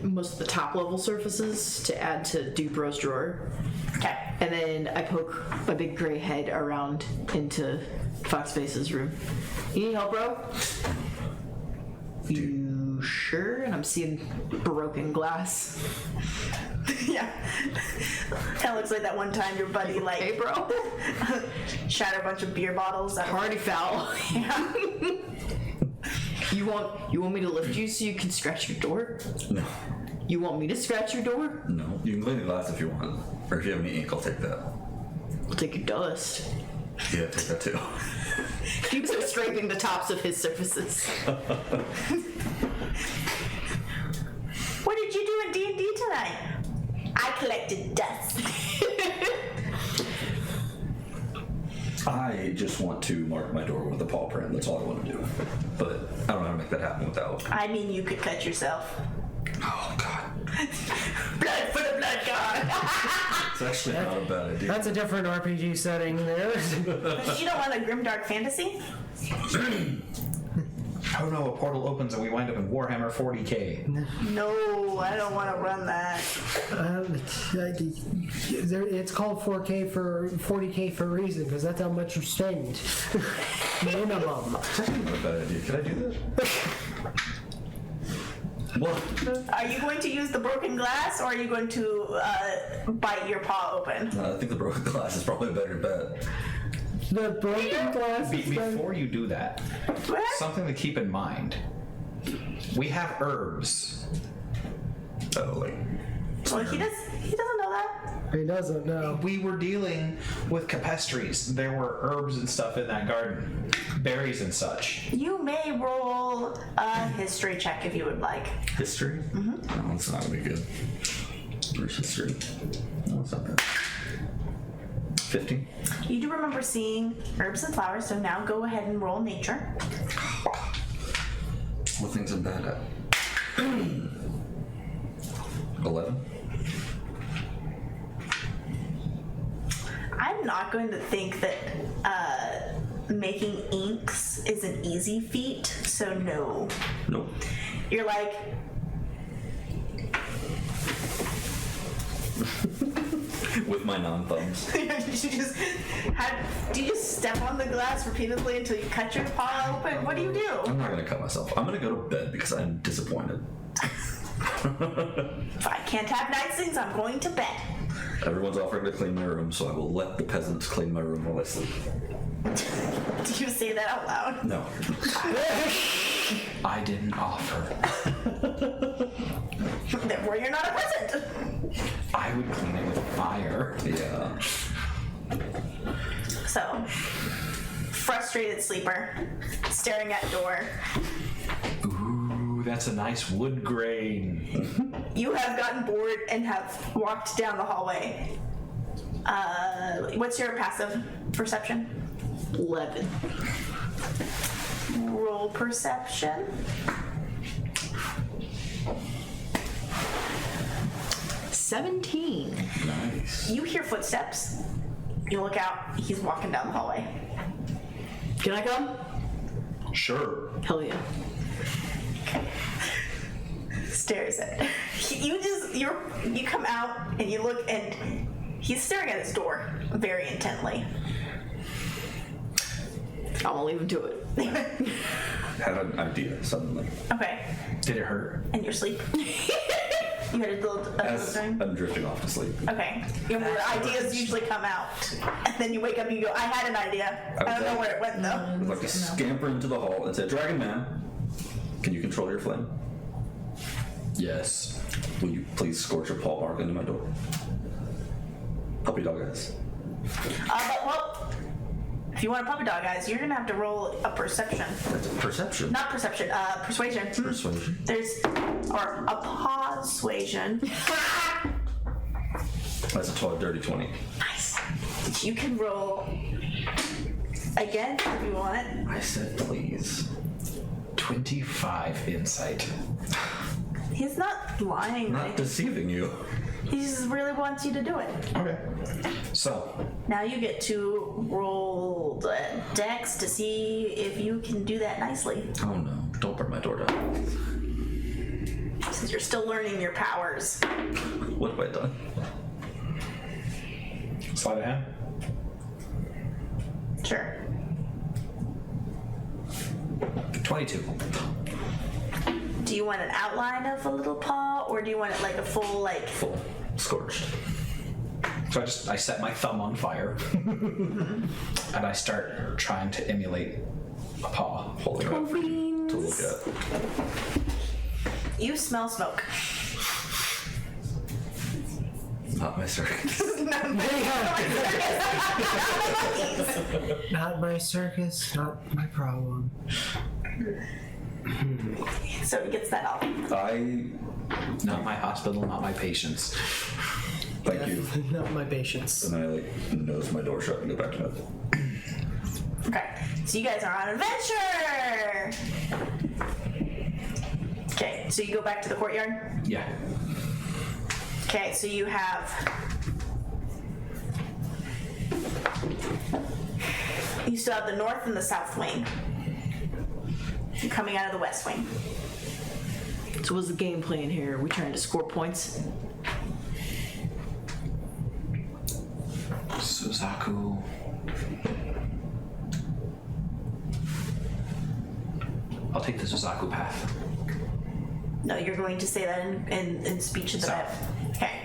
most of the top level surfaces to add to Dupro's drawer. Okay. And then I poke my big gray head around into Foxface's room. You need help, bro? You sure? And I'm seeing broken glass. Yeah. Kind of looks like that one time your buddy, like, Hey, bro. shattered a bunch of beer bottles. Party foul. Yeah. You want me to lift you so you can scratch your door? No. You want me to scratch your door? No. You can clean the glass if you want. Or if you have any ink, I'll take that. I'll take your dust. Yeah, take that too. Keeps are scraping the tops of his surfaces. What did you do in D&D tonight? I collected dust. I just want to mark my door with a paw print. That's all I want to do. But I don't know how to make that happen without. I mean, you could cut yourself. Oh, God. Blood for the blood god. It's actually not a bad idea. That's a different RPG setting there. You don't want a grimdark fantasy? Oh no, a portal opens and we wind up in Warhammer 40k. No, I don't want to run that. It's called 4K for 40K for a reason, because that's how much you spend. Minimum. It's actually not a bad idea. Can I do that? What? Are you going to use the broken glass, or are you going to bite your paw open? I think the broken glass is probably a better bet. The broken glass is Before you do that, What? something to keep in mind. We have herbs. Oh, like. Well, he doesn't know that. He doesn't know. We were dealing with capestries. There were herbs and stuff in that garden. Berries and such. You may roll a history check if you would like. History? Mm-hmm. No, it's not gonna be good. Where's history? No, it's not bad. 50? You do remember seeing herbs and flowers, so now go ahead and roll nature. What things I'm bad at? 11? I'm not going to think that making inks is an easy feat, so no. Nope. You're like, With my non-thumbs. do you just step on the glass repeatedly until you cut your paw open? What do you do? I'm not gonna cut myself. I'm gonna go to bed because I'm disappointed. If I can't have nice things, I'm going to bed. Everyone's offering to clean my room, so I will let the peasants clean my room while I sleep. Do you say that out loud? No. I didn't offer. Therefore, you're not a peasant. I would clean it with fire. Yeah. So, frustrated sleeper, staring at door. Ooh, that's a nice wood grain. You have gotten bored and have walked down the hallway. What's your passive perception? 11. Roll perception. 17. Nice. You hear footsteps. You look out. He's walking down the hallway. Can I come? Sure. Hell yeah. Stares at you come out and you look, and he's staring at his door very intently. I'm gonna leave him to it. Had an idea suddenly. Okay. Did it hurt? And you're asleep. You had a little As thing? I'm drifting off to sleep. Okay. Your ideas usually come out, and then you wake up and you go, I had an idea. I don't know where it went though. I'd like to scamper into the hall and say, Dragon Man, can you control your flame? Yes. Will you please scorch a paw mark into my door? Puppy dog eyes. Well, if you want a puppy dog eyes, you're gonna have to roll a perception. That's perception. Not perception, persuasion. Persuasion. Or a persuasion. That's a dirty 20. Nice. You can roll again if you want. I said please. 25 insight. He's not lying. Not deceiving you. He just really wants you to do it. Okay. So, Now you get to roll the dex to see if you can do that nicely. Oh no, don't burn my door down. Since you're still learning your powers. What have I done? sleight of hand. Sure. 22. Do you want an outline of a little paw, or do you want it like a full, like... Full. Scorched. So I set my thumb on fire and I start trying to emulate a paw. Holding up for you to look at. You smell smoke. Not my circus. Not my circus, not my problem. So he gets that off. Not my hospital, not my patients. Thank you. Not my patience. And I nose my door shut and go back to bed. Okay, so you guys are on adventure! Okay, so you go back to the courtyard? Yeah. Okay, so you have You still have the north and the south wing. You're coming out of the west wing. So what's the game plan here? Are we trying to score points? Suzaku. I'll take the Suzaku path. No, you're going to say that in speech of the South. Bev. Okay.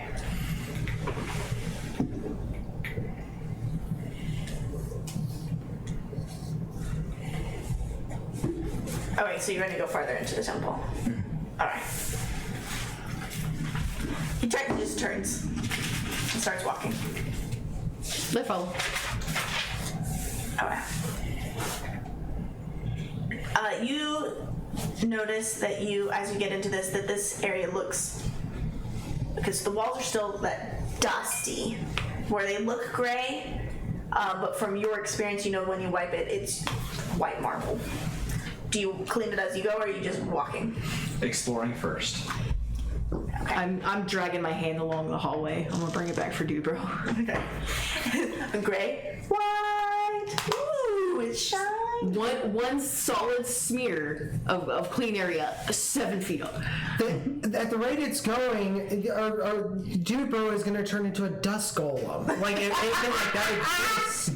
Alright, so you're going to go farther into the temple. Alright. He just turns and starts walking. I follow. Alright. You notice that as you get into this, that this area looks, because the walls are still that dusty, where they look gray, but from your experience, you know when you wipe it, it's white marble. Do you clean it as you go, or are you just walking? Exploring first. Okay. I'm dragging my hand along the hallway. I'm gonna bring it back for dude, bro. Okay. Gray, white. Ooh, it's shiny. One solid smear of clean area, 7 feet up. At the rate it's going, our dude bro is gonna turn into a dust golem. Like anything like that exists.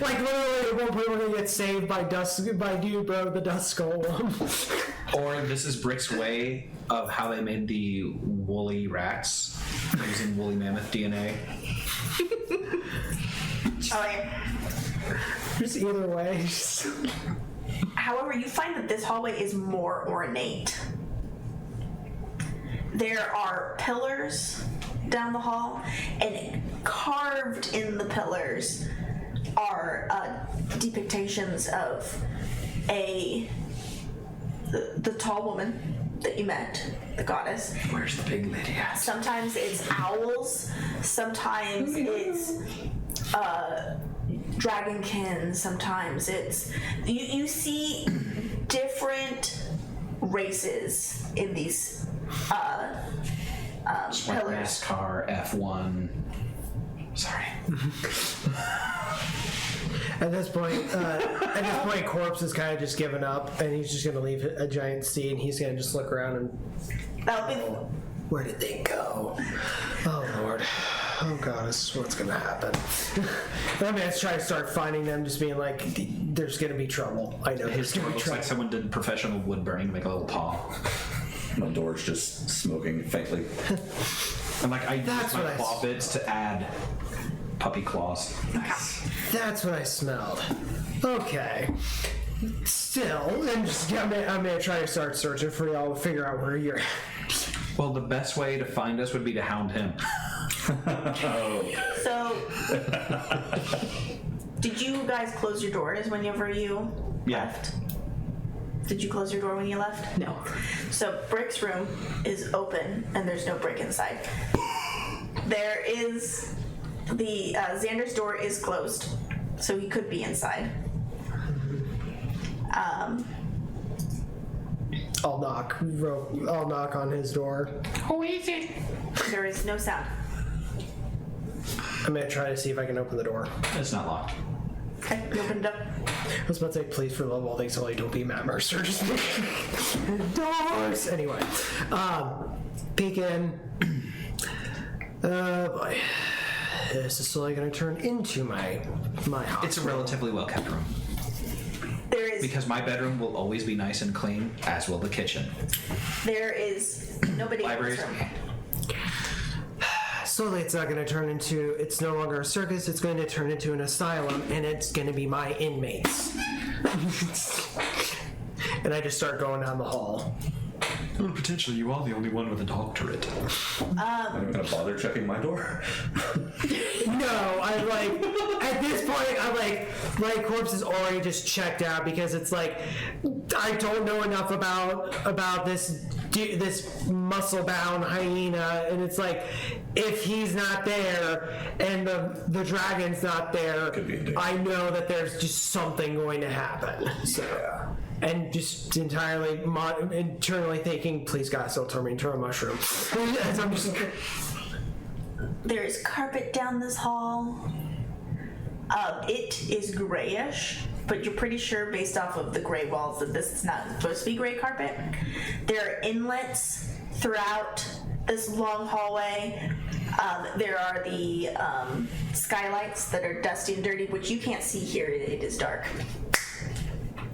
Like literally at one point we're gonna get saved by dude bro the dust golem. Or this is Brick's way of how they made the woolly rats using woolly mammoth DNA. Okay. Just either way. However, you find that this hallway is more ornate. There are pillars down the hall, and carved in the pillars are depictions of the tall woman that you met, the goddess. Where's the big lady at? Sometimes it's owls, sometimes it's dragonkin, sometimes it's you see different races in these Like pillars. NASCAR, F1. Sorry. At this point, Corpse has kind of just given up, and he's just gonna leave a giant C, and he's gonna just look around and That'll be where did they go? Oh Lord. Oh God, this is what's gonna happen. I'm gonna try to start finding them, just being like, there's gonna be trouble. I know His there's door gonna be looks trouble. like someone did professional wood burning to make a little paw. My door's just smoking faintly. And like I used That's my what I claw bits to add puppy claws. That's what I smelled. Okay. Still, I'm gonna try to start searching for y'all to figure out where you're at. Well, the best way to find us would be to hound him. so. Did you guys close your doors whenever you left? Did you close your door when you left? No. So Brick's room is open and there's no Brick inside. There is the Xander's door is closed, so he could be inside. I'll knock on his door. Who is it? There is no sound. I'm gonna try to see if I can open the door. It's not locked. Okay, you opened it up. I was about to say, please, for the love of all things holy, don't be Matt Mercer. Just doors. Anyway, peek in. Oh boy, this is slowly going to turn into my house. It's a relatively well kept room. There is Because my bedroom will always be nice and clean, as will the kitchen. there is nobody Libraries. in this room. Slowly, it's not going to turn into. It's no longer a circus. It's going to turn into an asylum, and it's going to be my inmates. And I just start going down the hall. Well, potentially you are the only one with a doctorate. I'm gonna bother checking my door. No, I'm like, at this point, I'm like, my corpse is already just checked out because it's like, I don't know enough about this muscle-bound hyena, and it's like, if he's not there and the dragon's not there, Could be a danger. I know that there's just something going to happen. So. Yeah. And just entirely internally thinking, please God, don't turn me into a mushroom. As I'm just There is carpet down this hall. It is grayish, but you're pretty sure based off of the gray walls that this is not supposed to be gray carpet. There are inlets throughout this long hallway. There are the skylights that are dusty and dirty, which you can't see here. It is dark.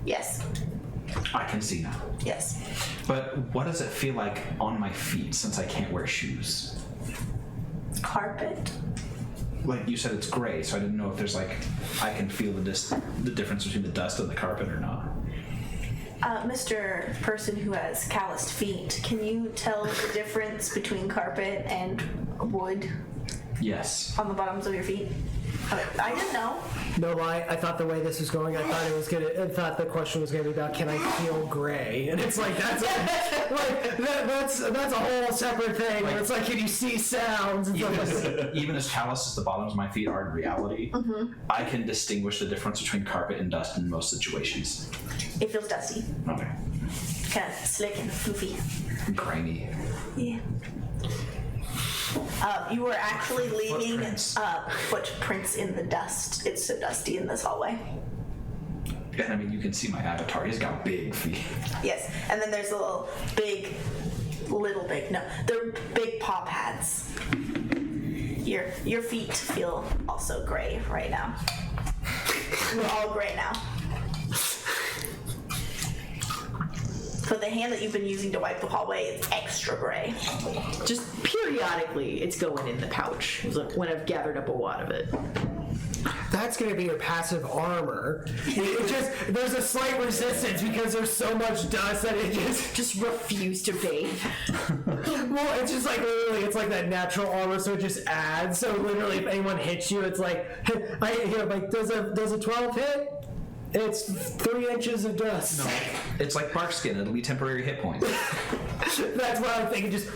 Yes. I can see now. Yes. But what does it feel like on my feet since I can't wear shoes? Carpet. Like you said, it's gray, so I didn't know if there's like I can feel the difference between the dust and the carpet or not. Mr. Person who has calloused feet, can you tell the difference between carpet and wood Yes. on the bottoms of your feet? I didn't know. No lie, I thought the way this was going, I thought the question was gonna be about can I feel gray? And it's like that's a whole separate thing. Where it's like, can you see sounds? Even as callous as the bottoms of my feet are in reality, I can distinguish the difference between carpet and dust in most situations. It feels dusty. Okay. Kind of slick and floofy. Grainy. Yeah. You were actually leaving Footprints. in the dust. It's so dusty in this hallway. And I mean, you can see my avatar. He's got big feet. Yes, and then there's they're big paw pads. Your feet feel also gray right now. We're all gray now. But the hand that you've been using to wipe the hallway is extra gray. Just periodically, it's going in the pouch. It's like when I've gathered up a wad of it. That's gonna be your passive armor. There's a slight resistance because there's so much dust that it Just refuse to bathe. well, it's just like literally, it's like that natural armor, so it just adds. So literally, if anyone hits you, it's like, does a 12 hit? It's 3 inches of dust. No, it's like bark skin. It'll be temporary hit points. That's what I'm thinking. Just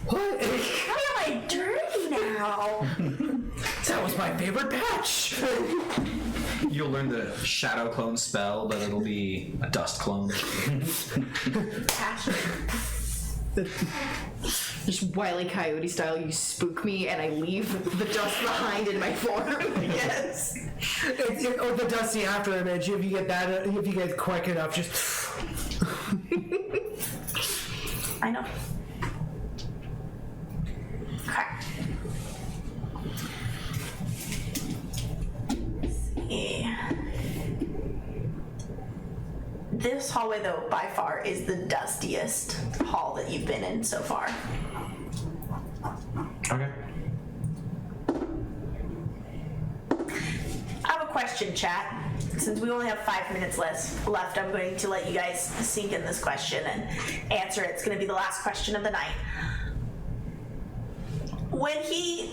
what? How am I dirty now? That was my favorite patch. You'll learn the shadow clone spell, but it'll be a dust clone. Passion. Just Wile E. Coyote style, you spook me and I leave the dust behind in my form. Yes. Or the dusty after image. If you get quick enough, just. I know. Okay. See. This hallway, though, by far is the dustiest hall that you've been in so far. Okay. I have a question, chat. Since we only have 5 minutes left, I'm going to let you guys sink in this question and answer it. It's going to be the last question of the night. When he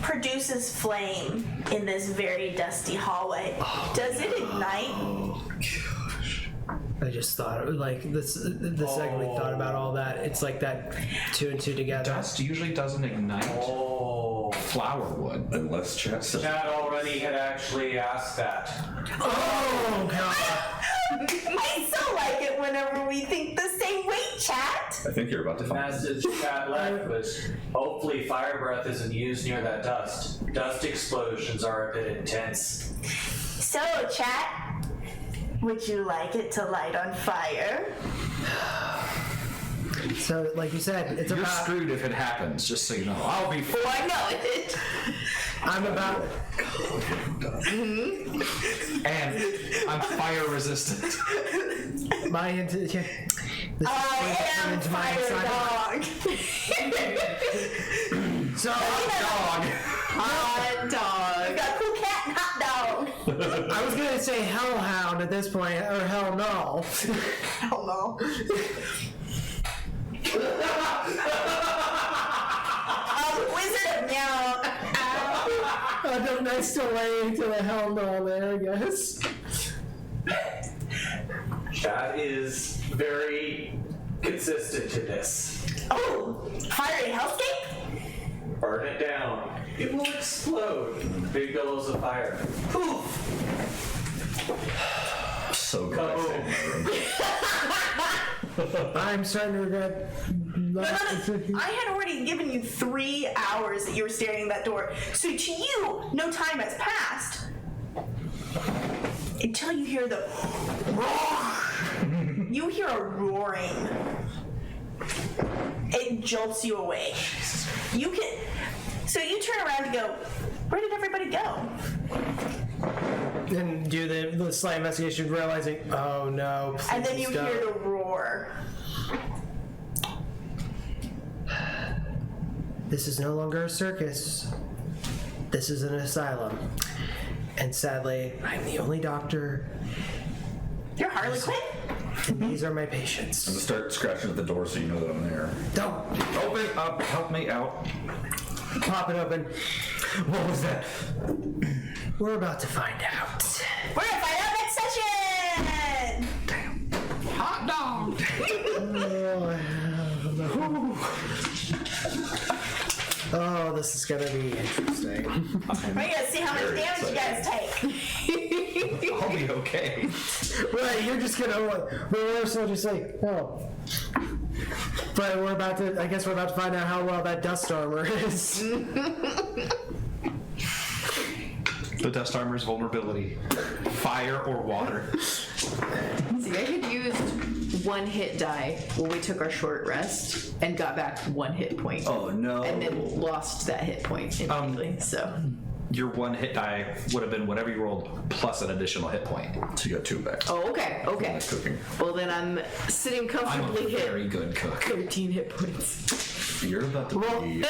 produces flame in this very dusty hallway, does it ignite? I just thought like the second we thought about all that, it's like that 2 and 2 together. Dust usually doesn't ignite. Flower would. Unless chat says. Chad already had actually asked that. Oh god! I so like it whenever we think the same way, chat. I think you're about to find. Message Chad left was, hopefully fire breath isn't used near that dust. Dust explosions are a bit intense. So, chat, would you like it to light on fire? So, like you said, it's You're about. screwed if it happens, just so you know. I'll be Oh, I know it. I'm about. and I'm fire resistant. My intention. I am fire dog. So, Dog. Hot dog. We got cool cat and hot dog. I was gonna say hellhound at this point, or hell no. Hell no. Wizard of Meow. I'm still waiting till the hell no there, I guess. Chad is very consistent to this. Oh, fiery hellscape? Burn it down. It will explode. Big billows of fire. Poof! So good. I saved my room. I'm starting to regret. No. I had already already given you 3 hours that you were staring at that door. So to you, no time has passed. Until you hear the roar. You hear a roaring. It jolts you awake. So you turn around and go, where did everybody go? And do the slight investigation, realizing, oh no. And then you please hear don't. the roar. This is no longer a circus. This is an asylum. And sadly, I'm the only doctor. You're Harley Quinn? And these are my patients. I'm gonna start scratching at the door so you know that I'm there. Don't Open up, help me out. pop it open. What was that? We're about to find out. We're gonna find out next session! Hot dog. Oh, this is gonna be interesting. We're gonna see how much damage you guys take. I'll be okay. Right, you're just gonna we're so just like, oh. But I guess we're about to find out how well that dust armor is. The dust armor's vulnerability. Fire or water. See, I had used 1 hit die when we took our short rest and got back 1 hit point. Oh no. And then lost that hit point immediately, so. Your 1 hit die would have been whatever you rolled plus an additional hit point. So you got 2 back. Oh, okay. Nice cooking. Well, then I'm sitting I'm a comfortably hit very good cook. 13 hit points. You're about to be.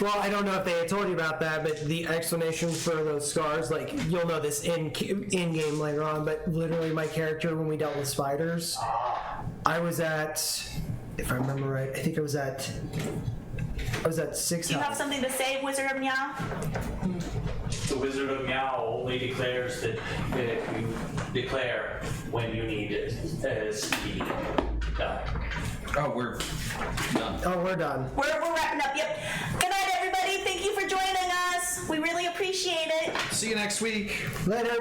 Well, I don't know if they had told you about that, but the explanation for those scars, like, you'll know this in game later on, but literally my character, when we dealt with spiders, I was at, if I remember right, I think I was at 6 Do you have health. something to say, Wizard of Meow? The Wizard of Meow only declares that you declare when you need it as the Oh, we're done. Oh, we're done. We're wrapping up, yep. Good night, everybody. Thank you for joining us. We really appreciate it. See you next week. Later.